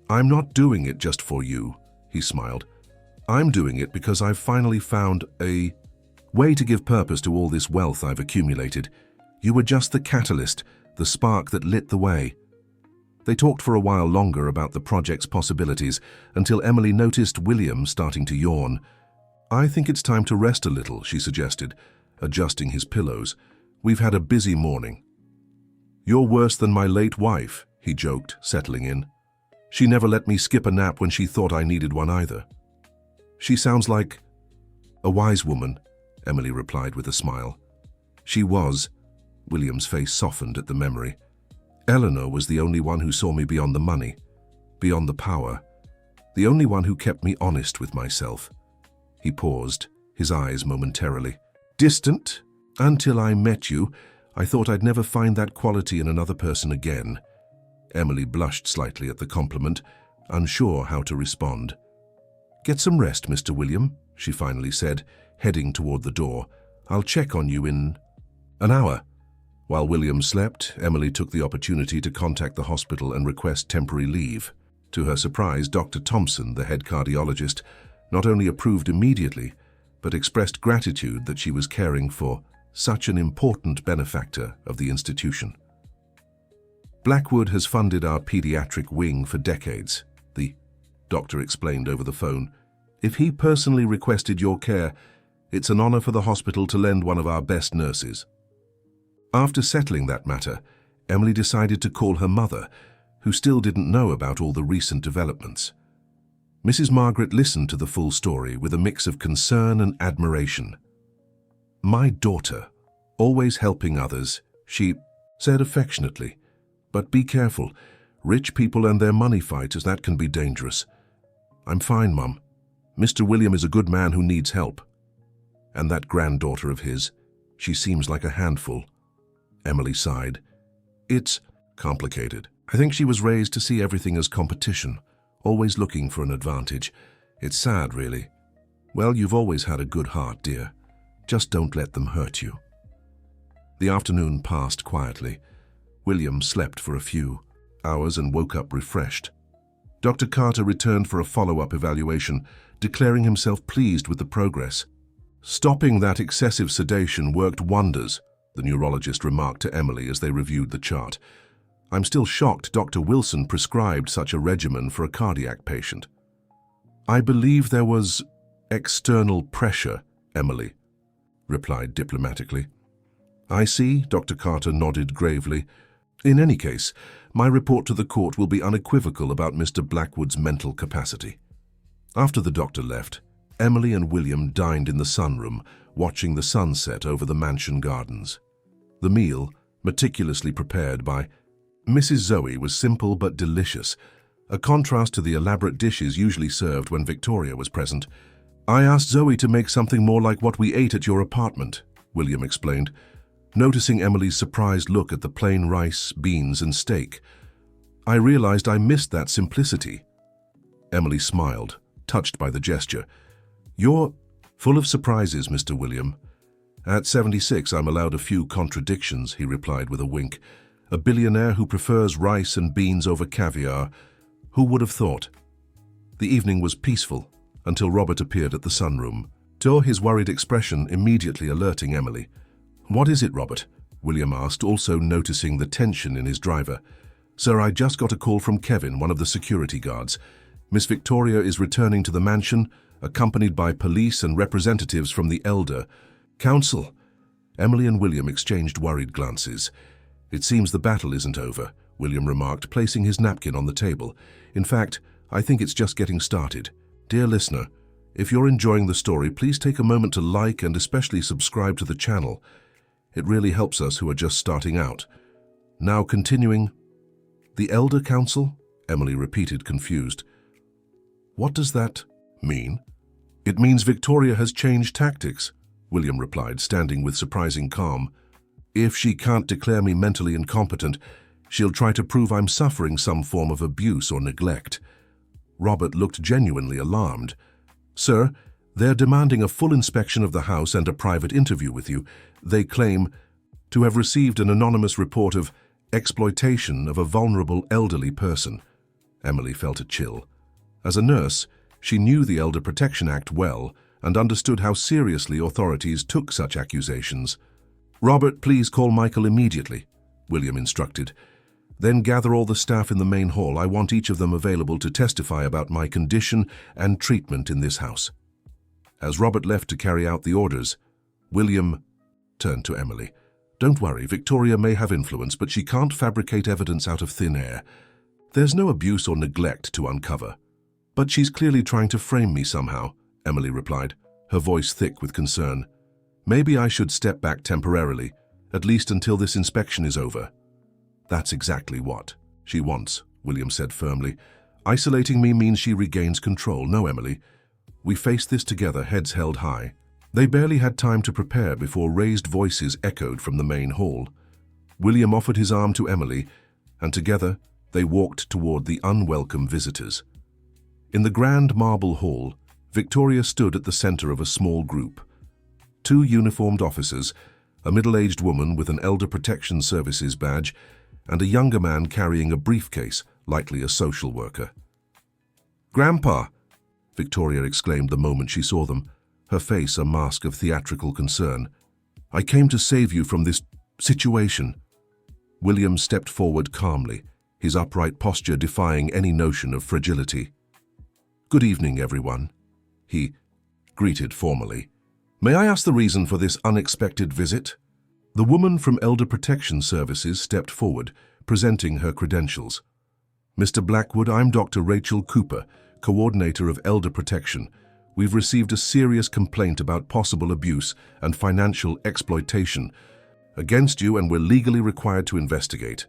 "I'm not doing it just for you," he smiled. "I'm doing it because I've finally found a way to give purpose to all this wealth I've accumulated. You were just the catalyst, the spark that lit the way." They talked for a while longer about the project's possibilities until Emily noticed William starting to yawn. "I think it's time to rest a little," she suggested, adjusting his pillows. "We've had a busy morning." "You're worse than my late wife," he joked, settling in. "She never let me skip a nap when she thought I needed one either." "She sounds like a wise woman," Emily replied with a smile. She was. William's face softened at the memory. Eleanor was the only one who saw me beyond the money, beyond the power, the only one who kept me honest with myself. He paused, his eyes momentarily distant. Until I met you, I thought I'd never find that quality in another person again. Emily blushed slightly at the compliment, unsure how to respond. Get some rest, Mr. William, she finally said, heading toward the door. I'll check on you in an hour. While William slept, Emily took the opportunity to contact the hospital and request temporary leave. To her surprise, Dr. Thompson, the head cardiologist, not only approved immediately, but expressed gratitude that she was caring for such an important benefactor of the institution. Blackwood has funded our pediatric wing for decades, the doctor explained over the phone. If he personally requested your care, it's an honor for the hospital to lend one of our best nurses. After settling that matter, Emily decided to call her mother, who still didn't know about all the recent developments. Mrs. Margaret listened to the full story with a mix of concern and admiration. My daughter, always helping others, she said affectionately. But be careful. Rich people and their money fighters, that can be dangerous. I'm fine, Mum. Mr. William is a good man who needs help. And that granddaughter of his, she seems like a handful. Emily sighed. It's complicated. I think she was raised to see everything as competition, always looking for an advantage. It's sad, really. Well, you've always had a good heart, dear. Just don't let them hurt you. The afternoon passed quietly. William slept for a few hours and woke up refreshed. Dr. Carter returned for a follow-up evaluation, declaring himself pleased with the progress. Stopping that excessive sedation worked wonders, the neurologist remarked to Emily as they reviewed the chart. I'm still shocked Dr. Wilson prescribed such a regimen for a cardiac patient. I believe there was external pressure, Emily replied diplomatically. I see, Dr. Carter nodded gravely. In any case, my report to the court will be unequivocal about Mr. Blackwood's mental capacity. After the doctor left, Emily and William dined in the sunroom, watching the sunset over the mansion gardens. The meal, meticulously prepared by Mrs. Zoe, was simple but delicious, a contrast to the elaborate dishes usually served when Victoria was present. I asked Zoe to make something more like what we ate at your apartment, William explained, noticing Emily's surprised look at the plain rice, beans, and steak. I realized I missed that simplicity. Emily smiled, touched by the gesture. You're full of surprises, Mr. William. At 76, I'm allowed a few contradictions, he replied with a wink. A billionaire who prefers rice and beans over caviar. Who would have thought? The evening was peaceful until Robert appeared at the sunroom, his worried expression immediately alerting Emily. What is it, Robert? William asked, also noticing the tension in his driver. Sir, I just got a call from Kevin, one of the security guards. Miss Victoria is returning to the mansion, accompanied by police and representatives from the Elder Council. Emily and William exchanged worried glances. It seems the battle isn't over, William remarked, placing his napkin on the table. In fact, I think it's just getting started. Dear listener, if you're enjoying the story, please take a moment to like and especially subscribe to the channel. It really helps us who are just starting out. Now continuing. The Elder Council? Emily repeated, confused. What does that mean? It means Victoria has changed tactics, William replied, standing with surprising calm. If she can't declare me mentally incompetent, she'll try to prove I'm suffering some form of abuse or neglect. Robert looked genuinely alarmed. Sir, they're demanding a full inspection of the house and a private interview with you. They claim to have received an anonymous report of exploitation of a vulnerable elderly person. Emily felt a chill. As a nurse, she knew the Elder Protection Act well and understood how seriously authorities took such accusations. Robert, please call Michael immediately, William instructed. Then gather all the staff in the main hall. I want each of them available to testify about my condition and treatment in this house. As Robert left to carry out the orders, William turned to Emily. Don't worry, Victoria may have influence, but she can't fabricate evidence out of thin air. There's no abuse or neglect to uncover. But she's clearly trying to frame me somehow, Emily replied, her voice thick with concern. Maybe I should step back temporarily, at least until this inspection is over. That's exactly what she wants, William said firmly. Isolating me means she regains control. No, Emily. We faced this together, heads held high. They barely had time to prepare before raised voices echoed from the main hall. William offered his arm to Emily, and together they walked toward the unwelcome visitors. In the grand marble hall, Victoria stood at the center of a small group. 2 uniformed officers, a middle-aged woman with an Elder Protection Services badge, and a younger man carrying a briefcase, likely a social worker. "Grandpa!" Victoria exclaimed the moment she saw them, her face a mask of theatrical concern. "I came to save you from this situation." William stepped forward calmly, his upright posture defying any notion of fragility. "Good evening, everyone," he greeted formally. "May I ask the reason for this unexpected visit?" The woman from Elder Protection Services stepped forward, presenting her credentials. "Mr. Blackwood, I'm Dr. Rachel Cooper, Coordinator of Elder Protection. We've received a serious complaint about possible abuse and financial exploitation against you, and we're legally required to investigate."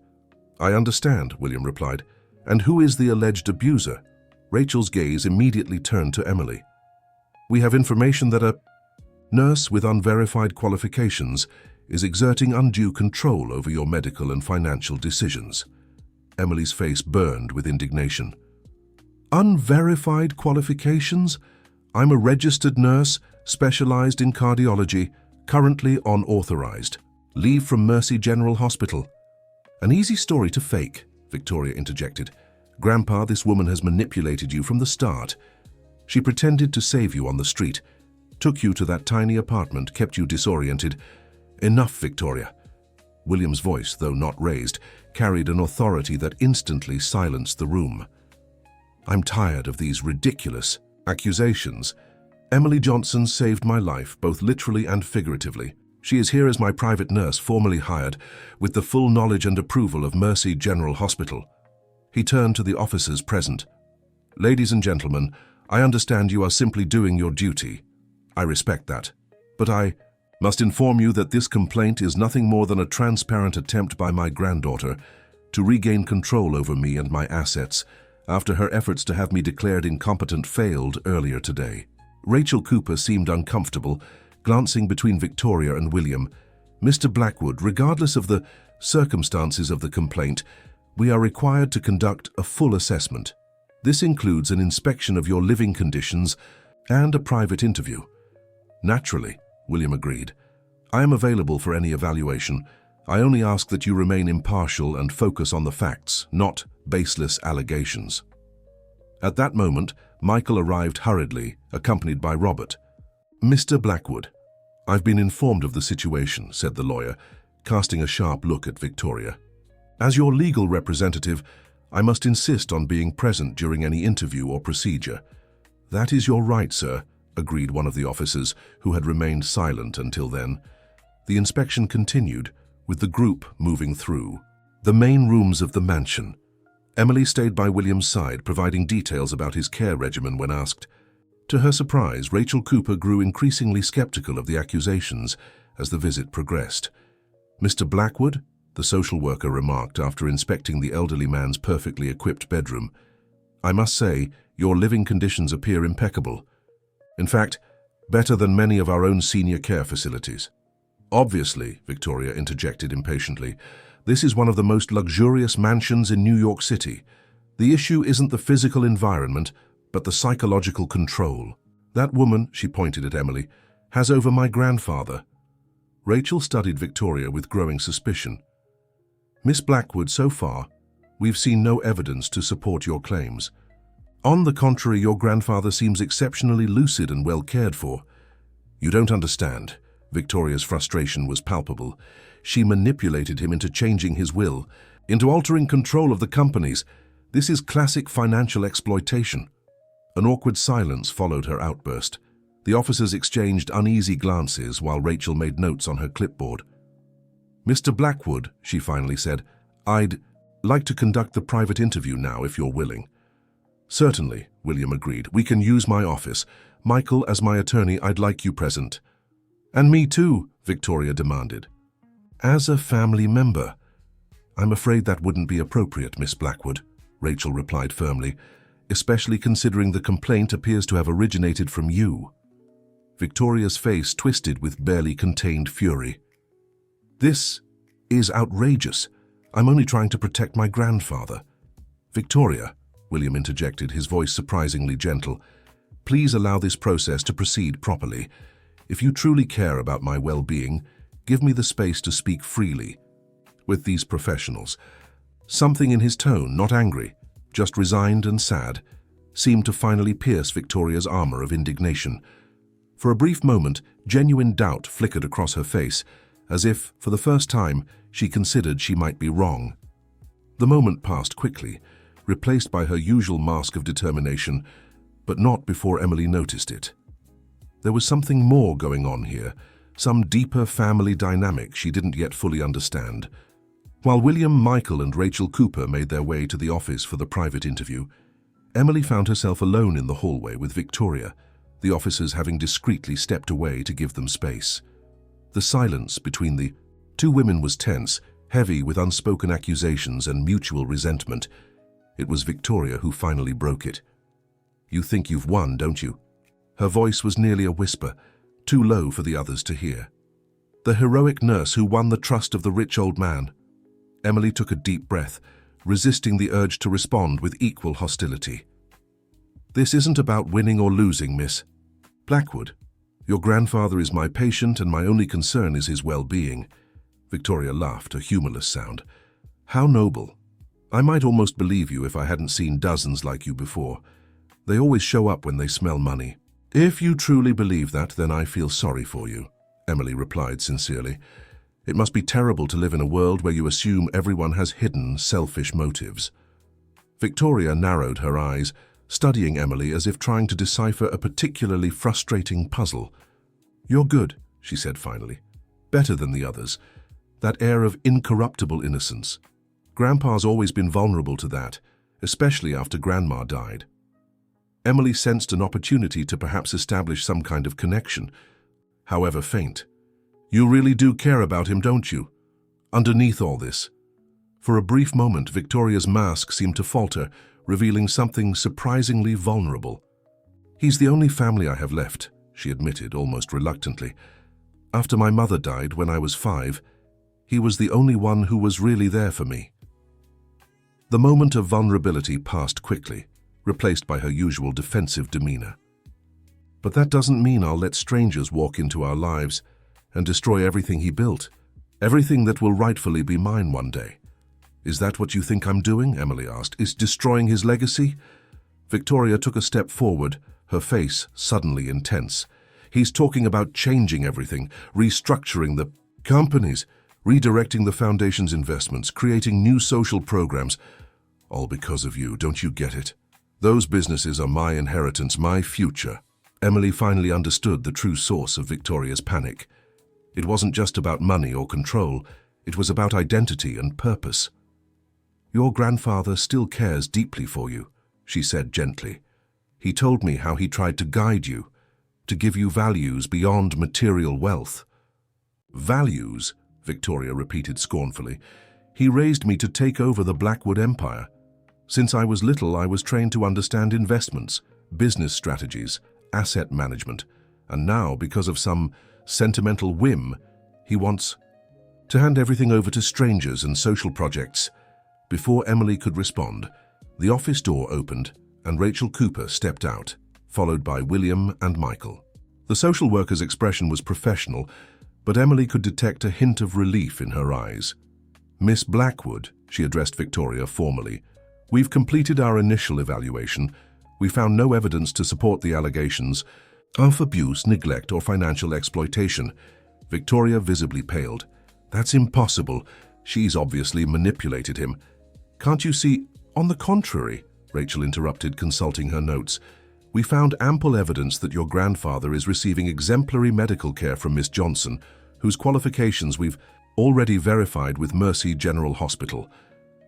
"I understand," William replied. "And who is the alleged abuser?" Rachel's gaze immediately turned to Emily. "We have information that a nurse with unverified qualifications is exerting undue control over your medical and financial decisions." Emily's face burned with indignation. "Unverified qualifications? I'm a registered nurse, specialized in cardiology, currently unauthorized. Leave from Mercy General Hospital." "An easy story to fake," Victoria interjected. "Grandpa, this woman has manipulated you from the start. She pretended to save you on the street, took you to that tiny apartment, kept you disoriented." "Enough, Victoria." William's voice, though not raised, carried an authority that instantly silenced the room. "I'm tired of these ridiculous accusations. Emily Johnson saved my life, both literally and figuratively. She is here as my private nurse, formally hired, with the full knowledge and approval of Mercy General Hospital." He turned to the officers present. "Ladies and gentlemen, I understand you are simply doing your duty. I respect that. But I must inform you that this complaint is nothing more than a transparent attempt by my granddaughter to regain control over me and my assets after her efforts to have me declared incompetent failed earlier today." Rachel Cooper seemed uncomfortable, glancing between Victoria and William. "Mr. Blackwood, regardless of the circumstances of the complaint, we are required to conduct a full assessment. This includes an inspection of your living conditions and a private interview." "Naturally," William agreed. "I am available for any evaluation. I only ask that you remain impartial and focus on the facts, not baseless allegations." At that moment, Michael arrived hurriedly, accompanied by Robert. "Mr. Blackwood, I've been informed of the situation," said the lawyer, casting a sharp look at Victoria. "As your legal representative, I must insist on being present during any interview or procedure." "That is your right, sir," agreed one of the officers, who had remained silent until then. The inspection continued, with the group moving through the main rooms of the mansion. Emily stayed by William's side, providing details about his care regimen when asked. To her surprise, Rachel Cooper grew increasingly skeptical of the accusations as the visit progressed. "Mr. Blackwood," the social worker remarked after inspecting the elderly man's perfectly equipped bedroom, "I must say, your living conditions appear impeccable. In fact, better than many of our own senior care facilities." "Obviously," Victoria interjected impatiently, "this is one of the most luxurious mansions in New York City. The issue isn't the physical environment, but the psychological control. That woman," she pointed at Emily, "has over my grandfather." Rachel studied Victoria with growing suspicion. "Miss Blackwood, so far, we've seen no evidence to support your claims. On the contrary, your grandfather seems exceptionally lucid and well cared for." "You don't understand." Victoria's frustration was palpable. "She manipulated him into changing his will, into altering control of the companies. This is classic financial exploitation." An awkward silence followed her outburst. The officers exchanged uneasy glances while Rachel made notes on her clipboard. "Mr. Blackwood," she finally said, "I'd like to conduct the private interview now, if you're willing." "Certainly," William agreed. "We can use my office. Michael, as my attorney, I'd like you present." "And me too," Victoria demanded. "As a family member." "I'm afraid that wouldn't be appropriate, Miss Blackwood," Rachel replied firmly, "especially considering the complaint appears to have originated from you." Victoria's face twisted with barely contained fury. "This is outrageous. I'm only trying to protect my grandfather." "Victoria," William interjected, his voice surprisingly gentle, "please allow this process to proceed properly. If you truly care about my well-being, give me the space to speak freely with these professionals." Something in his tone, not angry, just resigned and sad, seemed to finally pierce Victoria's armor of indignation. For a brief moment, genuine doubt flickered across her face, as if, for the first time, she considered she might be wrong. The moment passed quickly, replaced by her usual mask of determination, but not before Emily noticed it. There was something more going on here, some deeper family dynamic she didn't yet fully understand. While William, Michael, and Rachel Cooper made their way to the office for the private interview, Emily found herself alone in the hallway with Victoria, the officers having discreetly stepped away to give them space. The silence between the two women was tense, heavy with unspoken accusations and mutual resentment. It was Victoria who finally broke it. "You think you've won, don't you?" Her voice was nearly a whisper, too low for the others to hear. "The heroic nurse who won the trust of the rich old man." Emily took a deep breath, resisting the urge to respond with equal hostility. "This isn't about winning or losing, Miss Blackwood. Your grandfather is my patient and my only concern is his well-being." Victoria laughed, a humorless sound. "How noble. I might almost believe you if I hadn't seen dozens like you before. They always show up when they smell money." "If you truly believe that, then I feel sorry for you," Emily replied sincerely. "It must be terrible to live in a world where you assume everyone has hidden, selfish motives." Victoria narrowed her eyes, studying Emily as if trying to decipher a particularly frustrating puzzle. "You're good," she said finally. "Better than the others. That air of incorruptible innocence. Grandpa's always been vulnerable to that, especially after Grandma died." Emily sensed an opportunity to perhaps establish some kind of connection, however faint. "You really do care about him, don't you? Underneath all this." For a brief moment, Victoria's mask seemed to falter, revealing something surprisingly vulnerable. "He's the only family I have left," she admitted almost reluctantly. "After my mother died when I was 5, he was the only one who was really there for me." The moment of vulnerability passed quickly, replaced by her usual defensive demeanor. "But that doesn't mean I'll let strangers walk into our lives and destroy everything he built, everything that will rightfully be mine one day." "Is that what you think I'm doing?" Emily asked. "Is destroying his legacy?" Victoria took a step forward, her face suddenly intense. "He's talking about changing everything, restructuring the companies, redirecting the foundation's investments, creating new social programs. All because of you, don't you get it? Those businesses are my inheritance, my future." Emily finally understood the true source of Victoria's panic. It wasn't just about money or control, it was about identity and purpose. "Your grandfather still cares deeply for you," she said gently. "He told me how he tried to guide you, to give you values beyond material wealth." "Values?" Victoria repeated scornfully. "He raised me to take over the Blackwood Empire. Since I was little, I was trained to understand investments, business strategies, asset management, and now, because of some sentimental whim, he wants to hand everything over to strangers and social projects." Before Emily could respond, the office door opened and Rachel Cooper stepped out, followed by William and Michael. The social worker's expression was professional, but Emily could detect a hint of relief in her eyes. "Miss Blackwood," she addressed Victoria formally, "we've completed our initial evaluation. We found no evidence to support the allegations of abuse, neglect, or financial exploitation." Victoria visibly paled. "That's impossible. She's obviously manipulated him." "Can't you see?" "On the contrary," Rachel interrupted, consulting her notes. "We found ample evidence that your grandfather is receiving exemplary medical care from Miss Johnson, whose qualifications we've already verified with Mercy General Hospital.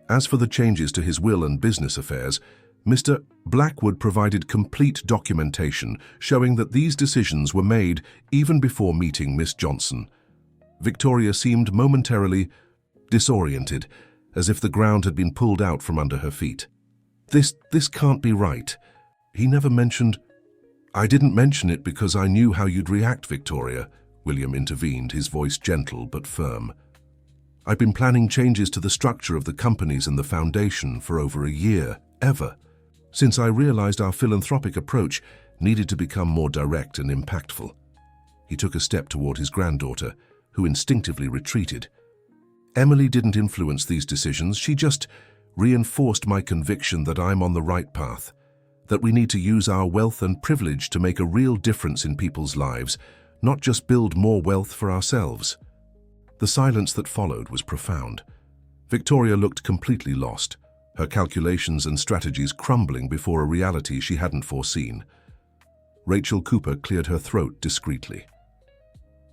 As for the changes to his will and business affairs, Mr. Blackwood provided complete documentation showing that these decisions were made even before meeting Miss Johnson. Victoria seemed momentarily disoriented, as if the ground had been pulled out from under her feet. This can't be right. He never mentioned— I didn't mention it because I knew how you'd react, Victoria, William intervened, his voice gentle but firm. I've been planning changes to the structure of the companies and the foundation for over a year, since I realized our philanthropic approach needed to become more direct and impactful. He took a step toward his granddaughter, who instinctively retreated. Emily didn't influence these decisions, she just reinforced my conviction that I'm on the right path, that we need to use our wealth and privilege to make a real difference in people's lives, not just build more wealth for ourselves. The silence that followed was profound. Victoria looked completely lost, her calculations and strategies crumbling before a reality she hadn't foreseen. Rachel Cooper cleared her throat discreetly.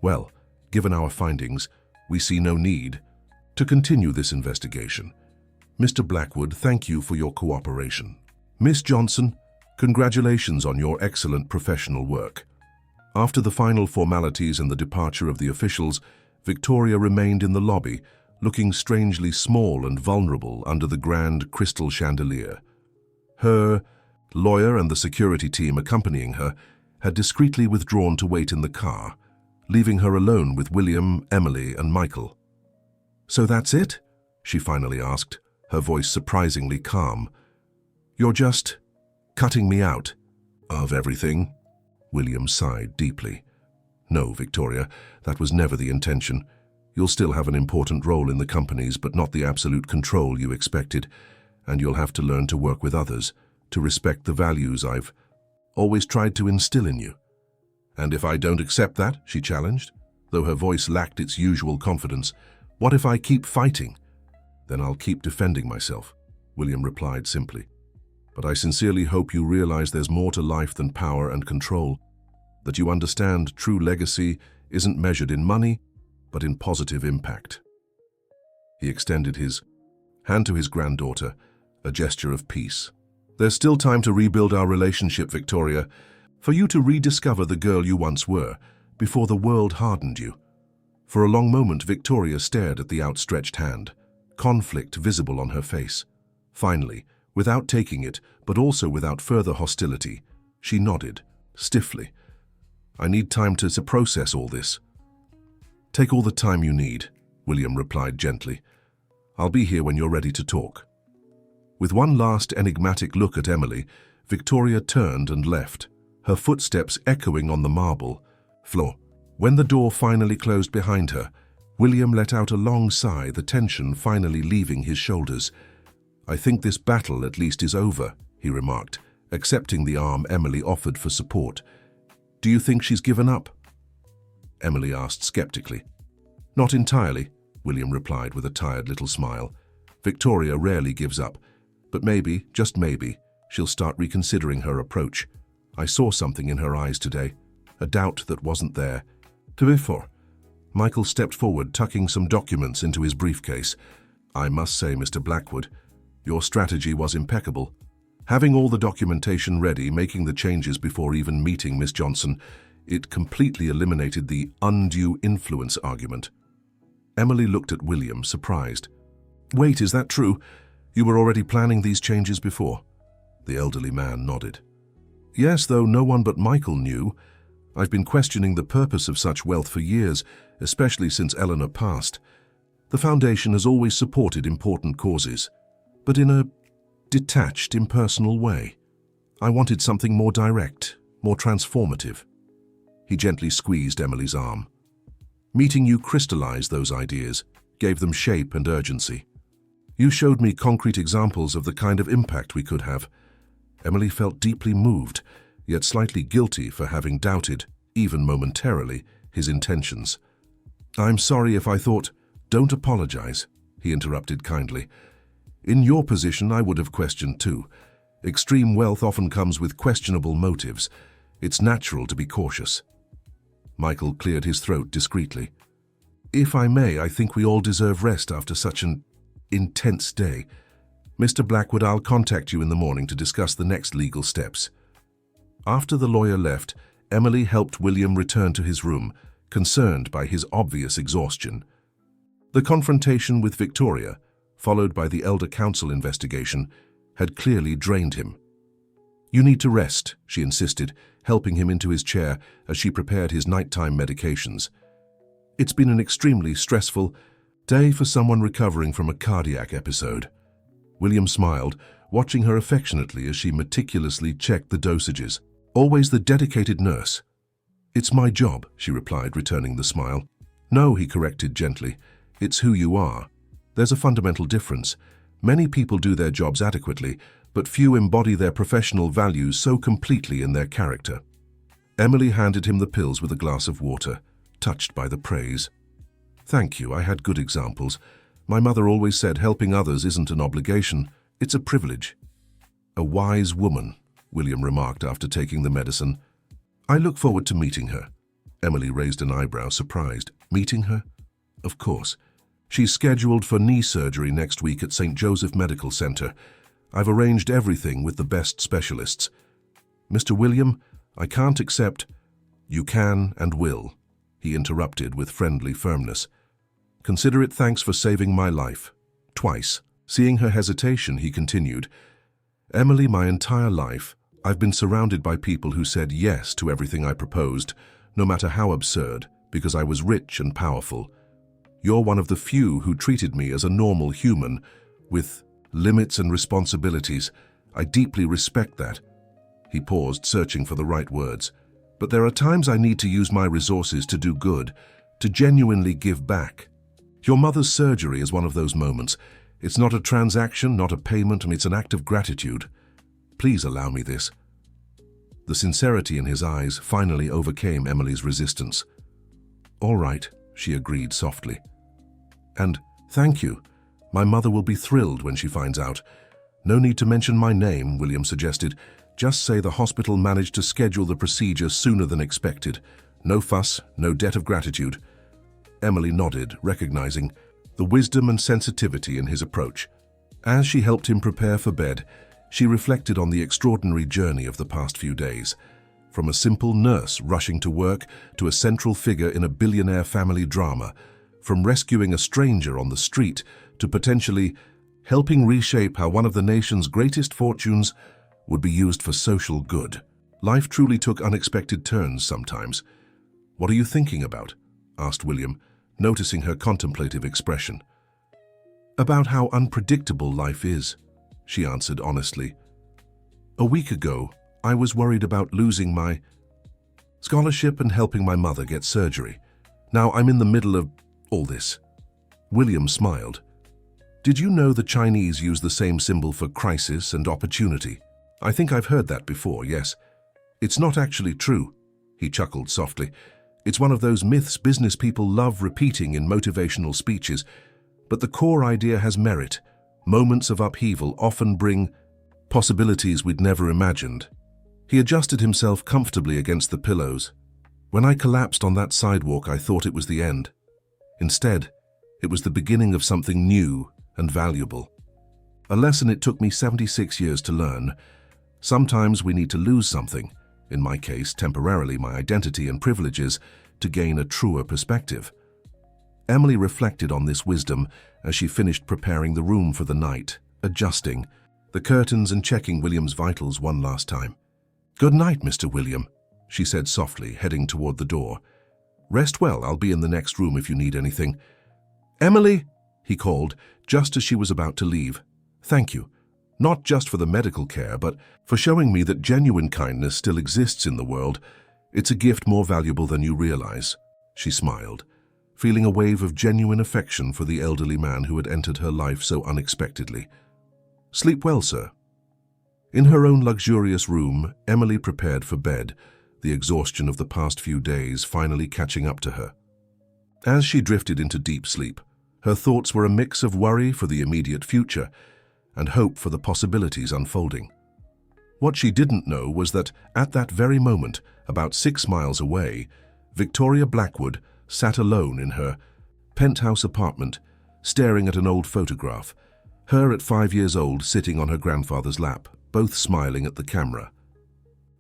Well, given our findings, we see no need to continue this investigation. Mr. Blackwood, thank you for your cooperation. Miss Johnson, congratulations on your excellent professional work. After the final formalities and the departure of the officials, Victoria remained in the lobby, looking strangely small and vulnerable under the grand crystal chandelier. Her lawyer and the security team accompanying her had discreetly withdrawn to wait in the car, leaving her alone with William, Emily, and Michael. "So that's it?" she finally asked, her voice surprisingly calm. "You're just cutting me out of everything?" William sighed deeply. "No, Victoria, that was never the intention. You'll still have an important role in the companies, but not the absolute control you expected, and you'll have to learn to work with others, to respect the values I've always tried to instill in you." "And if I don't accept that?" she challenged, though her voice lacked its usual confidence. "What if I keep fighting?" "Then I'll keep defending myself," William replied simply. "But I sincerely hope you realize there's more to life than power and control, that you understand true legacy isn't measured in money, but in positive impact." He extended his hand to his granddaughter, a gesture of peace. "There's still time to rebuild our relationship, Victoria, for you to rediscover the girl you once were, before the world hardened you." For a long moment, Victoria stared at the outstretched hand, conflict visible on her face. Finally, without taking it, but also without further hostility, she nodded, stiffly. "I need time to process all this." "Take all the time you need," William replied gently. "I'll be here when you're ready to talk." With one last enigmatic look at Emily, Victoria turned and left, her footsteps echoing on the marble floor. When the door finally closed behind her, William let out a long sigh, the tension finally leaving his shoulders. "I think this battle at least is over," he remarked, accepting the arm Emily offered for support. "Do you think she's given up?" Emily asked skeptically. "Not entirely," William replied with a tired little smile. "Victoria rarely gives up, but maybe, just maybe, she'll start reconsidering her approach. I saw something in her eyes today, a doubt that wasn't there before." Michael stepped forward, tucking some documents into his briefcase. "I must say, Mr. Blackwood, your strategy was impeccable. Having all the documentation ready, making the changes before even meeting Miss Johnson, it completely eliminated the undue influence argument." Emily looked at William, surprised. "Wait, is that true? You were already planning these changes before?" The elderly man nodded. "Yes, though no one but Michael knew. I've been questioning the purpose of such wealth for years, especially since Eleanor passed. The foundation has always supported important causes, but in a detached, impersonal way. I wanted something more direct, more transformative." He gently squeezed Emily's arm. "Meeting you crystallized those ideas, gave them shape and urgency. You showed me concrete examples of the kind of impact we could have." Emily felt deeply moved, yet slightly guilty for having doubted, even momentarily, his intentions. "I'm sorry if I thought—" "Don't apologize," he interrupted kindly. "In your position, I would have questioned too. Extreme wealth often comes with questionable motives. It's natural to be cautious." Michael cleared his throat discreetly. "If I may, I think we all deserve rest after such an intense day. Mr. Blackwood, I'll contact you in the morning to discuss the next legal steps. After the lawyer left, Emily helped William return to his room, concerned by his obvious exhaustion. The confrontation with Victoria, followed by the elder council investigation, had clearly drained him. "You need to rest," she insisted, helping him into his chair as she prepared his nighttime medications. "It's been an extremely stressful day for someone recovering from a cardiac episode." William smiled, watching her affectionately as she meticulously checked the dosages. "Always the dedicated nurse." "It's my job," she replied, returning the smile. "No," he corrected gently, "it's who you are. There's a fundamental difference. Many people do their jobs adequately, but few embody their professional values so completely in their character." Emily handed him the pills with a glass of water, touched by the praise. "Thank you, I had good examples. My mother always said helping others isn't an obligation, it's a privilege." "A wise woman," William remarked after taking the medicine. "I look forward to meeting her." Emily raised an eyebrow, surprised. "Meeting her?" "Of course. She's scheduled for knee surgery next week at St. Joseph Medical Center. I've arranged everything with the best specialists." "Mr. William, I can't accept—" "You can and will," he interrupted with friendly firmness. "Consider it thanks for saving my life. Twice." Seeing her hesitation, he continued, "Emily, my entire life, I've been surrounded by people who said yes to everything I proposed, no matter how absurd, because I was rich and powerful. You're one of the few who treated me as a normal human, with limits and responsibilities. I deeply respect that." He paused, searching for the right words. "But there are times I need to use my resources to do good, to genuinely give back. Your mother's surgery is one of those moments. It's not a transaction, not a payment, it's an act of gratitude. Please allow me this." The sincerity in his eyes finally overcame Emily's resistance. "All right," she agreed softly. "And thank you. My mother will be thrilled when she finds out." "No need to mention my name," William suggested. "Just say the hospital managed to schedule the procedure sooner than expected. No fuss, no debt of gratitude." Emily nodded, recognizing the wisdom and sensitivity in his approach. As she helped him prepare for bed, she reflected on the extraordinary journey of the past few days. From a simple nurse rushing to work to a central figure in a billionaire family drama, from rescuing a stranger on the street to potentially helping reshape how one of the nation's greatest fortunes would be used for social good. Life truly took unexpected turns sometimes. "What are you thinking about?" asked William, noticing her contemplative expression. "About how unpredictable life is," she answered honestly. "A week ago, I was worried about losing my scholarship and helping my mother get surgery. Now I'm in the middle of all this." William smiled. "Did you know the Chinese use the same symbol for crisis and opportunity?" "I think I've heard that before, yes." "It's not actually true," he chuckled softly. "It's one of those myths business people love repeating in motivational speeches, but the core idea has merit. Moments of upheaval often bring possibilities we'd never imagined." He adjusted himself comfortably against the pillows. "When I collapsed on that sidewalk, I thought it was the end. Instead, it was the beginning of something new and valuable. A lesson it took me 76 years to learn. Sometimes we need to lose something, in my case, temporarily my identity and privileges, to gain a truer perspective." Emily reflected on this wisdom as she finished preparing the room for the night, adjusting the curtains and checking William's vitals one last time. "Good night, Mr. William," she said softly, heading toward the door. "Rest well, I'll be in the next room if you need anything." "Emily," he called, just as she was about to leave. "Thank you, not just for the medical care, but for showing me that genuine kindness still exists in the world. It's a gift more valuable than you realize." She smiled, feeling a wave of genuine affection for the elderly man who had entered her life so unexpectedly. "Sleep well, sir." In her own luxurious room, Emily prepared for bed, the exhaustion of the past few days finally catching up to her. As she drifted into deep sleep, her thoughts were a mix of worry for the immediate future and hope for the possibilities unfolding. What she didn't know was that, at that very moment, about 6 miles away, Victoria Blackwood sat alone in her penthouse apartment, staring at an old photograph, Her at 5 years old sitting on her grandfather's lap, both smiling at the camera.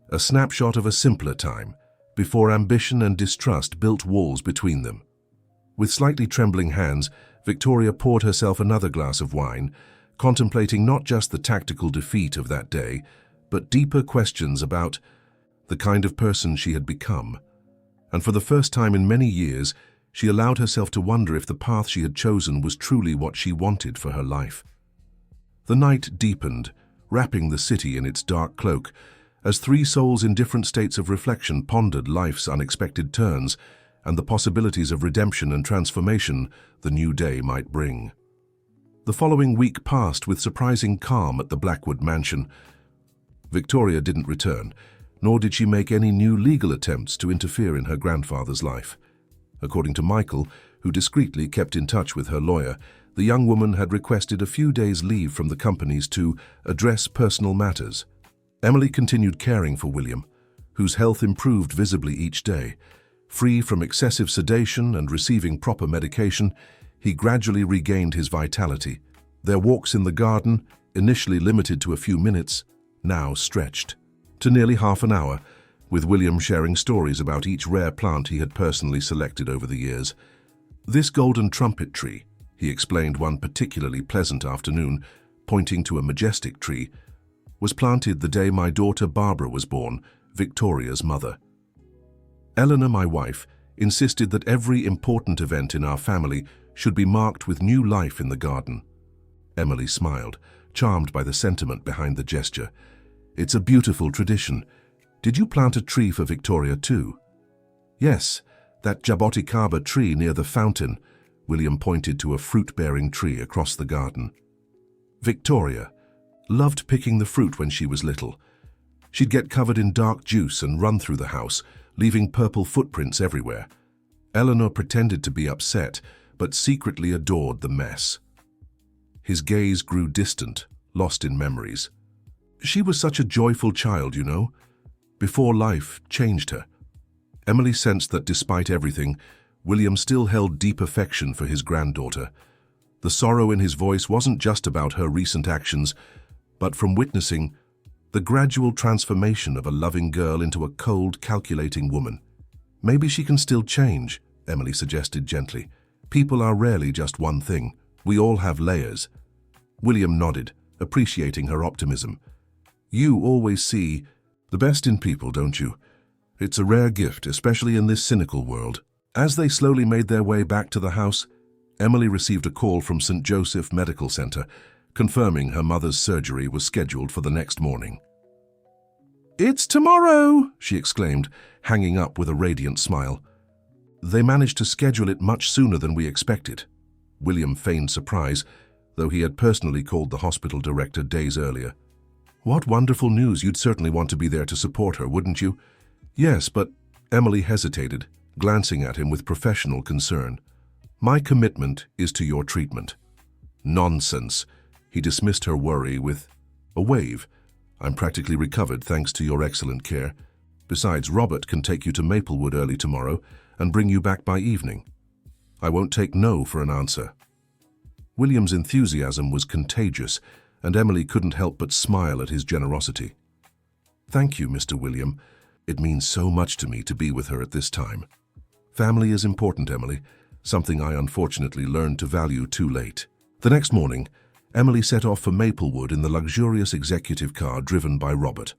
A snapshot of a simpler time, before ambition and distrust built walls between them. With slightly trembling hands, Victoria poured herself another glass of wine, contemplating not just the tactical defeat of that day, but deeper questions about the kind of person she had become. And for the first time in many years, she allowed herself to wonder if the path she had chosen was truly what she wanted for her life. The night deepened, wrapping the city in its dark cloak, as three souls in different states of reflection pondered life's unexpected turns and the possibilities of redemption and transformation the new day might bring. The following week passed with surprising calm at the Blackwood mansion. Victoria didn't return, nor did she make any new legal attempts to interfere in her grandfather's life. According to Michael, who discreetly kept in touch with her lawyer, the young woman had requested a few days' leave from the companies to address personal matters. Emily continued caring for William, whose health improved visibly each day. Free from excessive sedation and receiving proper medication, he gradually regained his vitality. Their walks in the garden, initially limited to a few minutes, now stretched to nearly half an hour, with William sharing stories about each rare plant he had personally selected over the years. "This golden trumpet tree," he explained one particularly pleasant afternoon, pointing to a majestic tree, "was planted the day my daughter Barbara was born, Victoria's mother. Eleanor, my wife, insisted that every important event in our family should be marked with new life in the garden." Emily smiled, charmed by the sentiment behind the gesture. "It's a beautiful tradition. Did you plant a tree for Victoria too?" "Yes, that jaboticaba tree near the fountain." William pointed to a fruit-bearing tree across the garden. "Victoria loved picking the fruit when she was little. She'd get covered in dark juice and run through the house, leaving purple footprints everywhere. Eleanor pretended to be upset, but secretly adored the mess." His gaze grew distant, lost in memories. "She was such a joyful child, you know, before life changed her." Emily sensed that despite everything, William still held deep affection for his granddaughter. The sorrow in his voice wasn't just about her recent actions, but from witnessing the gradual transformation of a loving girl into a cold, calculating woman. "Maybe she can still change," Emily suggested gently. "People are rarely just one thing. We all have layers." William nodded, appreciating her optimism. "You always see the best in people, don't you? It's a rare gift, especially in this cynical world." As they slowly made their way back to the house, Emily received a call from St. Joseph Medical Center, confirming her mother's surgery was scheduled for the next morning. "It's tomorrow!" she exclaimed, hanging up with a radiant smile. "They managed to schedule it much sooner than we expected." William feigned surprise, though he had personally called the hospital director days earlier. "What wonderful news. You'd certainly want to be there to support her, wouldn't you?" "Yes, but—" Emily hesitated, glancing at him with professional concern. "My commitment is to your treatment." "Nonsense." He dismissed her worry with a wave. "I'm practically recovered thanks to your excellent care. Besides, Robert can take you to Maplewood early tomorrow and bring you back by evening. I won't take no for an answer." William's enthusiasm was contagious, and Emily couldn't help but smile at his generosity. "Thank you, Mr. William. It means so much to me to be with her at this time. Family is important, Emily, something I unfortunately learned to value too late." The next morning, Emily set off for Maplewood in the luxurious executive car driven by Robert.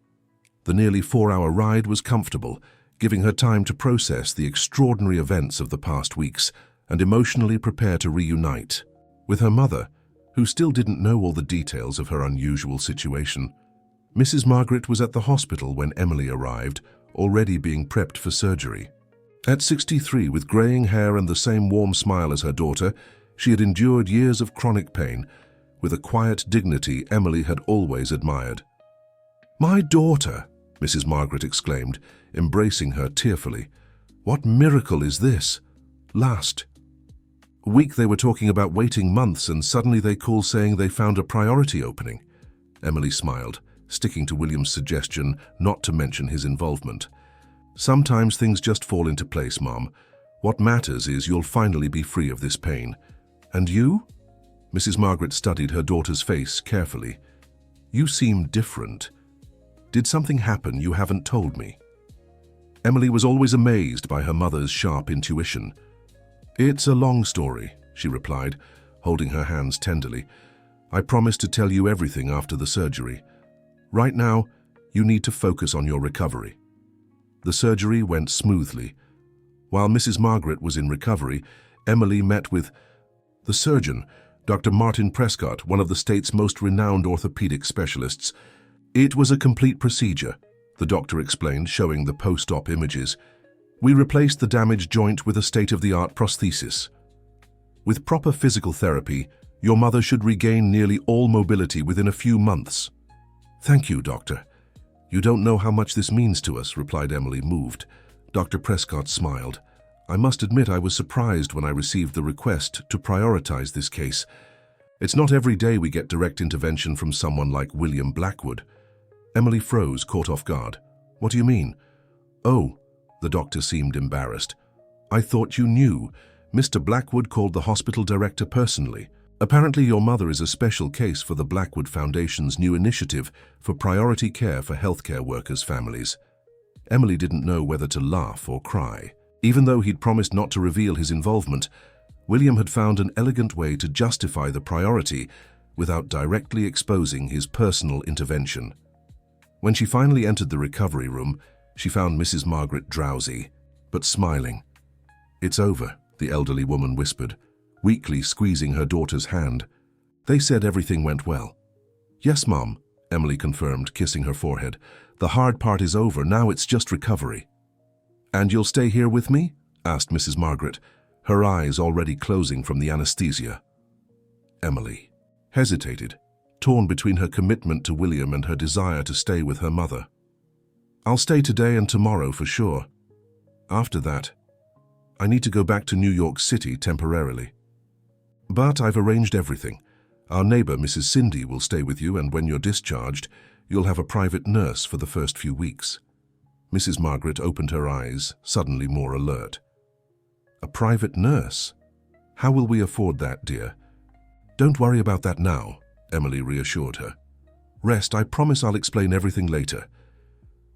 The nearly 4-hour ride was comfortable, giving her time to process the extraordinary events of the past weeks and emotionally prepare to reunite with her mother, who still didn't know all the details of her unusual situation. Mrs. Margaret was at the hospital when Emily arrived, already being prepped for surgery. At 63, with graying hair and the same warm smile as her daughter, she had endured years of chronic pain, with a quiet dignity Emily had always admired. "My daughter!" Mrs. Margaret exclaimed, embracing her tearfully. "What miracle is this? Last week they were talking about waiting months, and suddenly they call saying they found a priority opening." Emily smiled, sticking to William's suggestion not to mention his involvement. "Sometimes things just fall into place, Mom. What matters is you'll finally be free of this pain. And you?" Mrs. Margaret studied her daughter's face carefully. You seem different. Did something happen you haven't told me? Emily was always amazed by her mother's sharp intuition. It's a long story, she replied, holding her hands tenderly. I promise to tell you everything after the surgery. Right now, you need to focus on your recovery. The surgery went smoothly. While Mrs. Margaret was in recovery, Emily met with the surgeon, Dr. Martin Prescott, one of the state's most renowned orthopedic specialists. It was a complete procedure, the doctor explained, showing the post-op images. We replaced the damaged joint with a state-of-the-art prosthesis. With proper physical therapy, your mother should regain nearly all mobility within a few months. Thank you, doctor. You don't know how much this means to us, replied Emily, moved. Dr. Prescott smiled. I must admit I was surprised when I received the request to prioritize this case. It's not every day we get direct intervention from someone like William Blackwood. Emily froze, caught off guard. What do you mean? Oh, the doctor seemed embarrassed. I thought you knew. Mr. Blackwood called the hospital director personally. Apparently your mother is a special case for the Blackwood Foundation's new initiative for priority care for healthcare workers' families. Emily didn't know whether to laugh or cry. Even though he'd promised not to reveal his involvement, William had found an elegant way to justify the priority without directly exposing his personal intervention. When she finally entered the recovery room, she found Mrs. Margaret drowsy, but smiling. It's over, the elderly woman whispered, weakly squeezing her daughter's hand. They said everything went well. Yes, Mom, Emily confirmed, kissing her forehead. The hard part is over, now it's just recovery. And you'll stay here with me? Asked Mrs. Margaret, her eyes already closing from the anesthesia. Emily hesitated, torn between her commitment to William and her desire to stay with her mother. I'll stay today and tomorrow for sure. After that, I need to go back to New York City temporarily. But I've arranged everything. Our neighbor, Mrs. Cindy, will stay with you, and when you're discharged, you'll have a private nurse for the first few weeks. Mrs. Margaret opened her eyes, suddenly more alert. A private nurse? How will we afford that, dear? Don't worry about that now, Emily reassured her. Rest, I promise I'll explain everything later.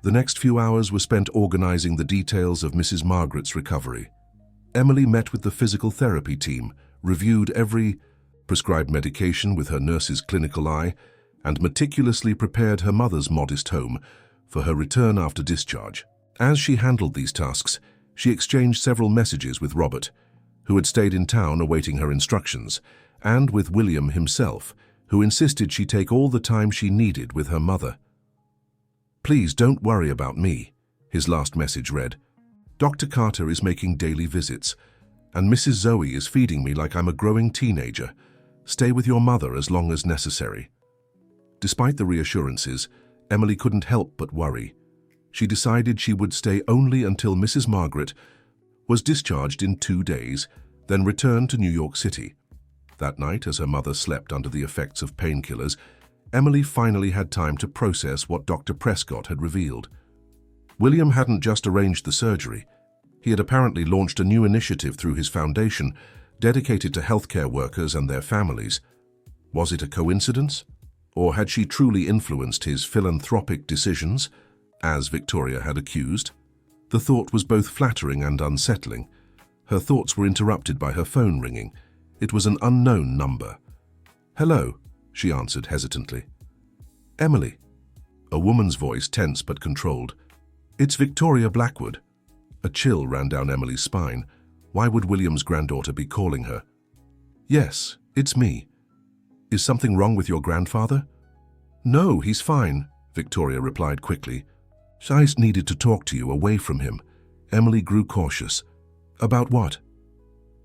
The next few hours were spent organizing the details of Mrs. Margaret's recovery. Emily met with the physical therapy team, reviewed every prescribed medication with her nurse's clinical eye, and meticulously prepared her mother's modest home for her return after discharge. As she handled these tasks, she exchanged several messages with Robert, who had stayed in town awaiting her instructions, and with William himself, who insisted she take all the time she needed with her mother. Please don't worry about me, his last message read. Dr. Carter is making daily visits, and Mrs. Zoe is feeding me like I'm a growing teenager. Stay with your mother as long as necessary. Despite the reassurances, Emily couldn't help but worry. She decided she would stay only until Mrs. Margaret was discharged in 2 days, then return to New York City. That night, as her mother slept under the effects of painkillers, Emily finally had time to process what Dr. Prescott had revealed. William hadn't just arranged the surgery. He had apparently launched a new initiative through his foundation, dedicated to healthcare workers and their families. Was it a coincidence? Or had she truly influenced his philanthropic decisions, as Victoria had accused? The thought was both flattering and unsettling. Her thoughts were interrupted by her phone ringing. It was an unknown number. Hello, she answered hesitantly. Emily. A woman's voice, tense but controlled. It's Victoria Blackwood. A chill ran down Emily's spine. Why would William's granddaughter be calling her? Yes, it's me. Is something wrong with your grandfather? No, he's fine, Victoria replied quickly. I needed to talk to you away from him. Emily grew cautious. About what?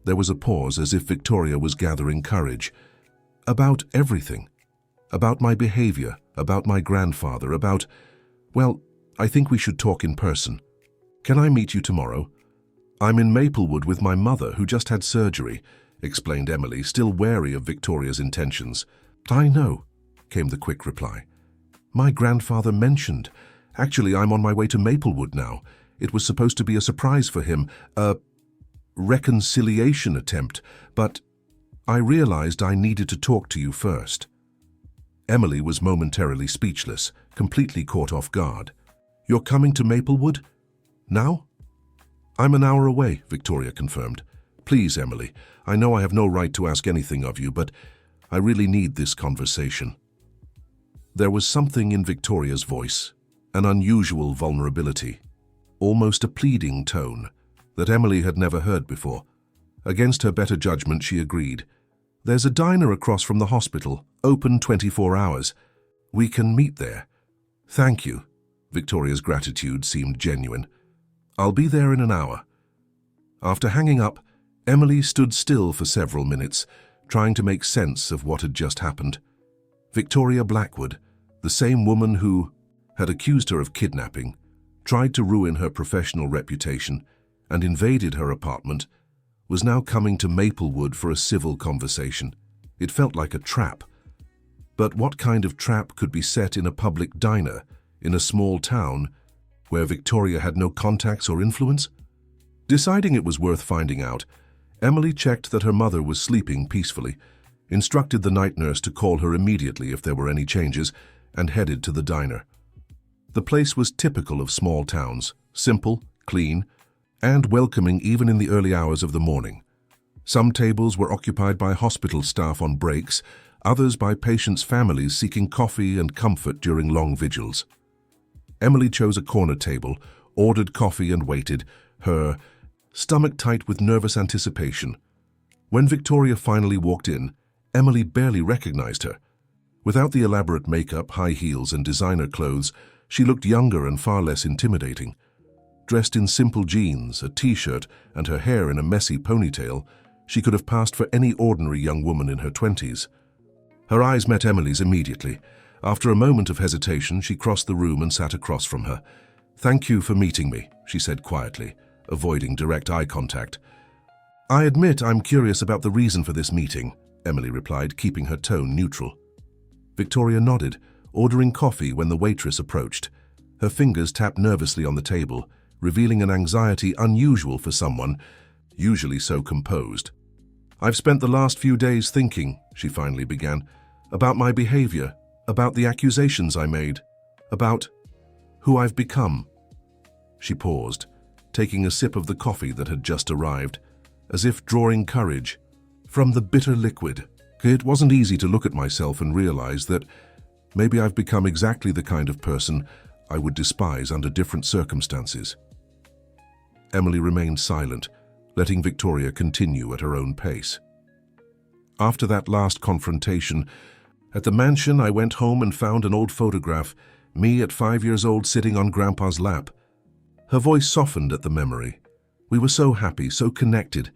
There was a pause as if Victoria was gathering courage. About everything. About my behavior, about my grandfather, about... Well, I think we should talk in person. Can I meet you tomorrow? I'm in Maplewood with my mother, who just had surgery, explained Emily, still wary of Victoria's intentions. I know, came the quick reply. My grandfather mentioned. Actually, I'm on my way to Maplewood now. It was supposed to be a surprise for him, a reconciliation attempt, but I realized I needed to talk to you first. Emily was momentarily speechless, completely caught off guard. You're coming to Maplewood? Now? I'm an hour away, Victoria confirmed. Please, Emily, I know I have no right to ask anything of you, but I really need this conversation. There was something in Victoria's voice, an unusual vulnerability, almost a pleading tone, that Emily had never heard before. Against her better judgment, she agreed. There's a diner across from the hospital, open 24 hours. We can meet there. Thank you. Victoria's gratitude seemed genuine. I'll be there in an hour. After hanging up, Emily stood still for several minutes, trying to make sense of what had just happened. Victoria Blackwood, the same woman who had accused her of kidnapping, tried to ruin her professional reputation, and invaded her apartment, was now coming to Maplewood for a civil conversation. It felt like a trap. But what kind of trap could be set in a public diner, in a small town, where Victoria had no contacts or influence? Deciding it was worth finding out, Emily checked that her mother was sleeping peacefully, instructed the night nurse to call her immediately if there were any changes, and headed to the diner. The place was typical of small towns, simple, clean, and welcoming even in the early hours of the morning. Some tables were occupied by hospital staff on breaks, others by patients' families seeking coffee and comfort during long vigils. Emily chose a corner table, ordered coffee and waited, her stomach tight with nervous anticipation. When Victoria finally walked in, Emily barely recognized her. Without the elaborate makeup, high heels, and designer clothes, she looked younger and far less intimidating. Dressed in simple jeans, a t-shirt, and her hair in a messy ponytail, she could have passed for any ordinary young woman in her 20s. Her eyes met Emily's immediately. After a moment of hesitation, she crossed the room and sat across from her. "Thank you for meeting me," she said quietly, avoiding direct eye contact. "I admit I'm curious about the reason for this meeting," Emily replied, keeping her tone neutral. Victoria nodded, ordering coffee when the waitress approached. Her fingers tapped nervously on the table, revealing an anxiety unusual for someone, usually so composed. "I've spent the last few days thinking," she finally began, "about my behavior, about the accusations I made, about who I've become." She paused, taking a sip of the coffee that had just arrived, as if drawing courage from the bitter liquid. It wasn't easy to look at myself and realize that maybe I've become exactly the kind of person I would despise under different circumstances. Emily remained silent, letting Victoria continue at her own pace. After that last confrontation, at the mansion, I went home and found an old photograph, me at 5 years old sitting on Grandpa's lap. Her voice softened at the memory. We were so happy, so connected.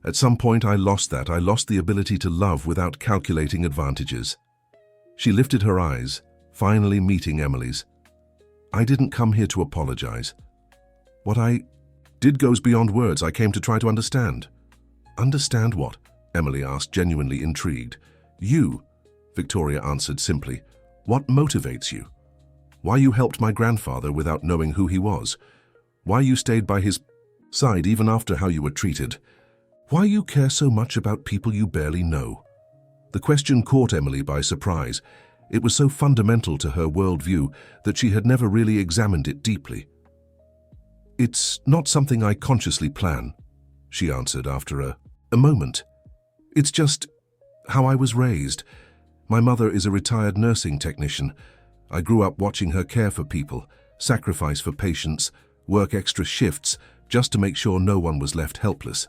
At some point I lost that. I lost the ability to love without calculating advantages. She lifted her eyes, finally meeting Emily's. "I didn't come here to apologize. What I did goes beyond words. I came to try to understand." "Understand what?" Emily asked, genuinely intrigued. "You," Victoria answered simply. "What motivates you? Why you helped my grandfather without knowing who he was? Why you stayed by his side even after how you were treated? Why you care so much about people you barely know?" The question caught Emily by surprise. It was so fundamental to her worldview that she had never really examined it deeply. "It's not something I consciously plan," she answered after a moment. "It's just how I was raised. My mother is a retired nursing technician. I grew up watching her care for people, sacrifice for patients, work extra shifts just to make sure no one was left helpless."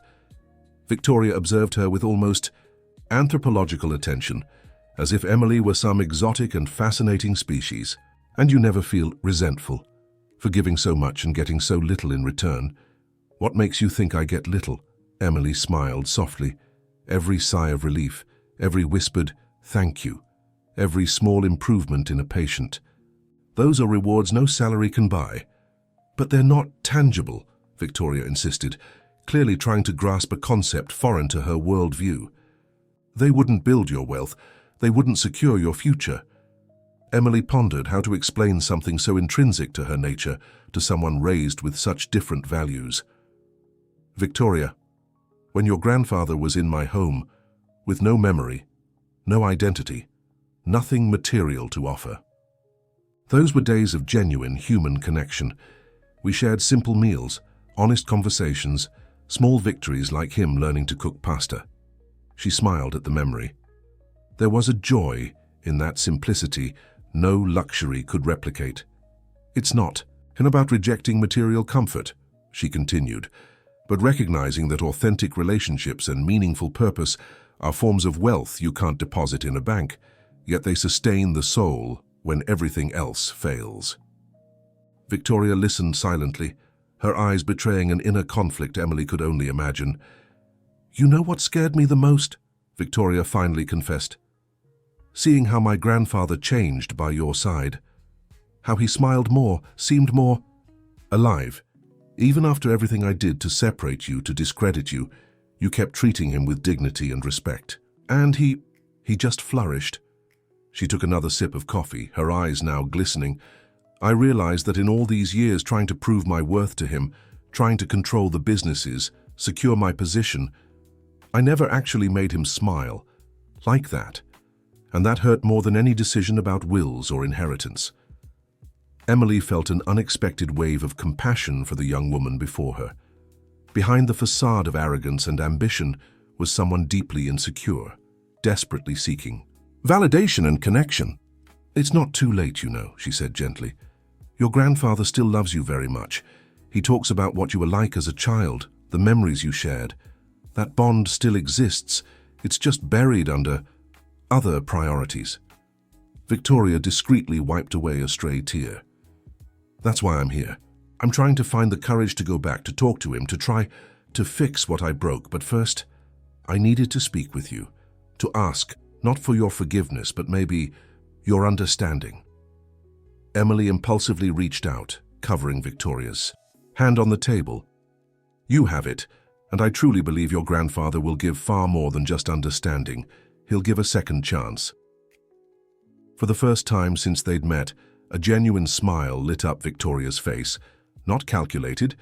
Victoria observed her with almost anthropological attention, as if Emily were some exotic and fascinating species. "And you never feel resentful for giving so much and getting so little in return? What makes you think I get little?" Emily smiled softly. Every sigh of relief, every whispered "thank you," every small improvement in a patient. Those are rewards no salary can buy. "But they're not tangible," Victoria insisted, clearly trying to grasp a concept foreign to her worldview. "They wouldn't build your wealth. They wouldn't secure your future." Emily pondered how to explain something so intrinsic to her nature to someone raised with such different values. "Victoria, when your grandfather was in my home, with no memory, no identity, nothing material to offer. Those were days of genuine human connection. We shared simple meals, honest conversations, small victories like him learning to cook pasta. She smiled at the memory. There was a joy in that simplicity no luxury could replicate. It's not about rejecting material comfort, she continued, but recognizing that authentic relationships and meaningful purpose are forms of wealth you can't deposit in a bank, yet they sustain the soul when everything else fails. Victoria listened silently, her eyes betraying an inner conflict Emily could only imagine. "You know what scared me the most?" Victoria finally confessed. "Seeing how my grandfather changed by your side. How he smiled more, seemed more alive. Even after everything I did to separate you, to discredit you, you kept treating him with dignity and respect. And he just flourished." She took another sip of coffee, her eyes now glistening. "I realized that in all these years trying to prove my worth to him, trying to control the businesses, secure my position, I never actually made him smile like that. And that hurt more than any decision about wills or inheritance." Emily felt an unexpected wave of compassion for the young woman before her. Behind the facade of arrogance and ambition was someone deeply insecure, desperately seeking validation and connection. "It's not too late, you know," she said gently. "Your grandfather still loves you very much. He talks about what you were like as a child, the memories you shared. That bond still exists. It's just buried under other priorities." Victoria discreetly wiped away a stray tear. "That's why I'm here. I'm trying to find the courage to go back, to talk to him, to try to fix what I broke. But first, I needed to speak with you, to ask, not for your forgiveness, but maybe your understanding." Emily impulsively reached out, covering Victoria's hand on the table. "You have it, and I truly believe your grandfather will give far more than just understanding. He'll give a second chance." For the first time since they'd met, a genuine smile lit up Victoria's face. Not calculated,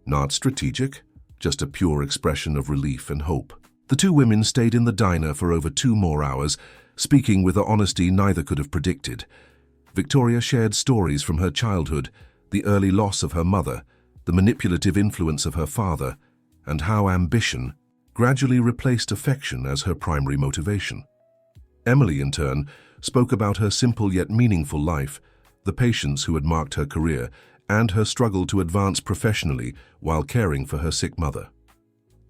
not strategic, just a pure expression of relief and hope. The two women stayed in the diner for over 2 more hours, speaking with an honesty neither could have predicted. Victoria shared stories from her childhood, the early loss of her mother, the manipulative influence of her father, and how ambition gradually replaced affection as her primary motivation. Emily, in turn, spoke about her simple yet meaningful life, the patience who had marked her career, and her struggle to advance professionally while caring for her sick mother.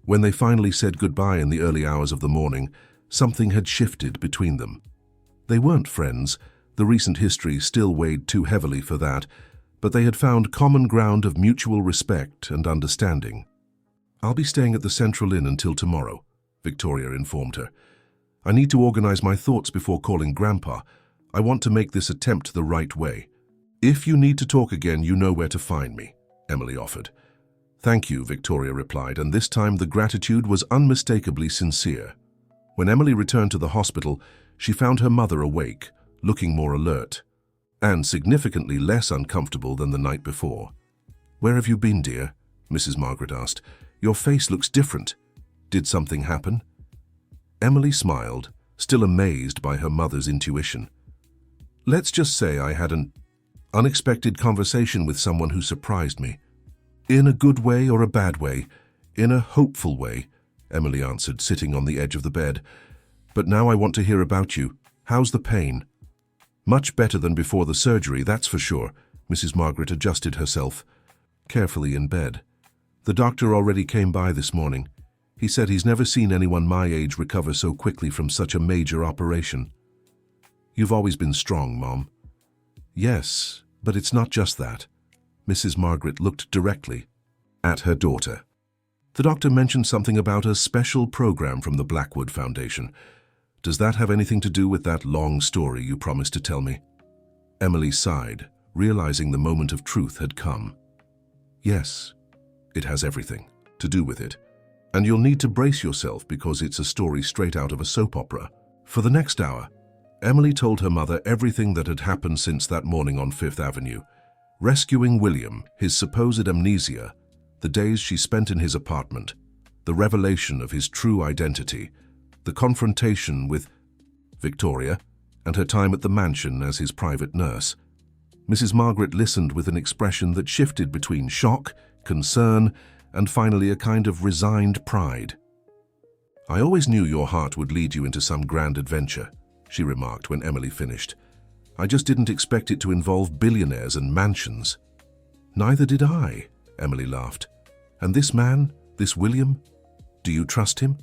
When they finally said goodbye in the early hours of the morning, something had shifted between them. They weren't friends, the recent history still weighed too heavily for that, but they had found common ground of mutual respect and understanding. "I'll be staying at the Central Inn until tomorrow," Victoria informed her. "I need to organize my thoughts before calling Grandpa. I want to make this attempt the right way. If you need to talk again, you know where to find me," Emily offered. "Thank you," Victoria replied, and this time the gratitude was unmistakably sincere. When Emily returned to the hospital, she found her mother awake, looking more alert, and significantly less uncomfortable than the night before. "Where have you been, dear?" Mrs. Margaret asked. "Your face looks different. Did something happen?" Emily smiled, still amazed by her mother's intuition. "Let's just say I had an unexpected conversation with someone who surprised me. In a good way or a bad way, in a hopeful way," Emily answered, sitting on the edge of the bed. "But now I want to hear about you. How's the pain?" "Much better than before the surgery, that's for sure." Mrs. Margaret adjusted herself carefully in bed. "The doctor already came by this morning. He said he's never seen anyone my age recover so quickly from such a major operation." "You've always been strong, Mom." "Yes, but it's not just that." Mrs. Margaret looked directly at her daughter. "The doctor mentioned something about a special program from the Blackwood Foundation. Does that have anything to do with that long story you promised to tell me?" Emily sighed, realizing the moment of truth had come. "Yes, it has everything to do with it. And you'll need to brace yourself because it's a story straight out of a soap opera." For the next hour, Emily told her mother everything that had happened since that morning on Fifth Avenue. Rescuing William, his supposed amnesia, the days she spent in his apartment, the revelation of his true identity, the confrontation with Victoria, and her time at the mansion as his private nurse. Mrs. Margaret listened with an expression that shifted between shock, concern, and finally a kind of resigned pride. "I always knew your heart would lead you into some grand adventure," she remarked when Emily finished. "I just didn't expect it to involve billionaires and mansions." "Neither did I," Emily laughed. "And this man, this William, do you trust him?"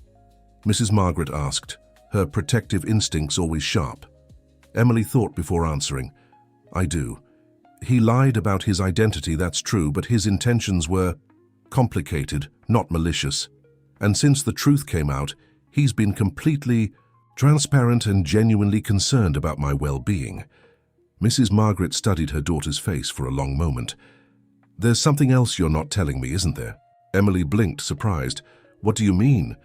Mrs. Margaret asked, her protective instincts always sharp. Emily thought before answering. "I do. He lied about his identity, that's true, but his intentions were complicated, not malicious. And since the truth came out, he's been completely transparent and genuinely concerned about my well-being." Mrs. Margaret studied her daughter's face for a long moment. "There's something else you're not telling me, isn't there?" Emily blinked, surprised. "What do you mean?"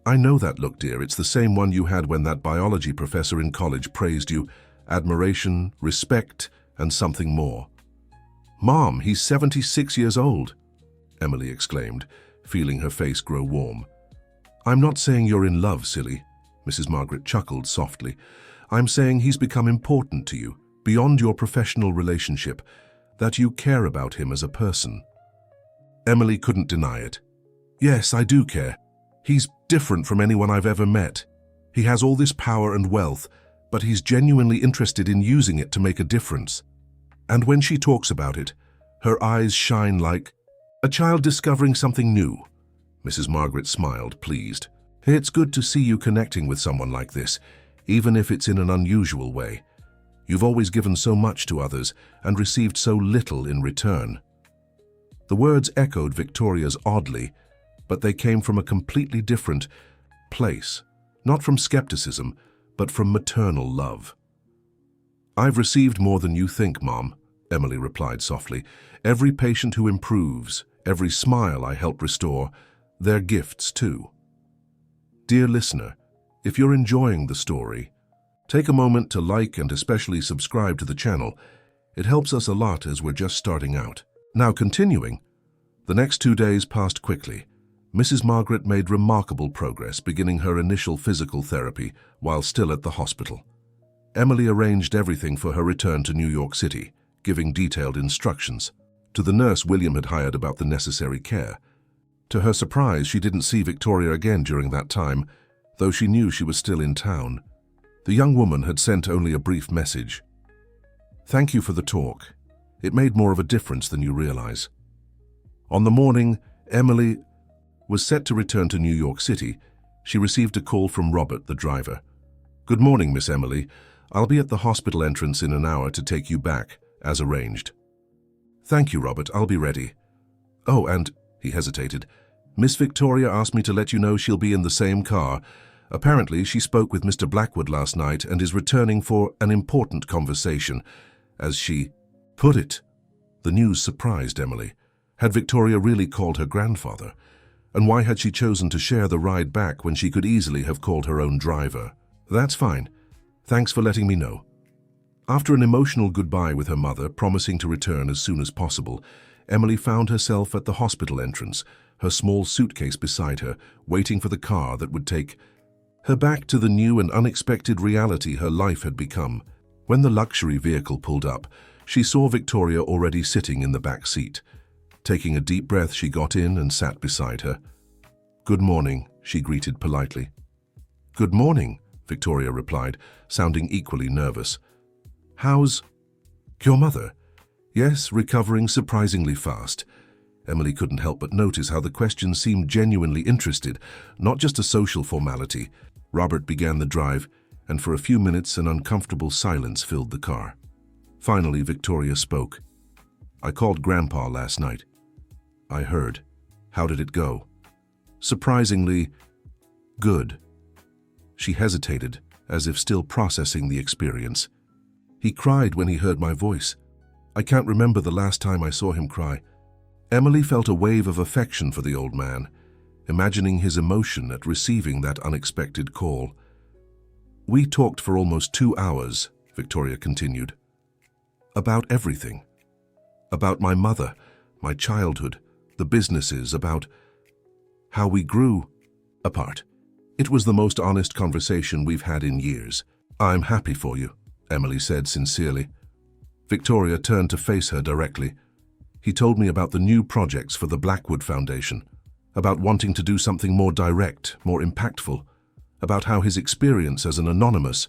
"I know that look, dear. It's the same one you had when that biology professor in college praised you. Admiration, respect, and something more." "Mom, he's 76 years old," Emily exclaimed, feeling her face grow warm. "I'm not saying you're in love, silly," Mrs. Margaret chuckled softly. "I'm saying he's become important to you, beyond your professional relationship, that you care about him as a person." Emily couldn't deny it. "Yes, I do care. He's different from anyone I've ever met. He has all this power and wealth, but he's genuinely interested in using it to make a difference. And when she talks about it, her eyes shine like a child discovering something new." Mrs. Margaret smiled, pleased. "It's good to see you connecting with someone like this, even if it's in an unusual way. You've always given so much to others and received so little in return." The words echoed Victoria's oddly, but they came from a completely different place, not from skepticism, but from maternal love. "I've received more than you think, Mom," Emily replied softly. "Every patient who improves, every smile I help restore, they're gifts too." Dear listener, if you're enjoying the story, take a moment to like and especially subscribe to the channel. It helps us a lot as we're just starting out. Now continuing, the next 2 days passed quickly. Mrs. Margaret made remarkable progress beginning her initial physical therapy while still at the hospital. Emily arranged everything for her return to New York City, giving detailed instructions to the nurse William had hired about the necessary care. To her surprise, she didn't see Victoria again during that time, though she knew she was still in town. The young woman had sent only a brief message. "Thank you for the talk. It made more of a difference than you realize." On the morning Emily was set to return to New York City, she received a call from Robert, the driver. "Good morning, Miss Emily. I'll be at the hospital entrance in an hour to take you back, as arranged." "Thank you, Robert. I'll be ready." "Oh, and," he hesitated, "Miss Victoria asked me to let you know she'll be in the same car. Apparently, she spoke with Mr. Blackwood last night and is returning for an important conversation, as she put it." The news surprised Emily. Had Victoria really called her grandfather? And why had she chosen to share the ride back when she could easily have called her own driver? "That's fine. Thanks for letting me know." After an emotional goodbye with her mother, promising to return as soon as possible, Emily found herself at the hospital entrance, her small suitcase beside her, waiting for the car that would take her back to the new and unexpected reality her life had become. When the luxury vehicle pulled up, she saw Victoria already sitting in the back seat. Taking a deep breath, she got in and sat beside her. "Good morning," she greeted politely. "Good morning," Victoria replied, sounding equally nervous. "How's your mother?" "Yes, recovering surprisingly fast." Emily couldn't help but notice how the question seemed genuinely interested, not just a social formality. Robert began the drive, and for a few minutes an uncomfortable silence filled the car. Finally, Victoria spoke. "I called Grandpa last night. I heard. How did it go?" "Surprisingly good." She hesitated, as if still processing the experience. "He cried when he heard my voice. I can't remember the last time I saw him cry." Emily felt a wave of affection for the old man, imagining his emotion at receiving that unexpected call. "We talked for almost 2 hours," Victoria continued. "About everything. About my mother, my childhood, the businesses, about how we grew apart. It was the most honest conversation we've had in years. I'm happy for you, Emily said sincerely. Victoria turned to face her directly. He told me about the new projects for the Blackwood Foundation, about wanting to do something more direct, more impactful, about how his experience as an anonymous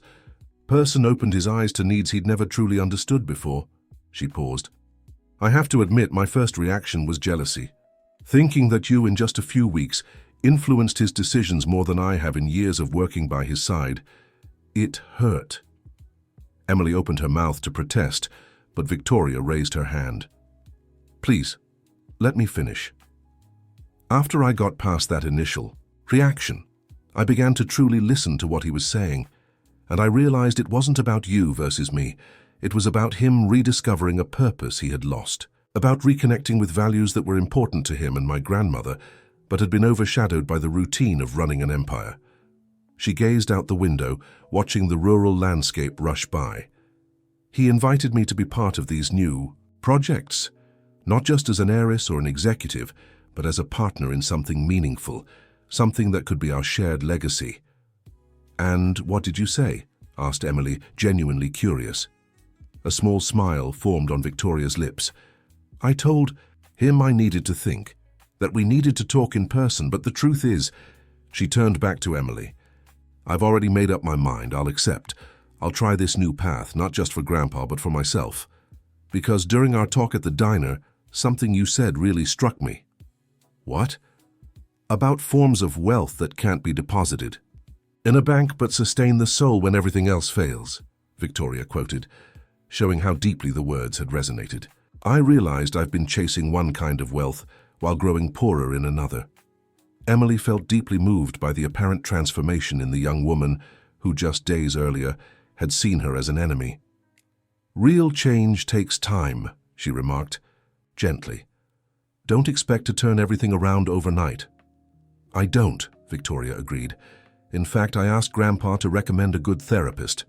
person opened his eyes to needs he'd never truly understood before. She paused. I have to admit my first reaction was jealousy, thinking that you in just a few weeks influenced his decisions more than I have in years of working by his side. It hurt. Emily opened her mouth to protest, but Victoria raised her hand. Please, let me finish. After I got past that initial reaction, I began to truly listen to what he was saying, and I realized it wasn't about you versus me. It was about him rediscovering a purpose he had lost, about reconnecting with values that were important to him and my grandmother, but had been overshadowed by the routine of running an empire. She gazed out the window, watching the rural landscape rush by. He invited me to be part of these new projects, not just as an heiress or an executive, but as a partner in something meaningful, something that could be our shared legacy. And what did you say? Asked Emily, genuinely curious. A small smile formed on Victoria's lips. I told him I needed to think, that we needed to talk in person, but the truth is, she turned back to Emily. I've already made up my mind, I'll accept. I'll try this new path, not just for Grandpa, but for myself. Because during our talk at the diner, something you said really struck me. What? About forms of wealth that can't be deposited in a bank but sustain the soul when everything else fails, Victoria quoted, showing how deeply the words had resonated. I realized I've been chasing one kind of wealth while growing poorer in another. Emily felt deeply moved by the apparent transformation in the young woman who just days earlier had seen her as an enemy. Real change takes time, she remarked, gently. Don't expect to turn everything around overnight. I don't, Victoria agreed. In fact, I asked Grandpa to recommend a good therapist.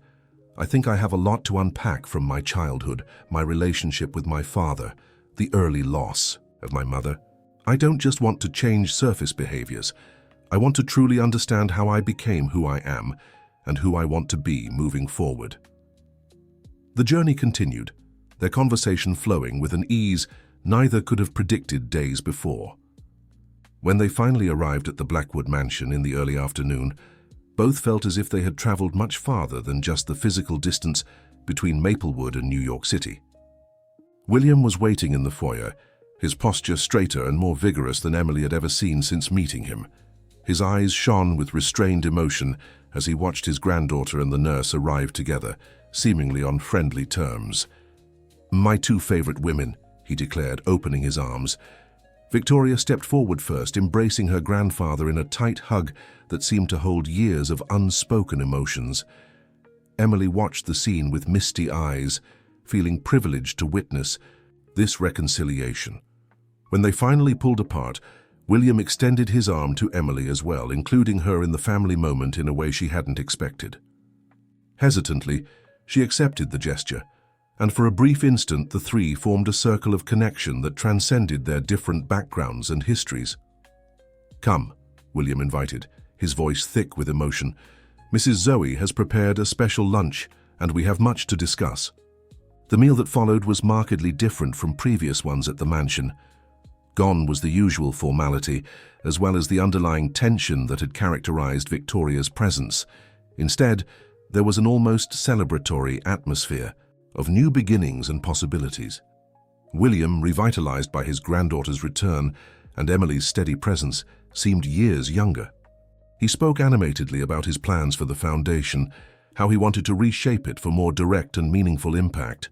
I think I have a lot to unpack from my childhood, my relationship with my father, the early loss of my mother. I don't just want to change surface behaviors. I want to truly understand how I became who I am and who I want to be moving forward. The journey continued, their conversation flowing with an ease neither could have predicted days before. When they finally arrived at the Blackwood mansion in the early afternoon, both felt as if they had traveled much farther than just the physical distance between Maplewood and New York City. William was waiting in the foyer, his posture straighter and more vigorous than Emily had ever seen since meeting him. His eyes shone with restrained emotion as he watched his granddaughter and the nurse arrive together, seemingly on friendly terms. My two favorite women, he declared, opening his arms. Victoria stepped forward first, embracing her grandfather in a tight hug that seemed to hold years of unspoken emotions. Emily watched the scene with misty eyes, feeling privileged to witness this reconciliation. When they finally pulled apart, William extended his arm to Emily as well, including her in the family moment in a way she hadn't expected. Hesitantly, she accepted the gesture, and for a brief instant the three formed a circle of connection that transcended their different backgrounds and histories. Come, William invited, his voice thick with emotion. Mrs. Zoe has prepared a special lunch, and we have much to discuss. The meal that followed was markedly different from previous ones at the mansion. Gone was the usual formality, as well as the underlying tension that had characterized Victoria's presence. Instead, there was an almost celebratory atmosphere of new beginnings and possibilities. William, revitalized by his granddaughter's return and Emily's steady presence, seemed years younger. He spoke animatedly about his plans for the foundation, how he wanted to reshape it for more direct and meaningful impact.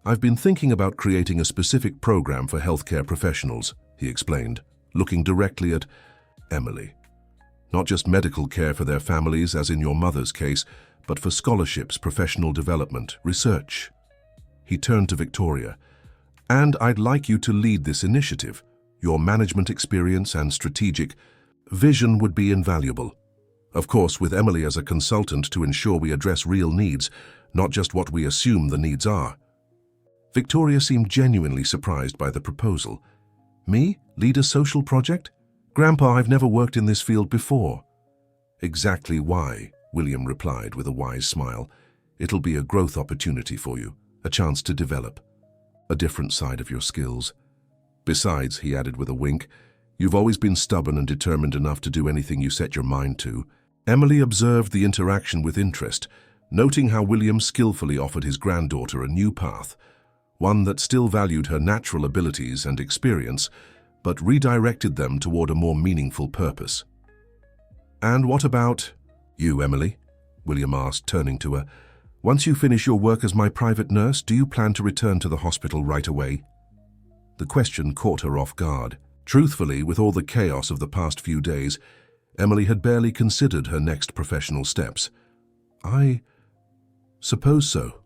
I've been thinking about creating a specific program for healthcare professionals, he explained, looking directly at Emily. Not just medical care for their families, as in your mother's case, but for scholarships, professional development, research. He turned to Victoria. And I'd like you to lead this initiative. Your management experience and strategic vision would be invaluable. Of course, with Emily as a consultant to ensure we address real needs, not just what we assume the needs are. Victoria seemed genuinely surprised by the proposal. Me? Lead a social project? Grandpa, I've never worked in this field before. Exactly why, William replied with a wise smile. It'll be a growth opportunity for you, a chance to develop a different side of your skills. Besides, he added with a wink, you've always been stubborn and determined enough to do anything you set your mind to. Emily observed the interaction with interest, noting how William skillfully offered his granddaughter a new path, one that still valued her natural abilities and experience, but redirected them toward a more meaningful purpose. "And what about you, Emily?" William asked, turning to her. "Once you finish your work as my private nurse, do you plan to return to the hospital right away?" The question caught her off guard. Truthfully, with all the chaos of the past few days, Emily had barely considered her next professional steps. "I suppose so.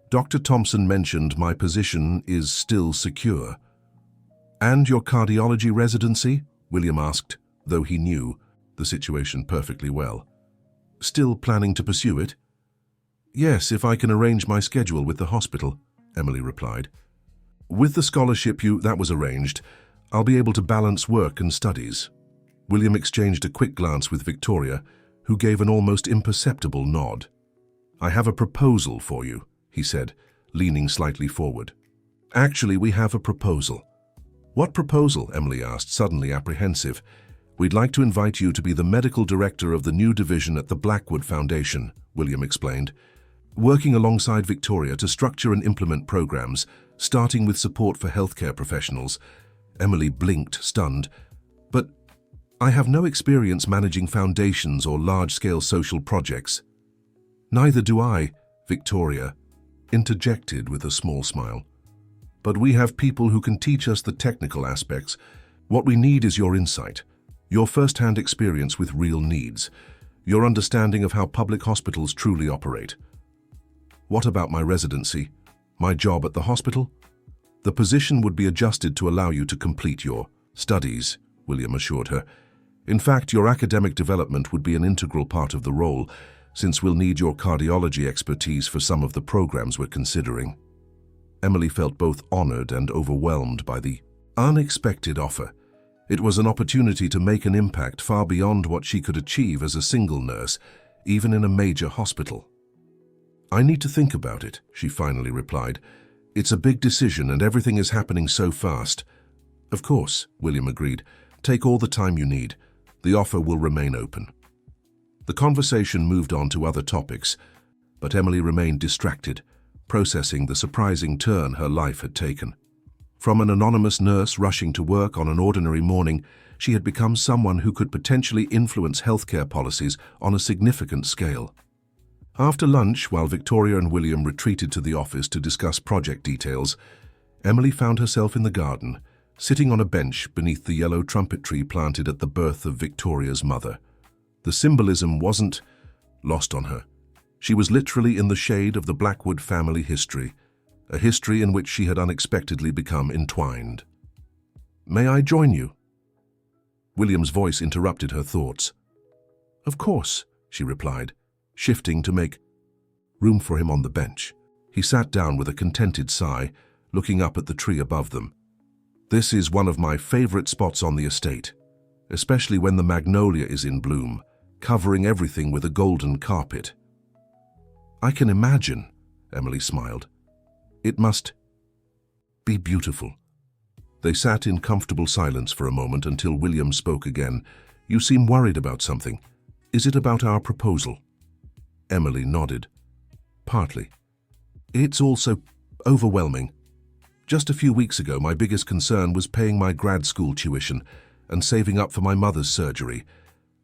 Dr. Thompson mentioned my position is still secure." "And your cardiology residency?" William asked, though he knew the situation perfectly well. "Still planning to pursue it?" "Yes, if I can arrange my schedule with the hospital," Emily replied. "With the scholarship that was arranged, I'll be able to balance work and studies." William exchanged a quick glance with Victoria, who gave an almost imperceptible nod. "I have a proposal for you," he said, leaning slightly forward. "Actually, we have a proposal." "What proposal?" Emily asked, suddenly apprehensive. "We'd like to invite you to be the medical director of the new division at the Blackwood Foundation," William explained, "working alongside Victoria to structure and implement programs, starting with support for healthcare professionals." Emily blinked, stunned. "But I have no experience managing foundations or large-scale social projects." "Neither do I," Victoria interjected with a small smile. "But we have people who can teach us the technical aspects. What we need is your insight, your first-hand experience with real needs, your understanding of how public hospitals truly operate." "What about my residency? My job at the hospital?" "The position would be adjusted to allow you to complete your studies," William assured her. "In fact, your academic development would be an integral part of the role, since we'll need your cardiology expertise for some of the programs we're considering." Emily felt both honored and overwhelmed by the unexpected offer. It was an opportunity to make an impact far beyond what she could achieve as a single nurse, even in a major hospital. "I need to think about it," she finally replied. "It's a big decision and everything is happening so fast." "Of course," William agreed. "Take all the time you need. The offer will remain open." The conversation moved on to other topics, but Emily remained distracted, processing the surprising turn her life had taken. From an anonymous nurse rushing to work on an ordinary morning, she had become someone who could potentially influence healthcare policies on a significant scale. After lunch, while Victoria and William retreated to the office to discuss project details, Emily found herself in the garden, sitting on a bench beneath the yellow trumpet tree planted at the birth of Victoria's mother. The symbolism wasn't lost on her. She was literally in the shade of the Blackwood family history, a history in which she had unexpectedly become entwined. "May I join you?" William's voice interrupted her thoughts. "Of course," she replied, shifting to make room for him on the bench. He sat down with a contented sigh, looking up at the tree above them. "This is one of my favorite spots on the estate, especially when the magnolia is in bloom, covering everything with a golden carpet." "I can imagine," Emily smiled. "It must be beautiful." They sat in comfortable silence for a moment until William spoke again. "You seem worried about something. Is it about our proposal?" Emily nodded. "Partly. It's also overwhelming. Just a few weeks ago, my biggest concern was paying my grad school tuition and saving up for my mother's surgery.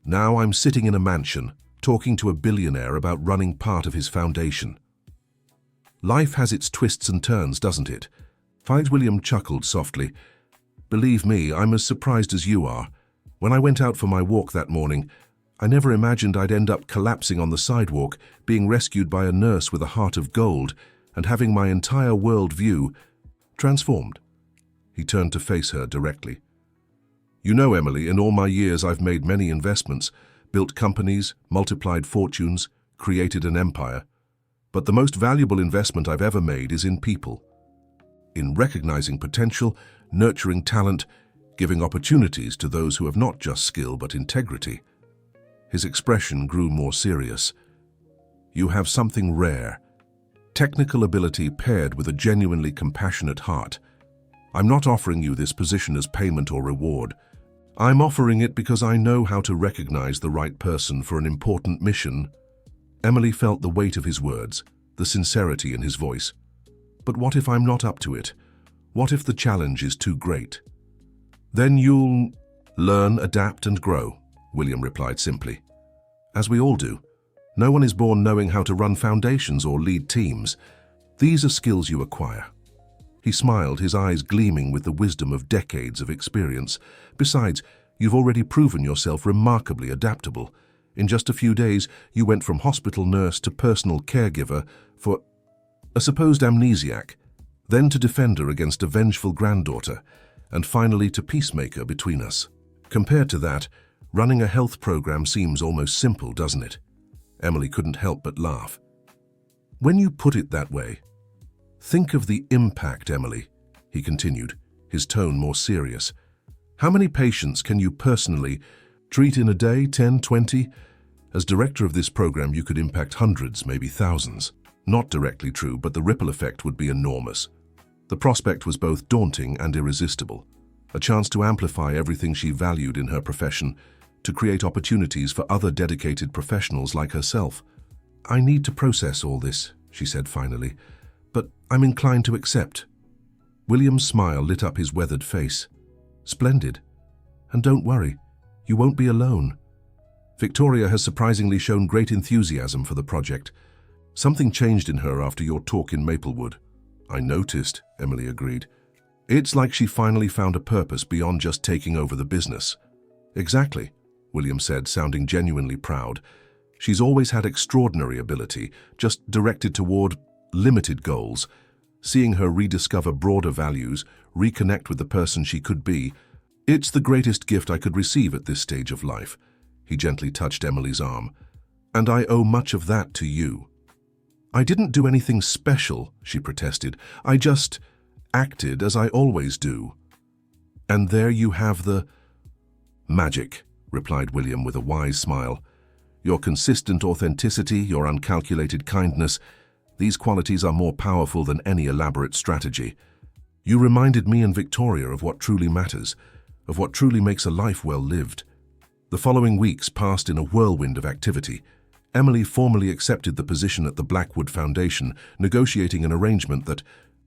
Now I'm sitting in a mansion, talking to a billionaire about running part of his foundation. Life has its twists and turns, doesn't it?" William chuckled softly. "Believe me, I'm as surprised as you are. When I went out for my walk that morning, I never imagined I'd end up collapsing on the sidewalk, being rescued by a nurse with a heart of gold, and having my entire world view transformed." He turned to face her directly. "You know, Emily, in all my years I've made many investments, built companies, multiplied fortunes, created an empire. But the most valuable investment I've ever made is in people. In recognizing potential, nurturing talent, giving opportunities to those who have not just skill but integrity. His expression grew more serious. "You have something rare. Technical ability paired with a genuinely compassionate heart. I'm not offering you this position as payment or reward. I'm offering it because I know how to recognize the right person for an important mission." Emily felt the weight of his words, the sincerity in his voice. "But what if I'm not up to it? What if the challenge is too great?" "Then you'll learn, adapt, and grow," William replied simply. "As we all do. No one is born knowing how to run foundations or lead teams. These are skills you acquire." He smiled, his eyes gleaming with the wisdom of decades of experience. "Besides, you've already proven yourself remarkably adaptable. In just a few days, you went from hospital nurse to personal caregiver for a supposed amnesiac, then to defender against a vengeful granddaughter, and finally to peacemaker between us. Compared to that, running a health program seems almost simple, doesn't it?" Emily couldn't help but laugh. "When you put it that way, think of the impact, Emily," he continued, his tone more serious. "How many patients can you personally treat in a day? 10, 20? As director of this program, you could impact hundreds, maybe thousands. Not directly true, but the ripple effect would be enormous." The prospect was both daunting and irresistible. A chance to amplify everything she valued in her profession, to create opportunities for other dedicated professionals like herself. "I need to process all this," she said finally, "but I'm inclined to accept." William's smile lit up his weathered face. "Splendid. And don't worry, you won't be alone. Victoria has surprisingly shown great enthusiasm for the project. Something changed in her after your talk in Maplewood." "I noticed," Emily agreed. "It's like she finally found a purpose beyond just taking over the business." "Exactly," William said, sounding genuinely proud. "She's always had extraordinary ability, just directed toward limited goals. Seeing her rediscover broader values, reconnect with the person she could be, it's the greatest gift I could receive at this stage of life." He gently touched Emily's arm. "And I owe much of that to you." "I didn't do anything special," she protested. "I just acted as I always do." "And there you have the magic," replied William with a wise smile. "Your consistent authenticity, your uncalculated kindness, these qualities are more powerful than any elaborate strategy. You reminded me and Victoria of what truly matters, of what truly makes a life well lived." The following weeks passed in a whirlwind of activity. Emily formally accepted the position at the Blackwood Foundation, negotiating an arrangement that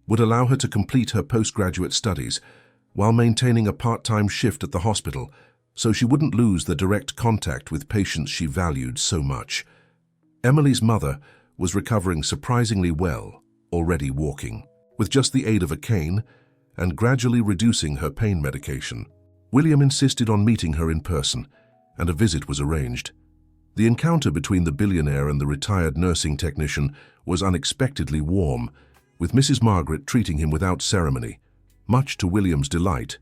would allow her to complete her postgraduate studies while maintaining a part-time shift at the hospital, so she wouldn't lose the direct contact with patients she valued so much. Emily's mother was recovering surprisingly well, already walking, with just the aid of a cane, and gradually reducing her pain medication. William insisted on meeting her in person, and a visit was arranged. The encounter between the billionaire and the retired nursing technician was unexpectedly warm, with Mrs. Margaret treating him without ceremony, much to William's delight,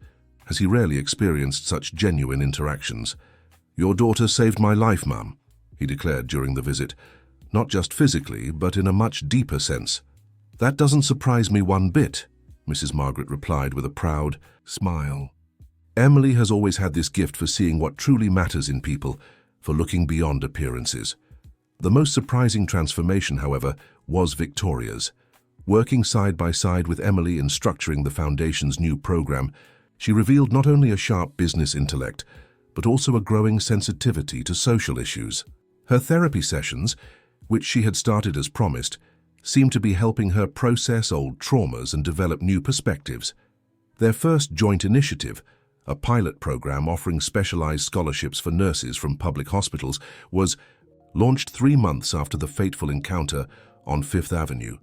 as he rarely experienced such genuine interactions. "Your daughter saved my life, Mum," he declared during the visit, "not just physically, but in a much deeper sense." "That doesn't surprise me one bit," Mrs. Margaret replied with a proud smile. Emily has always had this gift for seeing what truly matters in people, for looking beyond appearances. The most surprising transformation, however, was Victoria's. Working side by side with Emily in structuring the Foundation's new program, she revealed not only a sharp business intellect, but also a growing sensitivity to social issues. Her therapy sessions, which she had started as promised, seemed to be helping her process old traumas and develop new perspectives. Their first joint initiative, a pilot program offering specialized scholarships for nurses from public hospitals, was launched 3 months after the fateful encounter on Fifth Avenue.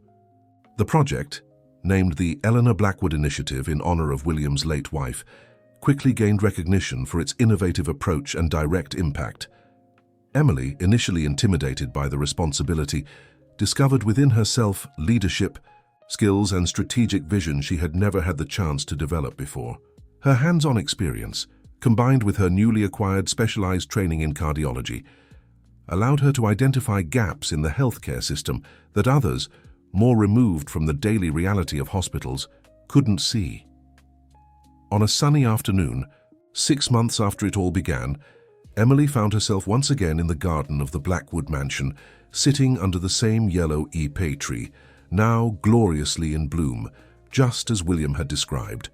The project, named the Eleanor Blackwood Initiative in honor of William's late wife, quickly gained recognition for its innovative approach and direct impact. Emily, initially intimidated by the responsibility, discovered within herself leadership, skills, and strategic vision she had never had the chance to develop before. Her hands-on experience, combined with her newly acquired specialized training in cardiology, allowed her to identify gaps in the healthcare system that others, more removed from the daily reality of hospitals, couldn't see. On a sunny afternoon, 6 months after it all began, Emily found herself once again in the garden of the Blackwood mansion, sitting under the same yellow épée tree, now gloriously in bloom, just as William had described.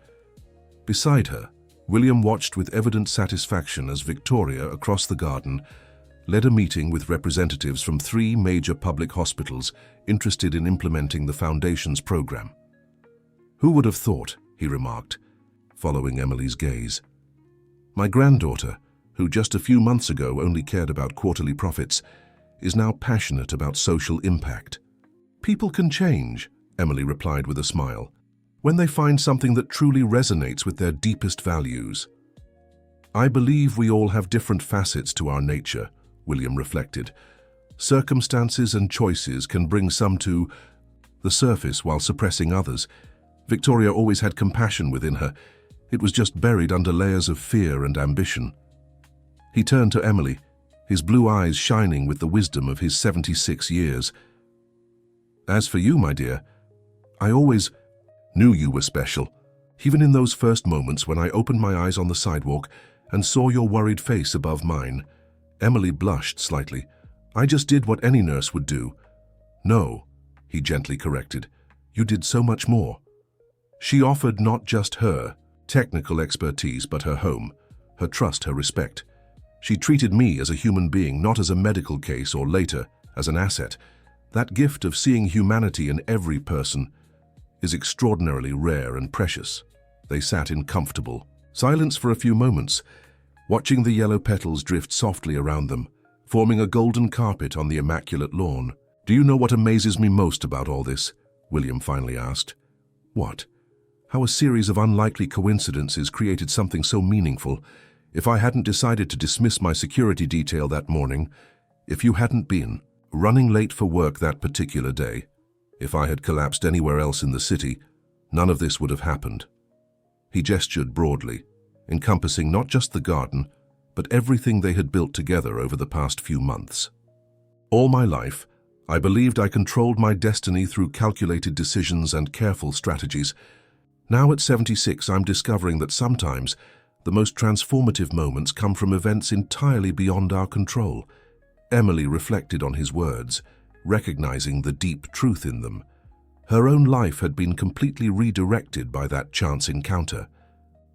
Beside her, William watched with evident satisfaction as Victoria, across the garden, led a meeting with representatives from 3 major public hospitals interested in implementing the Foundation's program. "Who would have thought," he remarked, following Emily's gaze. "My granddaughter, who just a few months ago only cared about quarterly profits, is now passionate about social impact." "People can change," Emily replied with a smile, "when they find something that truly resonates with their deepest values." "I believe we all have different facets to our nature," William reflected. "Circumstances and choices can bring some to the surface while suppressing others. Victoria always had compassion within her. It was just buried under layers of fear and ambition." He turned to Emily, his blue eyes shining with the wisdom of his 76 years. "As for you, my dear, I always knew you were special. Even in those first moments when I opened my eyes on the sidewalk and saw your worried face above mine." Emily blushed slightly. "I just did what any nurse would do." "No," he gently corrected. "You did so much more." She offered not just her technical expertise, but her home, her trust, her respect. She treated me as a human being, not as a medical case or later as an asset. That gift of seeing humanity in every person is extraordinarily rare and precious." They sat in comfortable silence for a few moments, watching the yellow petals drift softly around them, forming a golden carpet on the immaculate lawn. "Do you know what amazes me most about all this?" William finally asked. "What?" "How a series of unlikely coincidences created something so meaningful. If I hadn't decided to dismiss my security detail that morning, if you hadn't been running late for work that particular day, if I had collapsed anywhere else in the city, none of this would have happened." He gestured broadly, encompassing not just the garden, but everything they had built together over the past few months. "All my life, I believed I controlled my destiny through calculated decisions and careful strategies. Now at 76, I'm discovering that sometimes the most transformative moments come from events entirely beyond our control." Emily reflected on his words, recognizing the deep truth in them. Her own life had been completely redirected by that chance encounter.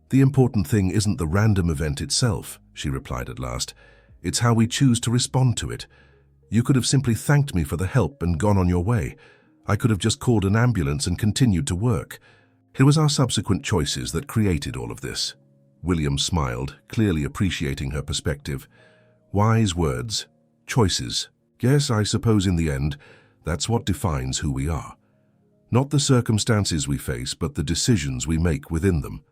"The important thing isn't the random event itself," she replied at last. "It's how we choose to respond to it. You could have simply thanked me for the help and gone on your way. I could have just called an ambulance and continued to work. It was our subsequent choices that created all of this." William smiled, clearly appreciating her perspective. "Wise words. Choices. Yes, I suppose in the end, that's what defines who we are. Not the circumstances we face, but the decisions we make within them."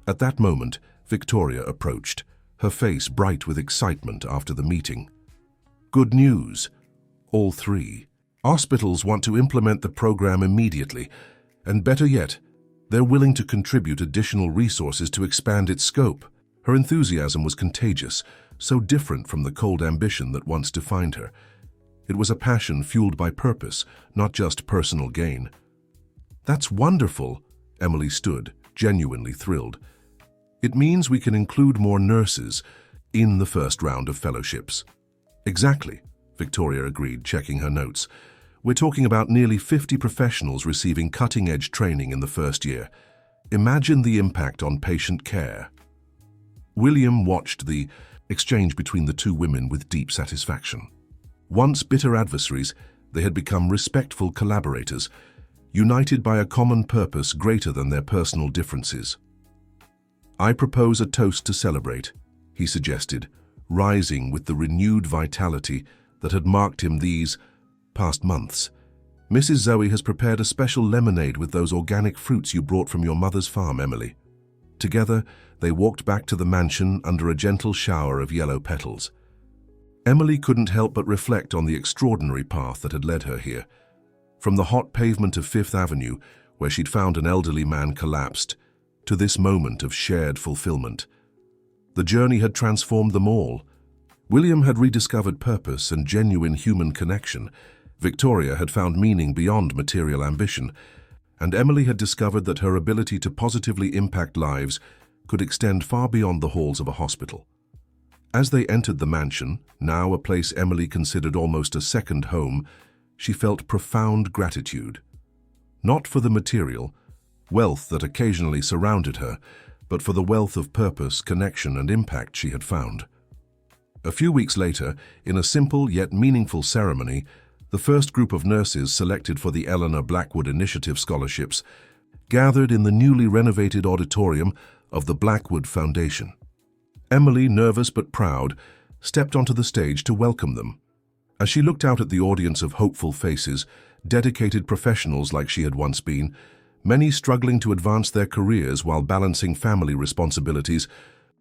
At that moment, Victoria approached, her face bright with excitement after the meeting. "Good news. All 3 hospitals want to implement the program immediately, and better yet, they're willing to contribute additional resources to expand its scope." Her enthusiasm was contagious, so different from the cold ambition that once defined her. It was a passion fueled by purpose, not just personal gain. "That's wonderful," Emily stood, genuinely thrilled. "It means we can include more nurses in the first round of fellowships." "Exactly," Victoria agreed, checking her notes. "We're talking about nearly 50 professionals receiving cutting-edge training in the first year. Imagine the impact on patient care." William watched the exchange between the 2 women with deep satisfaction. Once bitter adversaries, they had become respectful collaborators, united by a common purpose greater than their personal differences. "I propose a toast to celebrate," he suggested, rising with the renewed vitality that had marked him these past months. "Mrs. Zoe has prepared a special lemonade with those organic fruits you brought from your mother's farm, Emily." Together, they walked back to the mansion under a gentle shower of yellow petals. Emily couldn't help but reflect on the extraordinary path that had led her here. From the hot pavement of Fifth Avenue, where she'd found an elderly man collapsed, to this moment of shared fulfillment. The journey had transformed them all. William had rediscovered purpose and genuine human connection. Victoria had found meaning beyond material ambition. And Emily had discovered that her ability to positively impact lives could extend far beyond the halls of a hospital. As they entered the mansion, now a place Emily considered almost a second home, she felt profound gratitude. Not for the material, wealth that occasionally surrounded her, but for the wealth of purpose, connection, and impact she had found. A few weeks later, in a simple yet meaningful ceremony, the first group of nurses selected for the Eleanor Blackwood Initiative scholarships gathered in the newly renovated auditorium of the Blackwood Foundation. Emily, nervous but proud, stepped onto the stage to welcome them. As she looked out at the audience of hopeful faces, dedicated professionals like she had once been, many struggling to advance their careers while balancing family responsibilities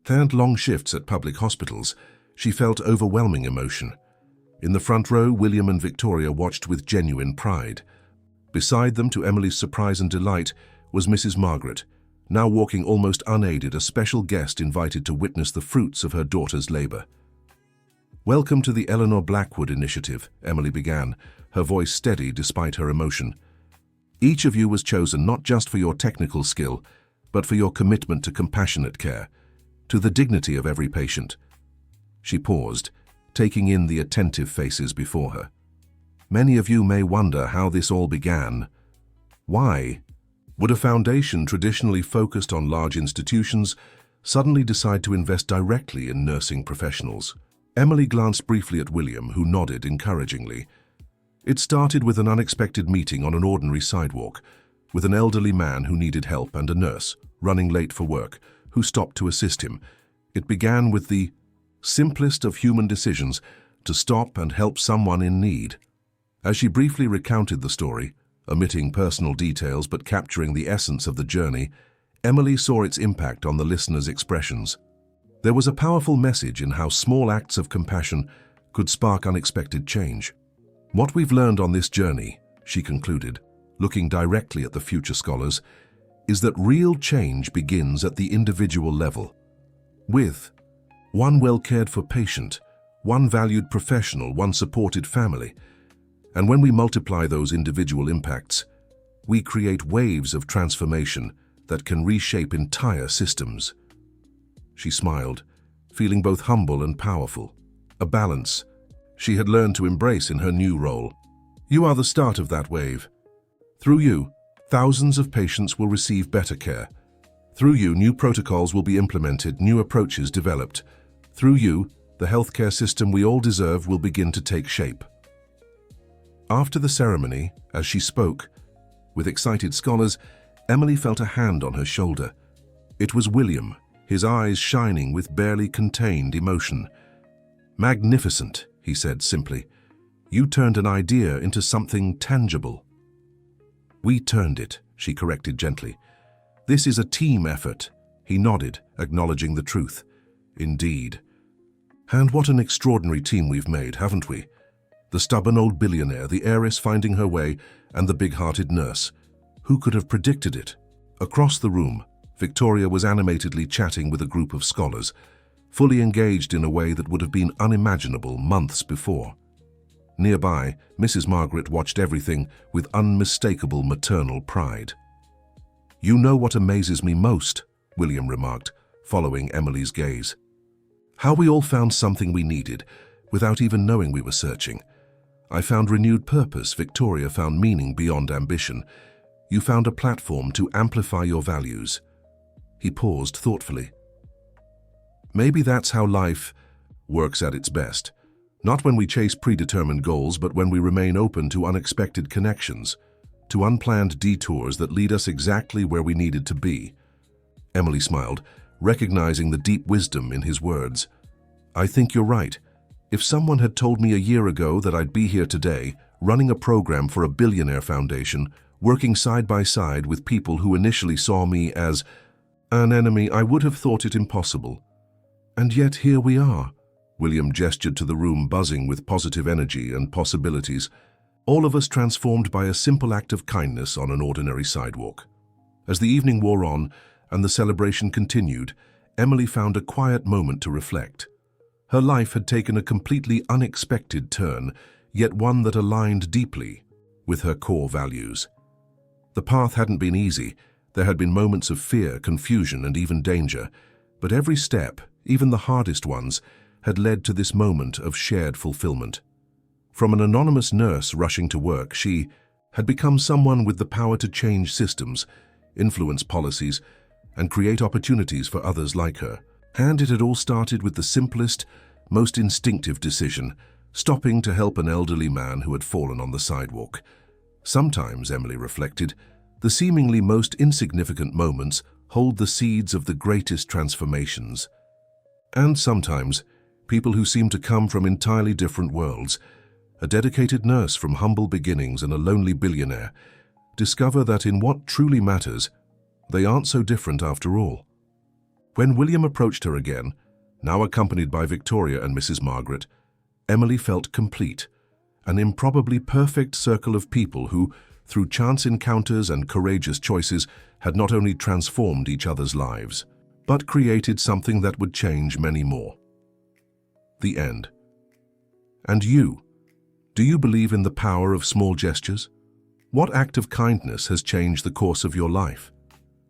and long shifts at public hospitals, she felt overwhelming emotion. In the front row, William and Victoria watched with genuine pride. Beside them, to Emily's surprise and delight, was Mrs. Margaret, now walking almost unaided, a special guest invited to witness the fruits of her daughter's labor. "Welcome to the Eleanor Blackwood Initiative," Emily began, her voice steady despite her emotion. "Each of you was chosen not just for your technical skill, but for your commitment to compassionate care, to the dignity of every patient." She paused, taking in the attentive faces before her. "Many of you may wonder how this all began. Why would a foundation traditionally focused on large institutions suddenly decide to invest directly in nursing professionals?" Emily glanced briefly at William, who nodded encouragingly. It started with an unexpected meeting on an ordinary sidewalk, with an elderly man who needed help and a nurse, running late for work, who stopped to assist him. It began with the simplest of human decisions, to stop and help someone in need. As she briefly recounted the story, omitting personal details but capturing the essence of the journey, Emily saw its impact on the listeners' expressions. There was a powerful message in how small acts of compassion could spark unexpected change. "What we've learned on this journey," she concluded, looking directly at the future scholars, "is that real change begins at the individual level. With one well-cared-for patient, one valued professional, one supported family. And when we multiply those individual impacts, we create waves of transformation that can reshape entire systems." She smiled, feeling both humble and powerful, a balance she had learned to embrace in her new role. "You are the start of that wave. Through you, thousands of patients will receive better care. Through you, new protocols will be implemented, new approaches developed. Through you, the healthcare system we all deserve will begin to take shape." After the ceremony, as she spoke, with excited scholars, Emily felt a hand on her shoulder. It was William, his eyes shining with barely contained emotion. "Magnificent," he said simply. "You turned an idea into something tangible." "We turned it," she corrected gently. "This is a team effort." He nodded, acknowledging the truth. "Indeed. And what an extraordinary team we've made, haven't we? The stubborn old billionaire, the heiress finding her way, and the big-hearted nurse. Who could have predicted it?" Across the room, Victoria was animatedly chatting with a group of scholars, fully engaged in a way that would have been unimaginable months before. Nearby, Mrs. Margaret watched everything with unmistakable maternal pride. "You know what amazes me most," William remarked, following Emily's gaze. "How we all found something we needed, without even knowing we were searching. I found renewed purpose, Victoria found meaning beyond ambition. You found a platform to amplify your values." He paused thoughtfully. "Maybe that's how life works at its best. Not when we chase predetermined goals, but when we remain open to unexpected connections, to unplanned detours that lead us exactly where we needed to be." Emily smiled, recognizing the deep wisdom in his words. "I think you're right. If someone had told me a year ago that I'd be here today, running a program for a billionaire foundation, working side by side with people who initially saw me as an enemy, I would have thought it impossible. And yet here we are." William gestured to the room buzzing with positive energy and possibilities, all of us transformed by a simple act of kindness on an ordinary sidewalk. As the evening wore on and the celebration continued, Emily found a quiet moment to reflect. Her life had taken a completely unexpected turn, yet one that aligned deeply with her core values. The path hadn't been easy. There had been moments of fear, confusion, and even danger, but every step, even the hardest ones, had led to this moment of shared fulfillment. From an anonymous nurse rushing to work, she had become someone with the power to change systems, influence policies, and create opportunities for others like her. And it had all started with the simplest, most instinctive decision, stopping to help an elderly man who had fallen on the sidewalk. Sometimes, Emily reflected, the seemingly most insignificant moments hold the seeds of the greatest transformations. And sometimes, people who seem to come from entirely different worlds, a dedicated nurse from humble beginnings and a lonely billionaire, discover that in what truly matters, they aren't so different after all. When William approached her again, now accompanied by Victoria and Mrs. Margaret, Emily felt complete, an improbably perfect circle of people who, through chance encounters and courageous choices, had not only transformed each other's lives, but created something that would change many more. The end. And you? Do you believe in the power of small gestures? What act of kindness has changed the course of your life?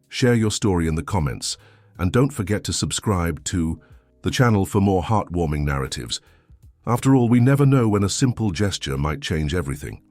Share your story in the comments, and don't forget to subscribe to the channel for more heartwarming narratives. After all, we never know when a simple gesture might change everything.